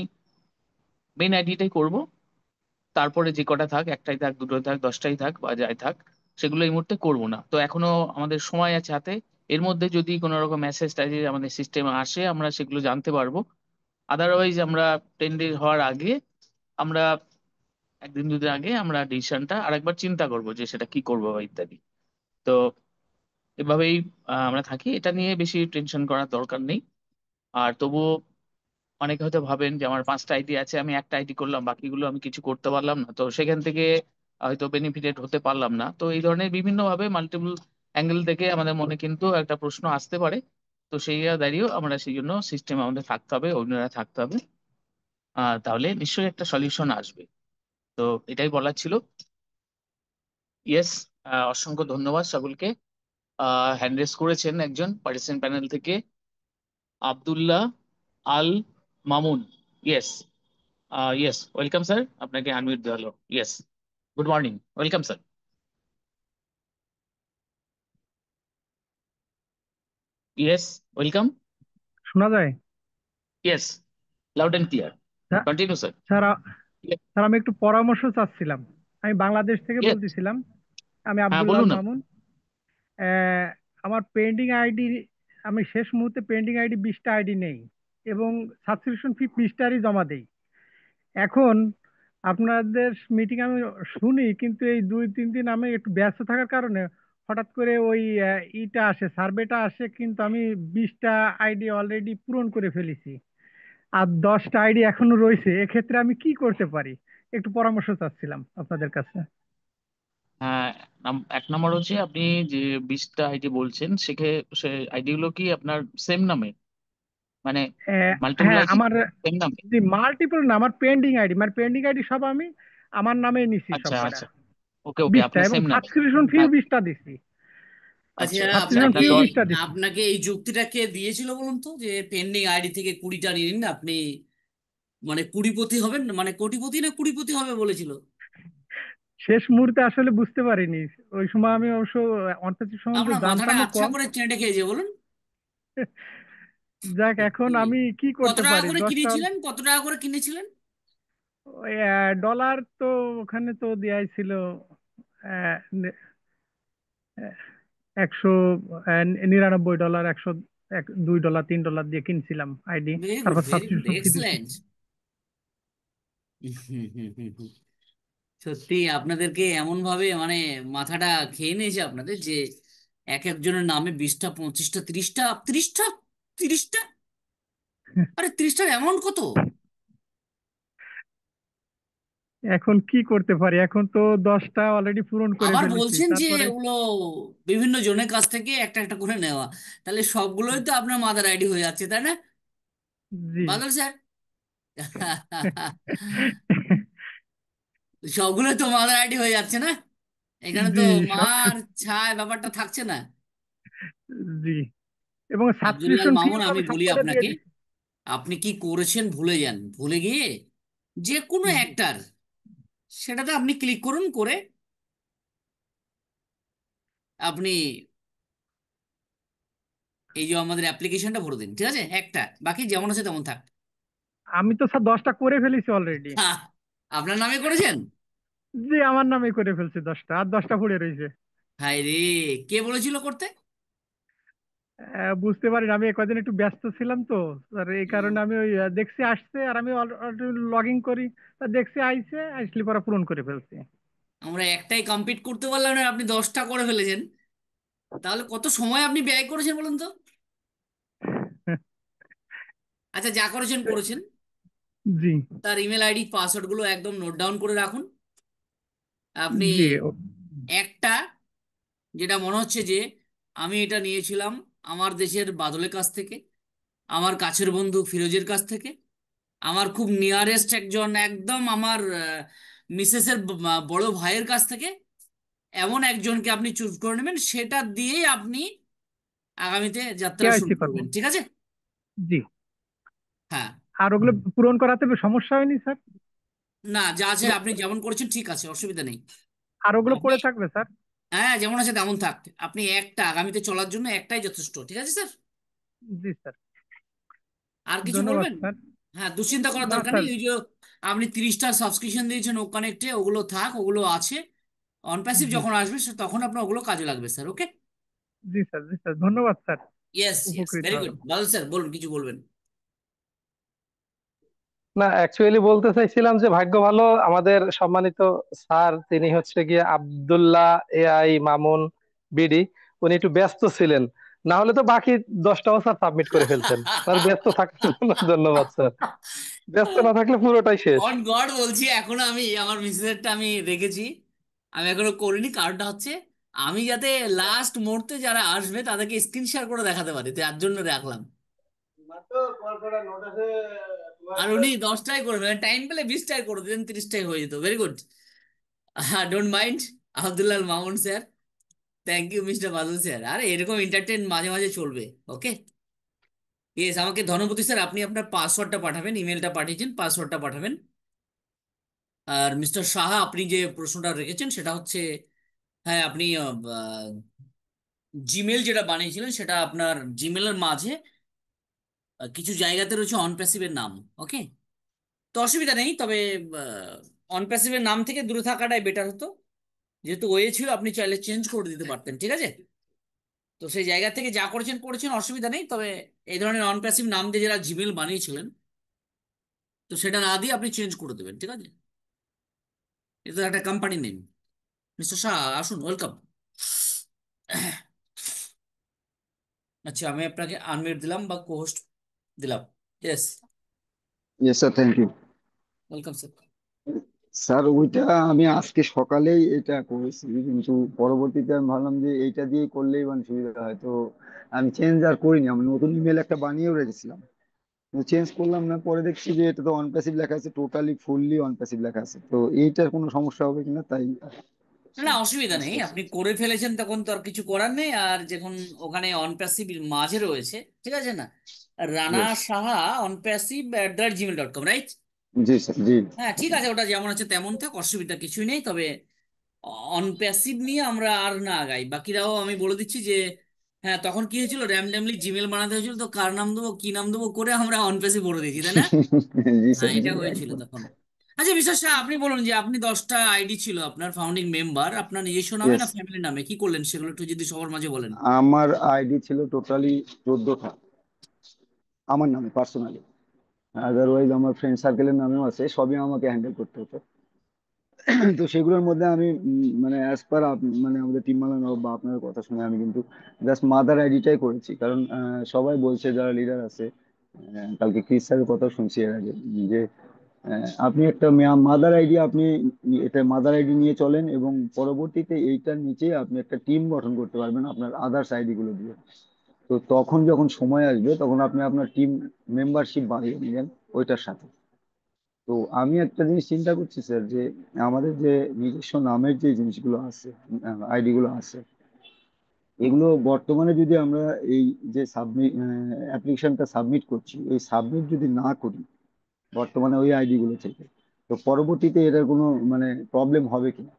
মেন আইডিটাই করব। তারপরে যে কটা থাক, একটাই থাক, দুটোই থাক, 10টাই থাক বা যাই থাক, সেগুলো এই মুহূর্তে করব না। তো এখনো আমাদের সময় আছে হাতে। এর মধ্যে যদি কোনো রকম মেসেজটা যে আমাদের সিস্টেমে আসে আমরা সেগুলো জানতে পারবো। আদারওয়াইজ আমরা 10 ডেজ হওয়ার আগে, আমরা একদিন দুদিন আগে আমরা ডিসিশনটা আরেকবার চিন্তা করব যে সেটা কি করবো বা ইত্যাদি। তো এভাবেই আমরা থাকি, এটা নিয়ে বেশি টেনশন করার দরকার নেই। আর তবুও অনেকে হয়তো ভাবেন যে আমার 5টা আইডি আছে, আমি একটা আইডি করলাম, বাকিগুলো আমি কিছু করতে পারলাম না, তো সেখান থেকে হয়তো বেনিফিটেড হতে পারলাম না। তো এই ধরনের বিভিন্ন ভাবে মাল্টিপল অ্যাঙ্গেল থেকে আমাদের মনে কিন্তু একটা প্রশ্ন আসতে পারে। তো সেই দাঁড়িয়েও আমরা সেই জন্য সিস্টেম আমাদের থাকতে হবে, অন্যরা থাকতে হবে, তাহলে নিশ্চয়ই একটা সলিউশন আসবে। তো এটাই বলার ছিল। ইয়েস, অসংখ্য ধন্যবাদ সকলকে। হ্যান্ড রেজ করেছেন একজন পার্টিসিপেন্ট প্যানেল থেকে, Abdullah Al Mamun, yes, yes, welcome sir, আপনাকে আনমিউট দেওয়া হলো। Yes, good morning, welcome sir. Yes, welcome. শোনা যায়? Yes, loud and clear, sir continue sir. Sir sir, আমি একটু পরামর্শ চাচ্ছিলাম। আমি বাংলাদেশ থেকে ইয়েস, বলতেছিলাম। আমি হ্যাঁ আব্দুল্লাহ বলুন না। মামুন। আমার পেন্ডিং আইডি, আমি শেষ মুহূর্তে পেন্ডিং আইডি 20টা আইডি নেই এবং সাবস্ক্রিপশন ফি 20টারই জমা দেই। এখন আপনাদের মিটিং আমি শুনি, কিন্তু এই 2-3 দিন আমি একটু ব্যস্ত থাকার কারণে হঠাৎ করে ওই ইটা আসে, সার্ভেটা আসে, কিন্তু আমি 20টা আইডি অলরেডি পূরণ করে ফেলেছি আর 10টা আইডি এখনো রয়েছে। এক্ষেত্রে আমি কি করতে পারি? একটু পরামর্শ চাচ্ছিলাম আপনাদের কাছে। হ্যাঁ, এক নম্বর হচ্ছে আপনি যে 20টা আইডি বলছেন, সে আইডি গুলো কি আপনার সেম নামে, মানে মাল্টিপল হ্যাঁ, আইডি আমার সেম নামে? যে মাল্টিপল না, আমার পেন্ডিং আইডি, মানে পেন্ডিং আইডি সব আমি আমার নামে নিছি আচ্ছা সবকটা, আচ্ছা, ওকে ওকে, 20টা, আপনার এবং সেম নামে। সাবস্ক্রিপশন ফিও হ্যাঁ, 20টা দিছি। আচ্ছা, আচ্ছা, আচ্ছা, সাবস্ক্রিপশন আপনার ফিও 10। 20টা দিছি। আপনাকে এই যুক্তিটা কে দিয়েছিল বলুন তো, যে পেন্ডিং আইডি থেকে 20টা নিয়ে নিন, আপনি মানে কুড়িপতি হবেন, মানে কোটিপতি না কুড়িপতি হবে বলেছিল? শেষ মুহূর্তে আসলে বুঝতে পারিনি। ওই সময় আমি অবশ্য অর্থনীতি সম্বন্ধে আপনার মাথাটা জানতামও আচ্ছা কম। করে চেটে খেয়েছে বলুন। যাক, এখন আমি কি কত করতে টাকা পারি? করে 10টা কিনেছিলেন, কত টাকা করে কিনেছিলেন? ওই ডলার তো ওখানে তো দেয়াই ছিল 199 ডলার, 2 ডলার, $3 দিয়ে কিনছিলাম আইডি। ভেরি গুড, তারপর ভেরি গুড, সাবস্ক্রিপশন ফি দিছি। এক্সেলেন্ট। সত্যি আপনাদেরকে এমন ভাবে মানে মাথাটা খেয়ে নিয়েছে আপনাদের, যে এক একজনের নামে 20টা, 25টা, 30টা, 30টা, 30টা, আরে 30টার অ্যামাউন্ট কত? এখন কি করতে পারি? এখন তো 10টা অলরেডি পূরণ করে আবার ফেলেছি, বলছেন যে তারপরে। ওগুলো বিভিন্ন জনের কাছ থেকে একটা একটা করে নেওয়া, তাহলে সবগুলোই তো আপনার মাদার আইডি হয়ে যাচ্ছে, তাই না জি। বাদল স্যার? সবগুলো তো মাদার আইডি হয়ে যাচ্ছে না, এখানে তো জি, সব। মার ছায় ব্যাপারটা থাকছে না। জি, এবং আব্দুল্লাহ সাবস্ক্রিপশন ফিও মামুন, তো আমি আমি বলি সবকটা দিয়ে আপনাকে, দিছি। আপনি কি করেছেন ভুলে যান, ভুলে গিয়ে যে কোনো জি, একটার, সেটাতে আপনি ক্লিক করুন, করে আপনি এই যে আমাদের অ্যাপ্লিকেশনটা ভরে দিন, ঠিক আছে? একটা, বাকি যেমন আছে তেমন থাক। আমি তো স্যার 10টা করে ফেলেছি অলরেডি। হ্যাঁ, আপনার নামে করেছেন? জি, আমার নামে করে ফেলছি 10টা, আর 10টা পড়ে রয়েছে। হাই রে, কে বলেছিল করতে? বুঝতে পারিনি, আমি কদিন একটু ব্যস্ত ছিলাম তো স্যার, এই কারণে আমি ওই দেখছি আসছে, আর আমি লগ ইন করি, তা দেখছি আইছে, আসলে পরে পূরণ করে ফেলছি। আমরা একটাই কমপ্লিট করতে পারলাম না, আপনি 10টা করে ফেলেছেন, তাহলে কত সময় আপনি ব্যয় করেছেন বলুন তো? আচ্ছা, যা করেছেন করেছেন, জি। তার ইমেল আইডি পাসওয়ার্ড গুলো একদম নোট ডাউন করে রাখুন। আপনি জি। একটা, যেটা মনে হচ্ছে যে আমি এটা নিয়েছিলাম আমার দেশের বাদলের কাছ থেকে, আমার কাছের বন্ধু ফিরোজের কাছ থেকে, আমার খুব নিয়ারেস্ট একজন, একদম আমার মিসেসের বড় ভাইয়ের কাছ থেকে, এমন একজনকে আপনি চুজ করে নেবেন, সেটা দিয়েই আপনি আগামীতে যাত্রা শুরু কেওয়াইসি করবো। করবেন, ঠিক আছে? জি। হ্যাঁ। আর ওগুলো পূরণ করাতে সমস্যা হয়নি স্যার? না, যা আছে আপনি যেমন করেছেন ঠিক আছে, অসুবিধা নেই। আর ওগুলো আপনি, পড়ে থাকবে স্যার? হ্যাঁ, যেমন আছে তেমন থাক, আপনি একটা আগামীতে চলার জন্য একটাই যথেষ্ট, ঠিক আছে স্যার? জি স্যার। আর কিছু ধন্যবাদ বলবেন? স্যার। হ্যাঁ, দুশ্চিন্তা করার না দরকার স্যার। নেই, ওই যে আপনি 30টা সাবস্ক্রিপশন দিয়েছেন ও কানেক্টে, ওগুলো থাক, ওগুলো আছে, অন প্যাসিভ জি। যখন আসবে তখন আপনার ওগুলো কাজে লাগবে স্যার, ওকে? জি স্যার, জি স্যার, ধন্যবাদ স্যার। ইয়েস, ইয়েস, উপকৃত ভেরি হলাম। গুড। বাদল স্যার বলুন, কিছু বলবেন? না, অ্যাকচুয়ালি বলতে চাইছিলাম যে ভাগ্য ভালো আমাদের সম্মানিত স্যার, তিনি হচ্ছে গিয়ে আব্দুল্লাহ এআই মামুন বিডি, উনি একটু ব্যস্ত ছিলেন, না হলে তো বাকি 10টাও স্যার সাবমিট করে ফেলতেন। স্যার ব্যস্ত থাকার জন্য ধন্যবাদ স্যার, ব্যস্ত না থাকলে পুরোটাই শেষ। অন গড বলছি, এখনো আমি আমার মিসেসেরটা আমি রেখেছি, আমি এখনো করিনি, কারণটা হচ্ছে আমি যাতে লাস্ট মুহূর্তে যারা আসবে তাদেরকে স্ক্রিন শেয়ার করে দেখাতে পারি, তার জন্য রাখলাম। আর উনি 10টাই করবেন, টাইম পেলে 20টাই করে দিতেন, 30টাই হয়ে যেত, very good. Don't mind Abdullah Mamun sir, thank you mister Badal sir, আরে এরকম এন্টারটেন মাঝে মাঝে চলবে, ওকে? ইয়েস, আমাকে ধনপতি স্যার আপনি আপনার পাসওয়ার্ডটা পাঠাবেন, ইমেলটা পাঠিয়েছেন, পাসওয়ার্ডটা পাঠাবেন। আর মিস্টার সাহা আপনি যে প্রশ্নটা রেখেছেন সেটা হচ্ছে, হ্যাঁ আপনি জিমেল যেটা বানিয়েছিলেন সেটা আপনার জিমেলের মাঝে কিছু জায়গাতে রয়েছে অন প্যাসিভের নাম। ওকে, তো অসুবিধা নেই, তবে অন প্যাসিভের নাম থেকে দূরে থাকাটাই বেটার হতো। যেহেতু ওয়ে ছিল আপনি চাইলে চেঞ্জ করে দিতে পারতেন, ঠিক আছে? তো সেই জায়গা থেকে যা করেছেন করেছেন, অসুবিধা নেই, তবে এই ধরনের অন প্যাসিভ নাম দিয়ে যারা জিমেল বানিয়েছিলেন, তো সেটা না দিয়ে আপনি চেঞ্জ করে দেবেন, ঠিক আছে? এটা একটা কোম্পানি নেম। মিস্টার শাহ আসুন, ওয়েলকাম। আচ্ছা, আমি আপনাকে আনমিউট দিলাম বা কোহোস্ট দিলাম। Yes, yes sir, thank you. Welcome sir. Sir ওইটা আমি আজকে সকালেই এটা করেছি, কিন্তু পরবর্তীতে আমি ভাবলাম যে এইটা দিয়ে করলেই মানে সুবিধা হয়, তো আমি চেঞ্জ আর করিনি। আমি নতুন ইমেল একটা বানিয়েও রেখেছিলাম, চেঞ্জ করলাম না। পরে দেখছি যে এটা তো অনপ্যাসিভ লেখা আছে, টোটালি ফুললি অনপ্যাসিভ লেখা আছে, তো এইটার কোনো সমস্যা হবে কিনা তাই। না না, অসুবিধা নেই, আপনি করে ফেলেছেন তখন তো আর কিছু করার নেই। আর যখন ওখানে অনপ্যাসিভ মাঝে রয়েছে, ঠিক আছে না, Rana yes, Saha onpassive@gmail.com, right? জি স্যার, জি। হ্যাঁ ঠিক আছে, ওটা যেমন আছে তেমন থাক, অসুবিধা কিছুই নেই। তবে অনপ্যাসিভ নিয়ে আমরা আর না আগাই, বাকিরাও আমি বলে দিচ্ছি যে হ্যাঁ, তখন কি হয়েছিল, র্যান্ডমলি জিমেল বানাতে হয়েছিল, তো কার নাম দেবো কি নাম দেবো করে আমরা অনপ্যাসিভ বলে দিয়েছি, তাই না? জি হ্যাঁ, স্যার, জি এটা হয়েছিল একদম। তখন। আচ্ছা বিশ্বাস শাহ, আপনি বলুন যে আপনি 10টা আইডি ছিল আপনার, ফাউন্ডিং মেম্বার আপনার নিজস্ব নামে ইয়েস, না ফ্যামিলি নামে, কি করলেন সেগুলো একটু যদি সবার মাঝে বলেন। আমার আইডি ছিল টোটালি 14টা, আমার নামে পার্সোনালি। আদারওয়াইজ আমার ফ্রেন্ড সার্কেলের নামেও আছে, সবই আমাকে হ্যান্ডেল করতে হতো। তো সেগুলোর মধ্যে আমি মানে অ্যাজ পার মানে আমাদের টিম মালানো বা আপনার কথা শুনে আমি কিন্তু জাস্ট মাদার আইডিটাই করেছি, কারণ সবাই বলছে যারা লিডার আছে, কালকে ক্রিস স্যারের কথা শুনছি এর আগে, যে আপনি একটা মাদার আইডি, আপনি এটা মাদার আইডি নিয়ে চলেন এবং পরবর্তীতে এইটার নিচে আপনি একটা টিম গঠন করতে পারবেন আপনার আদার্স আইডি গুলো দিয়ে। তো তখন যখন সময় আসবে তখন আপনি আপনার টিম মেম্বারশিপ বাড়িয়ে নেবেন ওইটার সাথে। তো আমি একটা জিনিস চিন্তা করছি স্যার, যে আমাদের যে নিজস্ব নামের যে জিনিসগুলো আছে, আইডি গুলো আছে, এগুলো বর্তমানে যদি আমরা এই যে সাবমিট অ্যাপ্লিকেশনটা সাবমিট করছি, এই সাবমিট যদি না করি বর্তমানে ওই আইডি গুলো থেকে, তো পরবর্তীতে এটার কোনো মানে প্রবলেম হবে কিনা।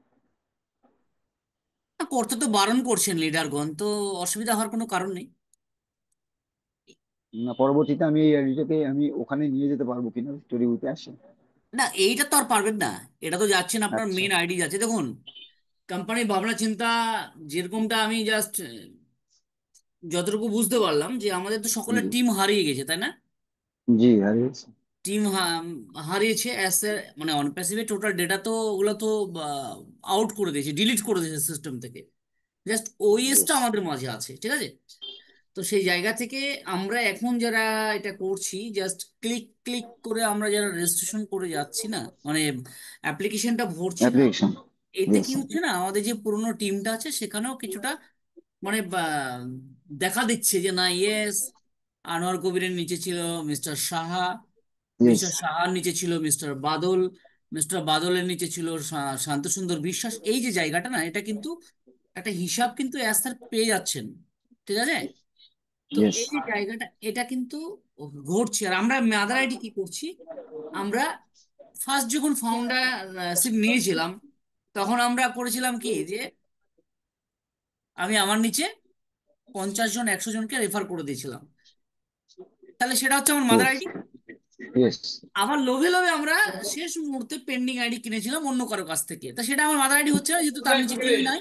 না, করতে তো বারণ করছেন লিডারগণ, তো অসুবিধা হওয়ার কোনো কারণ নেই। না, পরবর্তীতে আমি এই আইডিটাকে আমি ওখানে নিয়ে যেতে পারবো কিনা ভিক্টোরি উইথ অ্যাশে। না, এইটা তো আর পারবেন না, এটা তো যাচ্ছেন আপনার আচ্ছা, মেন আইডি যাচ্ছে। দেখুন, কোম্পানির ভাবনা চিন্তা যেরকমটা আমি জাস্ট যতটুকু বুঝতে পারলাম, যে আমাদের তো সকলের জি, টিম হারিয়ে গেছে, তাই না? জি হারিয়েছি। টিম হারিয়েছে অ্যাস মানে অনপ্যাসিভের টোটাল ডেটা তো ওগুলো তো আউট করে দিয়েছে, ডিলিট করে দিয়েছে সিস্টেম থেকে। জাস্ট ওএসটা Yes, আমাদের মাঝে আছে, ঠিক আছে? তো সেই জায়গা থেকে আমরা এখন যারা এটা করছি, জাস্ট ক্লিক ক্লিক করে আমরা যারা রেজিস্ট্রেশন করে যাচ্ছি না, মানে অ্যাপ্লিকেশনটা ভরছি না, অ্যাপ্লিকেশন। এতে ইয়েস, কি হচ্ছে না, আমাদের যে পুরোনো টিমটা আছে সেখানেও কিছুটা মানে দেখা দিচ্ছে যে না, ইয়েস, আনোয়ার কবিরের নিচে ছিল মিস্টার সাহা, ইয়েস, মিস্টার সাহার নিচে ছিল মিস্টার বাদল, মিস্টার বাদলের নিচে ছিল শান্তসুন্দর বিশ্বাস। এই যে জায়গাটা না, এটা কিন্তু একটা হিসাব কিন্তু স্যার পেয়ে যাচ্ছেন, ঠিক আছে? তো ইয়েস, এই যে জায়গাটা, এটা কিন্তু ঘটছে। আর আমরা মাদার আইডি কি করছি, আমরা ফার্স্ট যখন ফাউন্ডারশিপ নিয়েছিলাম, তখন আমরা করেছিলাম কি, যে আমি আমার নিচে 50 জন 100 জনকে রেফার করে দিয়েছিলাম, তাহলে সেটা হচ্ছে আমার মাদার আইডি। ইয়েস, আবার লোভে লোভে আমরা শেষ মুহূর্তে পেন্ডিং আইডি কিনেছিলাম অন্য কারো কাছ থেকে, তা সেটা আমার মাদার আইডি হচ্ছে না, যেহেতু তার নিচে কেউই নাই,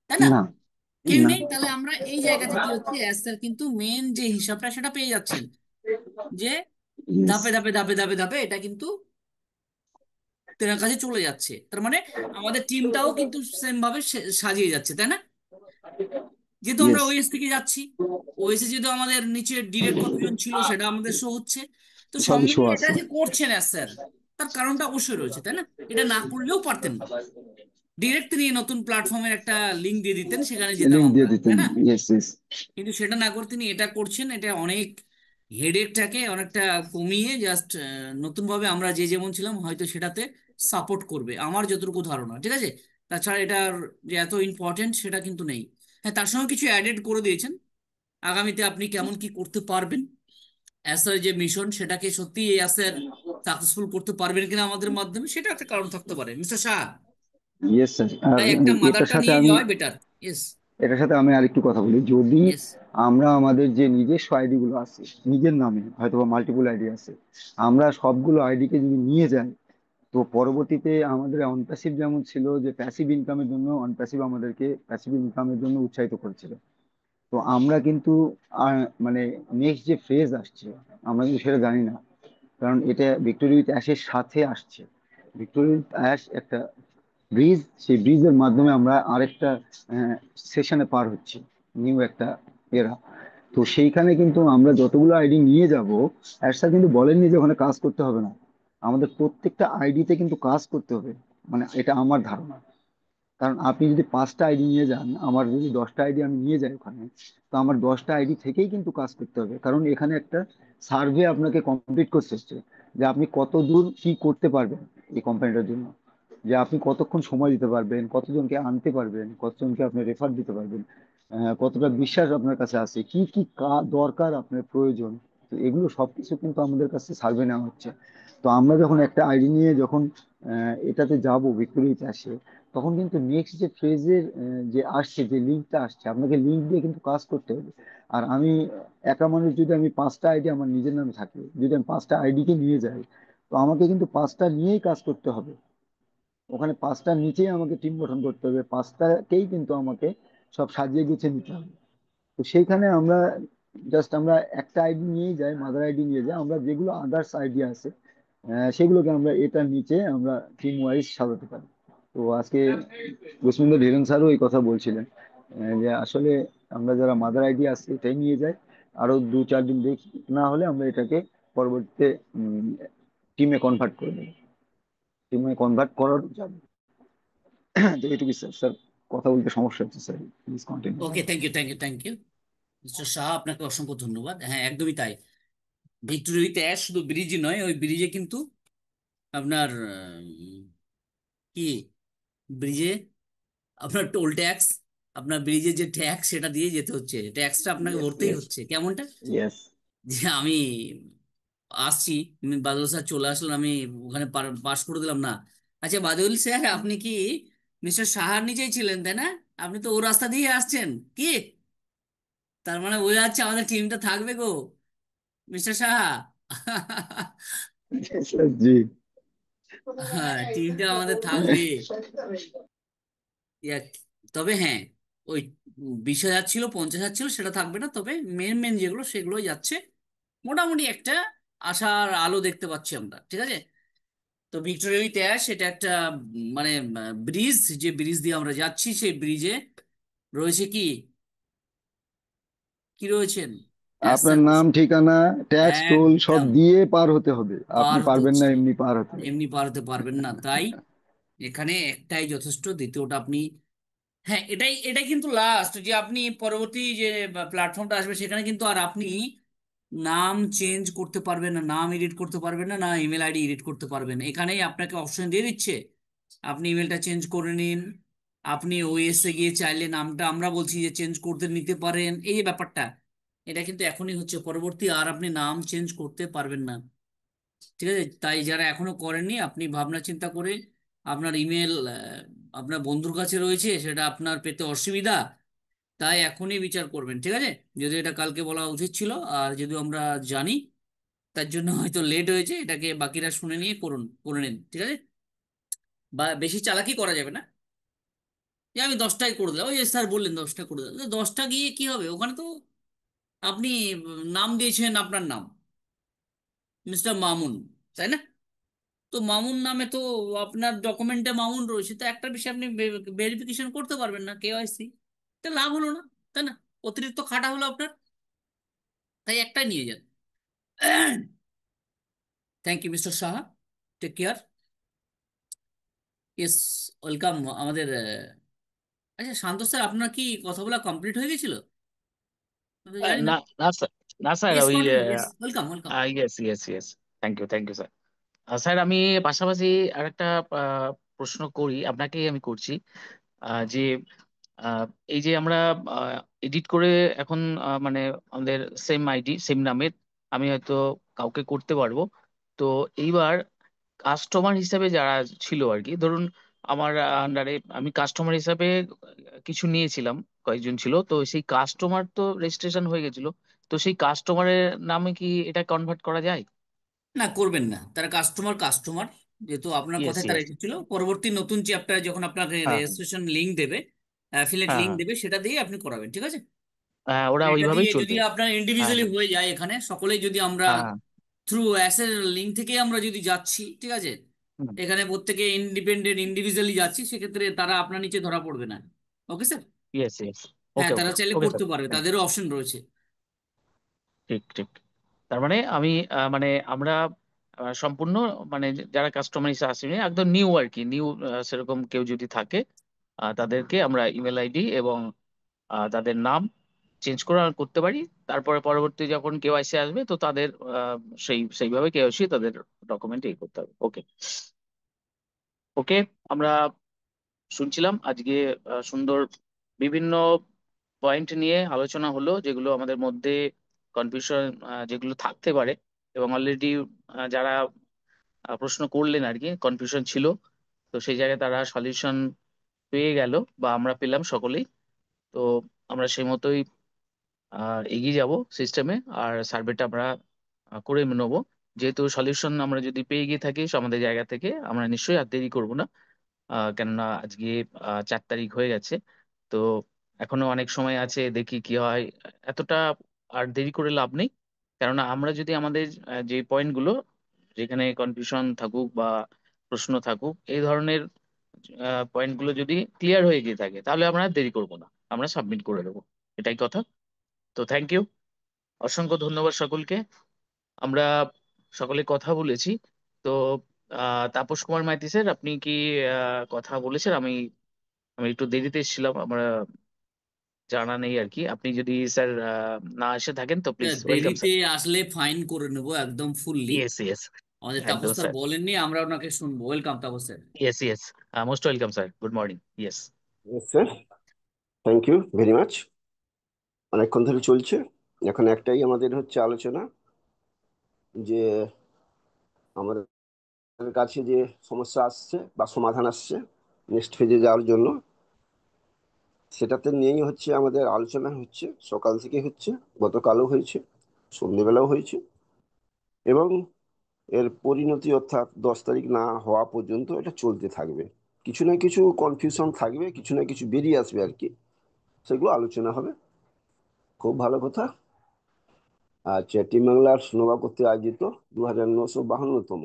তাই না? না, কেউ না, নেই, তাহলে আমরা এই জায়গা থেকে হচ্ছে স্যার কিন্তু মেন যে হিসাবটা সেটা পেয়ে যাচ্ছেন, যে ইয়েস, ধাপে ধাপে ধাপে ধাপে ধাপে এটা কিন্তু তেনার কাছে চলে যাচ্ছে। তার মানে আমাদের টিমটাও কিন্তু সেম ভাবে সাজিয়ে যাচ্ছে, তাই না? যেহেতু আমরা ইয়েস, ওএস থেকে যাচ্ছি, ওএস এ যেহেতু আমাদের নিচে ডিরেক্ট কতজন ছিল সেটা আমাদের শো হচ্ছে, তো সব সবই শো মিলিয়ে এটা আছে। যে করছেন স্যার, তার কারণটা অবশ্যই রয়েছে, তাই না? এটা না করলেও পারতেন, ডিরেক্ট তিনি নতুন প্ল্যাটফর্মের একটা লিংক দিয়ে দিতেন, সেখানে যেতাম লিঙ্ক দিয়ে আমরা, দিতেন, তাই না? Yes, yes. কিন্তু সেটা না করে তিনি এটা করছেন, এটা অনেক হেডেকটাকে অনেকটা কমিয়ে জাস্ট নতুন ভাবে আমরা যে যেমন ছিলাম হয়তো সেটাতে সাপোর্ট করবে, আমার যতটুকু ধারণা, ঠিক আছে? তাছাড়া এটার যে এত ইম্পর্টেন্ট সেটা কিন্তু নেই। হ্যাঁ, তার সঙ্গে কিছু অ্যাডেড করে দিয়েছেন, আগামীতে আপনি কেমন কি করতে পারবেন অ্যাসার যে মিশন সেটাকে সত্যি এই অ্যাসার সাকসেসফুল করতে পারবেন কিনা আমাদের মাধ্যমে, সেটা একটা কারণ থাকতে পারে মিস্টার শাহ। Yes sir. আর তাই একটা এটার মাদারটা সাথে নিয়ে আমি যাওয়াই বেটার। ইয়েস। এটার সাথে আমি আরেকটু কথা বলি, যদি ইয়েস। আমরা আমাদের যে নিজস্ব আইডি গুলো আছে নিজের নামে, হয়তো বা মাল্টিপল আইডি আছে, আমরা সবগুলো আইডিকে যদি নিয়ে যাই, তো পরবর্তীতে আমাদের অনপ্যাসিভ যেমন ছিল যে প্যাসিভ ইনকামের জন্য, অনপ্যাসিভ আমাদেরকে প্যাসিভ ইনকামের জন্য উৎসাহিত করেছিল। তো আমরা কিন্তু মানে নেক্সট যে ফেজ আসছে আমরা কিন্তু সেটা জানি না, কারণ এটা ভিক্টোরি উইথ অ্যাশের সাথে আসছে। ভিক্টোরি উইথ অ্যাশ একটা ব্রিজ, সেই ব্রিজের মাধ্যমে আমরা আরেকটা সেশনে পার হচ্ছি, নিউ একটা এরা। তো সেইখানে কিন্তু আমরা যতগুলো আইডি নিয়ে যাব, স্যার কিন্তু বলেননি যে ওখানে কাজ করতে হবে না, আমাদের প্রত্যেকটা আইডিতে কিন্তু কাজ করতে হবে, মানে এটা আমার ধারণা। কারণ আপনি যদি 5টা আইডি নিয়ে যান, আমার যদি 10টা আইডি আমি নিয়ে যাই ওখানে, তো আমার 10টা আইডি থেকেই কিন্তু কাজ করতে হবে, কারণ এখানে একটা সার্ভে আপনাকে কমপ্লিট করতে হচ্ছে যে আপনি কত দূর কি করতে পারবেন এই কোম্পানিটার জন্য, যে আপনি কতক্ষণ সময় দিতে পারবেন, কতজনকে আনতে পারবেন, কতজনকে আপনি রেফার দিতে পারবেন, কতটা বিশ্বাস আপনার কাছে আছে, কি কি দরকার আপনার প্রয়োজন। তো এগুলো সবকিছু কিন্তু আমাদের কাছে সার্ভে নেওয়া হচ্ছে। তো আমরা যখন একটা আইডি নিয়ে যখন এটাতে যাব ভিক্টোরিয়াতে আসে, তখন কিন্তু নেক্সট যে ফেজের যে আসছে, যে লিঙ্কটা আসছে, আপনাকে লিঙ্ক দিয়ে কিন্তু কাজ করতে হবে। আর আমি একা মানুষ, যদি আমি 5টা আইডি আমার নিজের নামে থাকে, যদি আমি 5টা আইডিকে নিয়ে যাই, তো আমাকে কিন্তু 5টা নিয়েই কাজ করতে হবে। ওখানে 5টার নিচেই আমাকে টিম গঠন করতে হবে, 5টাকেই কিন্তু আমাকে সব সাজিয়ে গুছিয়ে নিতে হবে। তো সেইখানে আমরা জাস্ট আমরা একটা আইডি নিয়েই যাই, মাদার আইডি নিয়ে যাই, আমরা যেগুলো আদার্স আইডি আছে সেগুলোকে আমরা এটার নিচে আমরা টিম ওয়াইজ সাজাতে পারি। তো আজকে গোসমিন্দ ধীরেন স্যারও এই কথা বলছিলেন, যে আসলে আমরা যারা মাদার আইডি আছে এটাই নিয়ে যাই, আরো 2-4 দিন দেখি, না হলে আমরা এটাকে পরবর্তীতে টিমে কনভার্ট করে দেবো, টিমে কনভার্ট করার যাবে। তো এটুকু স্যার। স্যার কথা বলতে সমস্যা হচ্ছে sir, please continue. Okay, thank you, thank you, thank you mister Shah, আপনাকে অসংখ্য ধন্যবাদ। হ্যাঁ, একদমই তাই। ভিক্টোরি উইথ অ্যাশ শুধু ব্রিজই নয়, ওই ব্রিজে কিন্তু আপনার কি ব্রিজে আপনার টোল ট্যাক্স, আপনার ব্রিজে যে ট্যাক্স সেটা দিয়ে যেতে হচ্ছে, ট্যাক্সটা আপনাকে ইয়েস ভরতেই ইয়েস হচ্ছে। কেমনটা ইয়েস। যে আমি আসছি, বাদল স্যার চলে আসলেন, আমি ওখানে পাশ করে দিলাম না। আচ্ছা বাদল স্যার, আপনি কি মিস্টার সাহার নিচেই ছিলেন তাই না? আপনি তো ও রাস্তা দিয়ে আসছেন কি? তার মানে বোঝা যাচ্ছে আমাদের টিমটা থাকবে গো মিস্টার সাহা। স্যার জি। হ্যাঁ, টিমটা আমাদের থাকবে। ইয়া, তবে হ্যাঁ, ওই 20,000 ছিল, 50,000 ছিল, সেটা থাকবে না। তবে মেন মেন যেগুলো সেগুলোই যাচ্ছে। মোটামুটি একটা আশার আলো দেখতে পাচ্ছি আমরা, ঠিক আছে। তো ভিক্টোরিয়া উইথ অ্যাশ সেটা একটা মানে ব্রিজ, যে ব্রিজ দিয়ে আমরা যাচ্ছি সেই ব্রিজে রয়েছে কি কি রয়েছেন আপনার অ্যাসার। নাম, ঠিকানা, ট্যাক্স, টোল সব একদম দিয়ে পার হতে হবে, আপনি পার হতে পারবেন না হচ্ছে, এমনি পার হতে। এমনি পার হতে পারবেন না। তাই এখানে একটাই যথেষ্ট, দ্বিতীয়টা আপনি, হ্যাঁ এটাই এটাই কিন্তু লাস্ট, যে আপনি পরবর্তী যে প্ল্যাটফর্মটা আসবে সেখানে কিন্তু আর আপনি নাম চেঞ্জ করতে পারবেন না, নাম এডিট করতে পারবেন না, না ইমেল আইডি এডিট করতে পারবেন না। এখানেই আপনাকে অপশন দিয়ে দিচ্ছে, আপনি ইমেলটা চেঞ্জ করে নিন, আপনি ওএসএ গিয়ে চাইলে নামটা আমরা বলছি যে চেঞ্জ করতে নিতে পারেন। এই যে ব্যাপারটা, এটা কিন্তু এখনই হচ্ছে, পরবর্তী আর আপনি নাম চেঞ্জ করতে পারবেন না, ঠিক আছে। তাই যারা এখনো করেননি, আপনি ভাবনা চিন্তা করে, আপনার ইমেল আপনার বন্ধুর কাছে রয়েছে, সেটা আপনার পেতে অসুবিধা, তাই এখনই বিচার করবেন, ঠিক আছে। যদি এটা কালকে বলা উচিত ছিল, আর যদি আমরা জানি, তার জন্য হয়তো লেট হয়েছে, এটাকে বাকিরা শুনে নিয়ে করুন, করে নিন, ঠিক আছে। বা বেশি চালাকি করা যাবে না, যে আমি 10টায় করে দিলাম, ওই যে স্যার বললেন 10টা করে দিলাম, 10টা গিয়ে কি হবে ওখানে তো আপনি নাম দিয়েছেন, আপনার নাম মিস্টার মামুন, তাই না? তো মামুন নামে তো আপনার ডকুমেন্টে মামুন রয়েছে, তো একটা বিষয় আপনি ভেরিফিকেশন করতে পারবেন না, কেওয়াইসি, তা লাভ হলো না, তাই না? অতিরিক্ত খাটা হলো আপনার। তাই একটাই নিয়ে যান। Thank you mister Saha, take care. Yes, welcome আমাদের আচ্ছা শান্ত স্যার, আপনার কি কথা বলা কমপ্লিট হয়ে গেছিল? আমি তো জানি না। না না স্যার, না স্যার, ইয়েস ওই continue, yes, welcome welcome. Yes yes yes. Thank you sir. Sir আমি পাশাপাশি আরেকটা প্রশ্ন করি, আপনাকেই আমি করছি, যে আহ, এই যে আমরা এডিট করে এখন মানে আমাদের সেম আইডি সেম নামে আমি হয়তো কাউকে করতে পারবো। তো এইবার কাস্টমার হিসাবে যারা ছিল আর কি, ধরুন আমার আন্ডারে আমি কাস্টমার হিসাবে কিছু নিয়েছিলাম, কয়েকজন ছিল, তো সেই কাস্টমার তো রেজিস্ট্রেশন হয়ে গেছিল, তো সেই কাস্টমারের নামে কি এটা কনভার্ট করা যায়? না, করবেন না, তারা কাস্টমার কাস্টমার, যেহেতু আপনার ইয়েস কথায় তারা ইয়েস। এসেছিল। পরবর্তী নতুন চ্যাপ্টারে যখন আপনাকে হ্যাঁ হ্যাঁ রেজিস্ট্রেশন লিংক দেবে, অ্যাফিলিয়েট হ্যাঁ লিংক হ্যাঁ দেবে, সেটা দিয়ে আপনি করাবেন, ঠিক আছে? হ্যাঁ, ওরা এটা ওইভাবেই দিয়ে যদি চলবে। আপনার হ্যাঁ ইন্ডিভিজুয়ালি হ্যাঁ হয়ে যায়, এখানে সকলেই যদি আমরা হ্যাঁ থ্রু অ্যাসের লিঙ্ক থেকে আমরা যদি যাচ্ছি, ঠিক আছে, হ্যাঁ। এখানে প্রত্যেকে ইন্ডিপেন্ডেন্ট ইন্ডিভিজুয়ালি যাচ্ছি, সেক্ষেত্রে তারা আপনার নিচে ধরা পড়বে না। Okay sir? Yes yes. হ্যাঁ, ওকে তারা ওকে চাইলে ওকে স্যার, করতে পারবে, থ্যাংক ইউ। তাদেরও অপশন রয়েছে। ঠিক ঠিক। তার মানে আমি মানে আমরা সম্পূর্ণ মানে যারা কাস্টমার হিসেবে আসেনি, একদম নিউ আর কি, নিউ সেরকম কেউ যদি থাকে তাদেরকে আমরা ইমেল আইডি এবং তাদের নাম চেঞ্জ করে করতে পারি। তারপরে পরবর্তী যখন কেওয়াইসি আসবে তো তাদের আহ, সেইভাবে কেওয়াইসি তাদের ডকুমেন্ট এই করতে হবে। ওকে ওকে। আমরা শুনছিলাম আজকে সুন্দর বিভিন্ন পয়েন্ট নিয়ে আলোচনা হলো, যেগুলো আমাদের মধ্যে কনফিউশন যেগুলো থাকতে পারে, এবং অলরেডি যারা প্রশ্ন করলেন আর কি কনফিউশন ছিল, তো সেই জায়গায় তারা সলিউশন পেয়ে গেল, বা আমরা পেলাম সকলেই। তো আমরা সেই মতোই এগিয়ে যাব সিস্টেমে, আর সার্ভেটা আমরা করে নেবো। যেহেতু সলিউশন আমরা যদি পেয়ে গিয়ে থাকি আমাদের জায়গা থেকে, আমরা নিশ্চয়ই আর দেরি করবো না। কেননা আজকে 4 তারিখ হয়ে গেছে, তো এখনো অনেক সময় আছে, দেখি কি হয়। এতটা আর দেরি করে লাভ নেই, কেননা আমরা যদি আমাদের যে পয়েন্টগুলো, যেখানে কনফিউশন থাকুক বা প্রশ্ন থাকুক, এই ধরনের পয়েন্টগুলো যদি ক্লিয়ার হয়ে গিয়ে থাকে, তাহলে আমরা আর দেরি করবো না, আমরা সাবমিট করে দেবো। এটাই কথা। তো থ্যাংক ইউ, অসংখ্য ধন্যবাদ সকলকে। আমরা সকলে কথা বলেছি। তো তাপস কুমার মাইতি স্যার, আপনি কি কথা বলেছেন? আমি আমি একটু দেরিতে এসেছিলাম, আমরা জানা নেই আর কি। আপনি যদি স্যার না এসে থাকেন তো প্লিজ ওয়েলকাম দেরিতে স্যার। আসলে ফাইন করে নেবো একদম ফুললি। Yes yes. আমাদের তাপস একদম স্যার স্যার। বলেননি, আমরা ওনাকে শুনবো। Welcome Tapas sir. Yes yes. Most welcome sir, good morning. Yes. Yes, sir. Thank you very much. অনেকক্ষণ ধরে চলছে। এখন একটাই আমাদের হচ্ছে আলোচনা, যে আমাদের কাছে যে সমস্যা আসছে বা সমাধান আসছে নেক্সট ফেজে যাওয়ার জন্য, সেটাতে নিয়েই হচ্ছে আমাদের আলোচনা হচ্ছে। সকাল থেকে হচ্ছে, গতকালও হয়েছে, সন্ধ্যেবেলাও হয়েছে, এবং এর পরিণতি অর্থাৎ 10 তারিখ না হওয়া পর্যন্ত এটা চলতে থাকবে। কিছু না কিছু কনফিউশন থাকবে, কিছু না কিছু বেরিয়ে আসবে আর কি, সেগুলো আলোচনা হবে। খুব ভালো কথা। আচ্ছা, টিম বাংলার নবাব কর্তৃক আয়োজিত 2952তম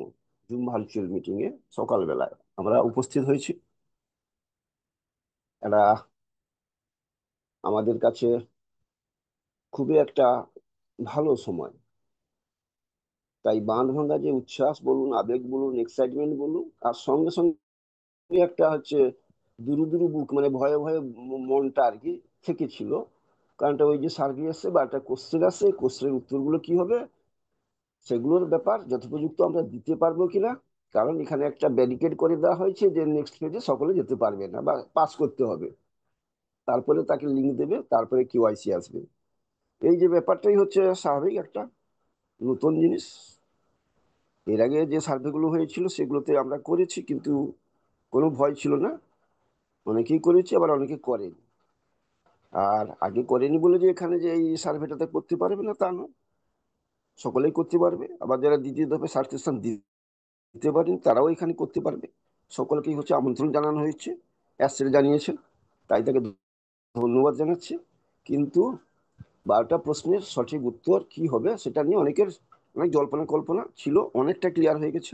জুম ভার্চুয়াল মিটিং এ সকালবেলায় আমরা উপস্থিত হয়েছি। এটা আমাদের কাছে খুবই একটা ভালো সময়। তাই বাঁধ ভাঙা যে উচ্ছ্বাস বলুন, আবেগ বলুন, এক্সাইটমেন্ট বলুন, আর সঙ্গে সঙ্গে একটা হচ্ছে দুরু দুরু বুক, মানে ভয়ে ভয়ে মনটা আর কি থেকেছিল। কারণটা ওই যে সার্ভে আসছে বা একটা কোশ্চেন আছে, কোশ্চেনের উত্তরগুলো কি হবে, সেগুলোর ব্যাপার যথোপযুক্ত আমরা দিতে পারবো কিনা। কারণ এখানে একটা ব্যারিকেড করে দেওয়া হয়েছে যে নেক্সট পেজে সকলে যেতে পারবে না বা পাস করতে হবে, তারপরে তাকে লিঙ্ক দেবে, তারপরে কেওয়াইসি আসবে। এই যে ব্যাপারটাই হচ্ছে স্বাভাবিক একটা নতুন জিনিস। এর আগে যে সার্ভেগুলো হয়েছিল সেগুলোতে আমরা করেছি, কিন্তু কোনো ভয় ছিল না। অনেকেই করেছে, আবার অনেকে করেনি। আর আগে করেনি বলে যে এখানে যে এই সার্ভেটাতে করতে পারবে না তা নয়, সকলেই করতে পারবে। আবার যারা দ্বিতীয় দফে সাবস্ক্রিপশন দিতে পারেন তারাও এখানে করতে পারবে। সকলকেই হচ্ছে আমন্ত্রণ জানানো হয়েছে, অ্যাসের জানিয়েছেন, তাই তাকে ধন্যবাদ জানাচ্ছি। কিন্তু 12টা প্রশ্নের সঠিক উত্তর কি হবে সেটা নিয়ে অনেকের অনেক জল্পনা কল্পনা ছিল, অনেকটা ক্লিয়ার হয়ে গেছে।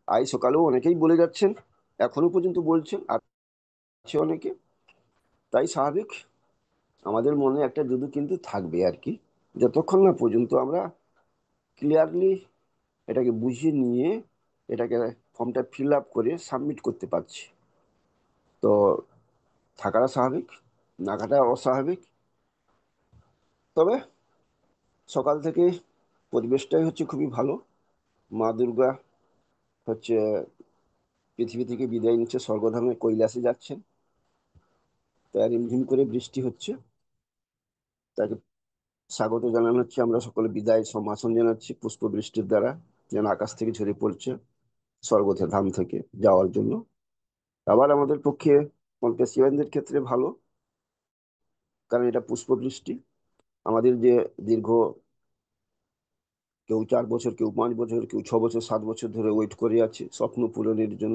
আজ সকালেও অনেকেই বলে যাচ্ছেন, এখনো পর্যন্ত বলছেন, আছে অনেকে। তাই স্বাভাবিক আমাদের মনে একটা যদু কিন্তু থাকবে আর কি, যতক্ষণ না পর্যন্ত আমরা ক্লিয়ারলি এটাকে বুঝিয়ে নিয়ে এটাকে ফর্মটা ফিল আপ করে সাবমিট করতে পারছি। তো থাকাটা স্বাভাবিক, না থাকাটা অস্বাভাবিক। তবে সকাল থেকে পরিবেশটাই হচ্ছে খুবই ভালো। মা দুর্গা হচ্ছে পৃথিবী থেকে বিদায় নিচ্ছে, স্বর্গধামে কৈলাসে যাচ্ছেন। তাই রিমঝিম করে বৃষ্টি হচ্ছে, তাকে স্বাগত জানানো হচ্ছে। আমরা সকলে বিদায় সম্ভাষণ জানাচ্ছি পুষ্প বৃষ্টির দ্বারা, যেন আকাশ থেকে ঝরে পড়ছে স্বর্গতে ধাম থেকে যাওয়ার জন্য। আবার আমাদের পক্ষে কন্টেস্টিভেন্টদের ক্ষেত্রে ভালো, কারণ এটা পুষ্প বৃষ্টি। আমাদের যে দীর্ঘ কেউ 4 বছর, কেউ 5 বছর, কেউ 6 বছর, 7 বছর ধরে ওয়েট করে আছে স্বপ্ন পূরণের জন্য,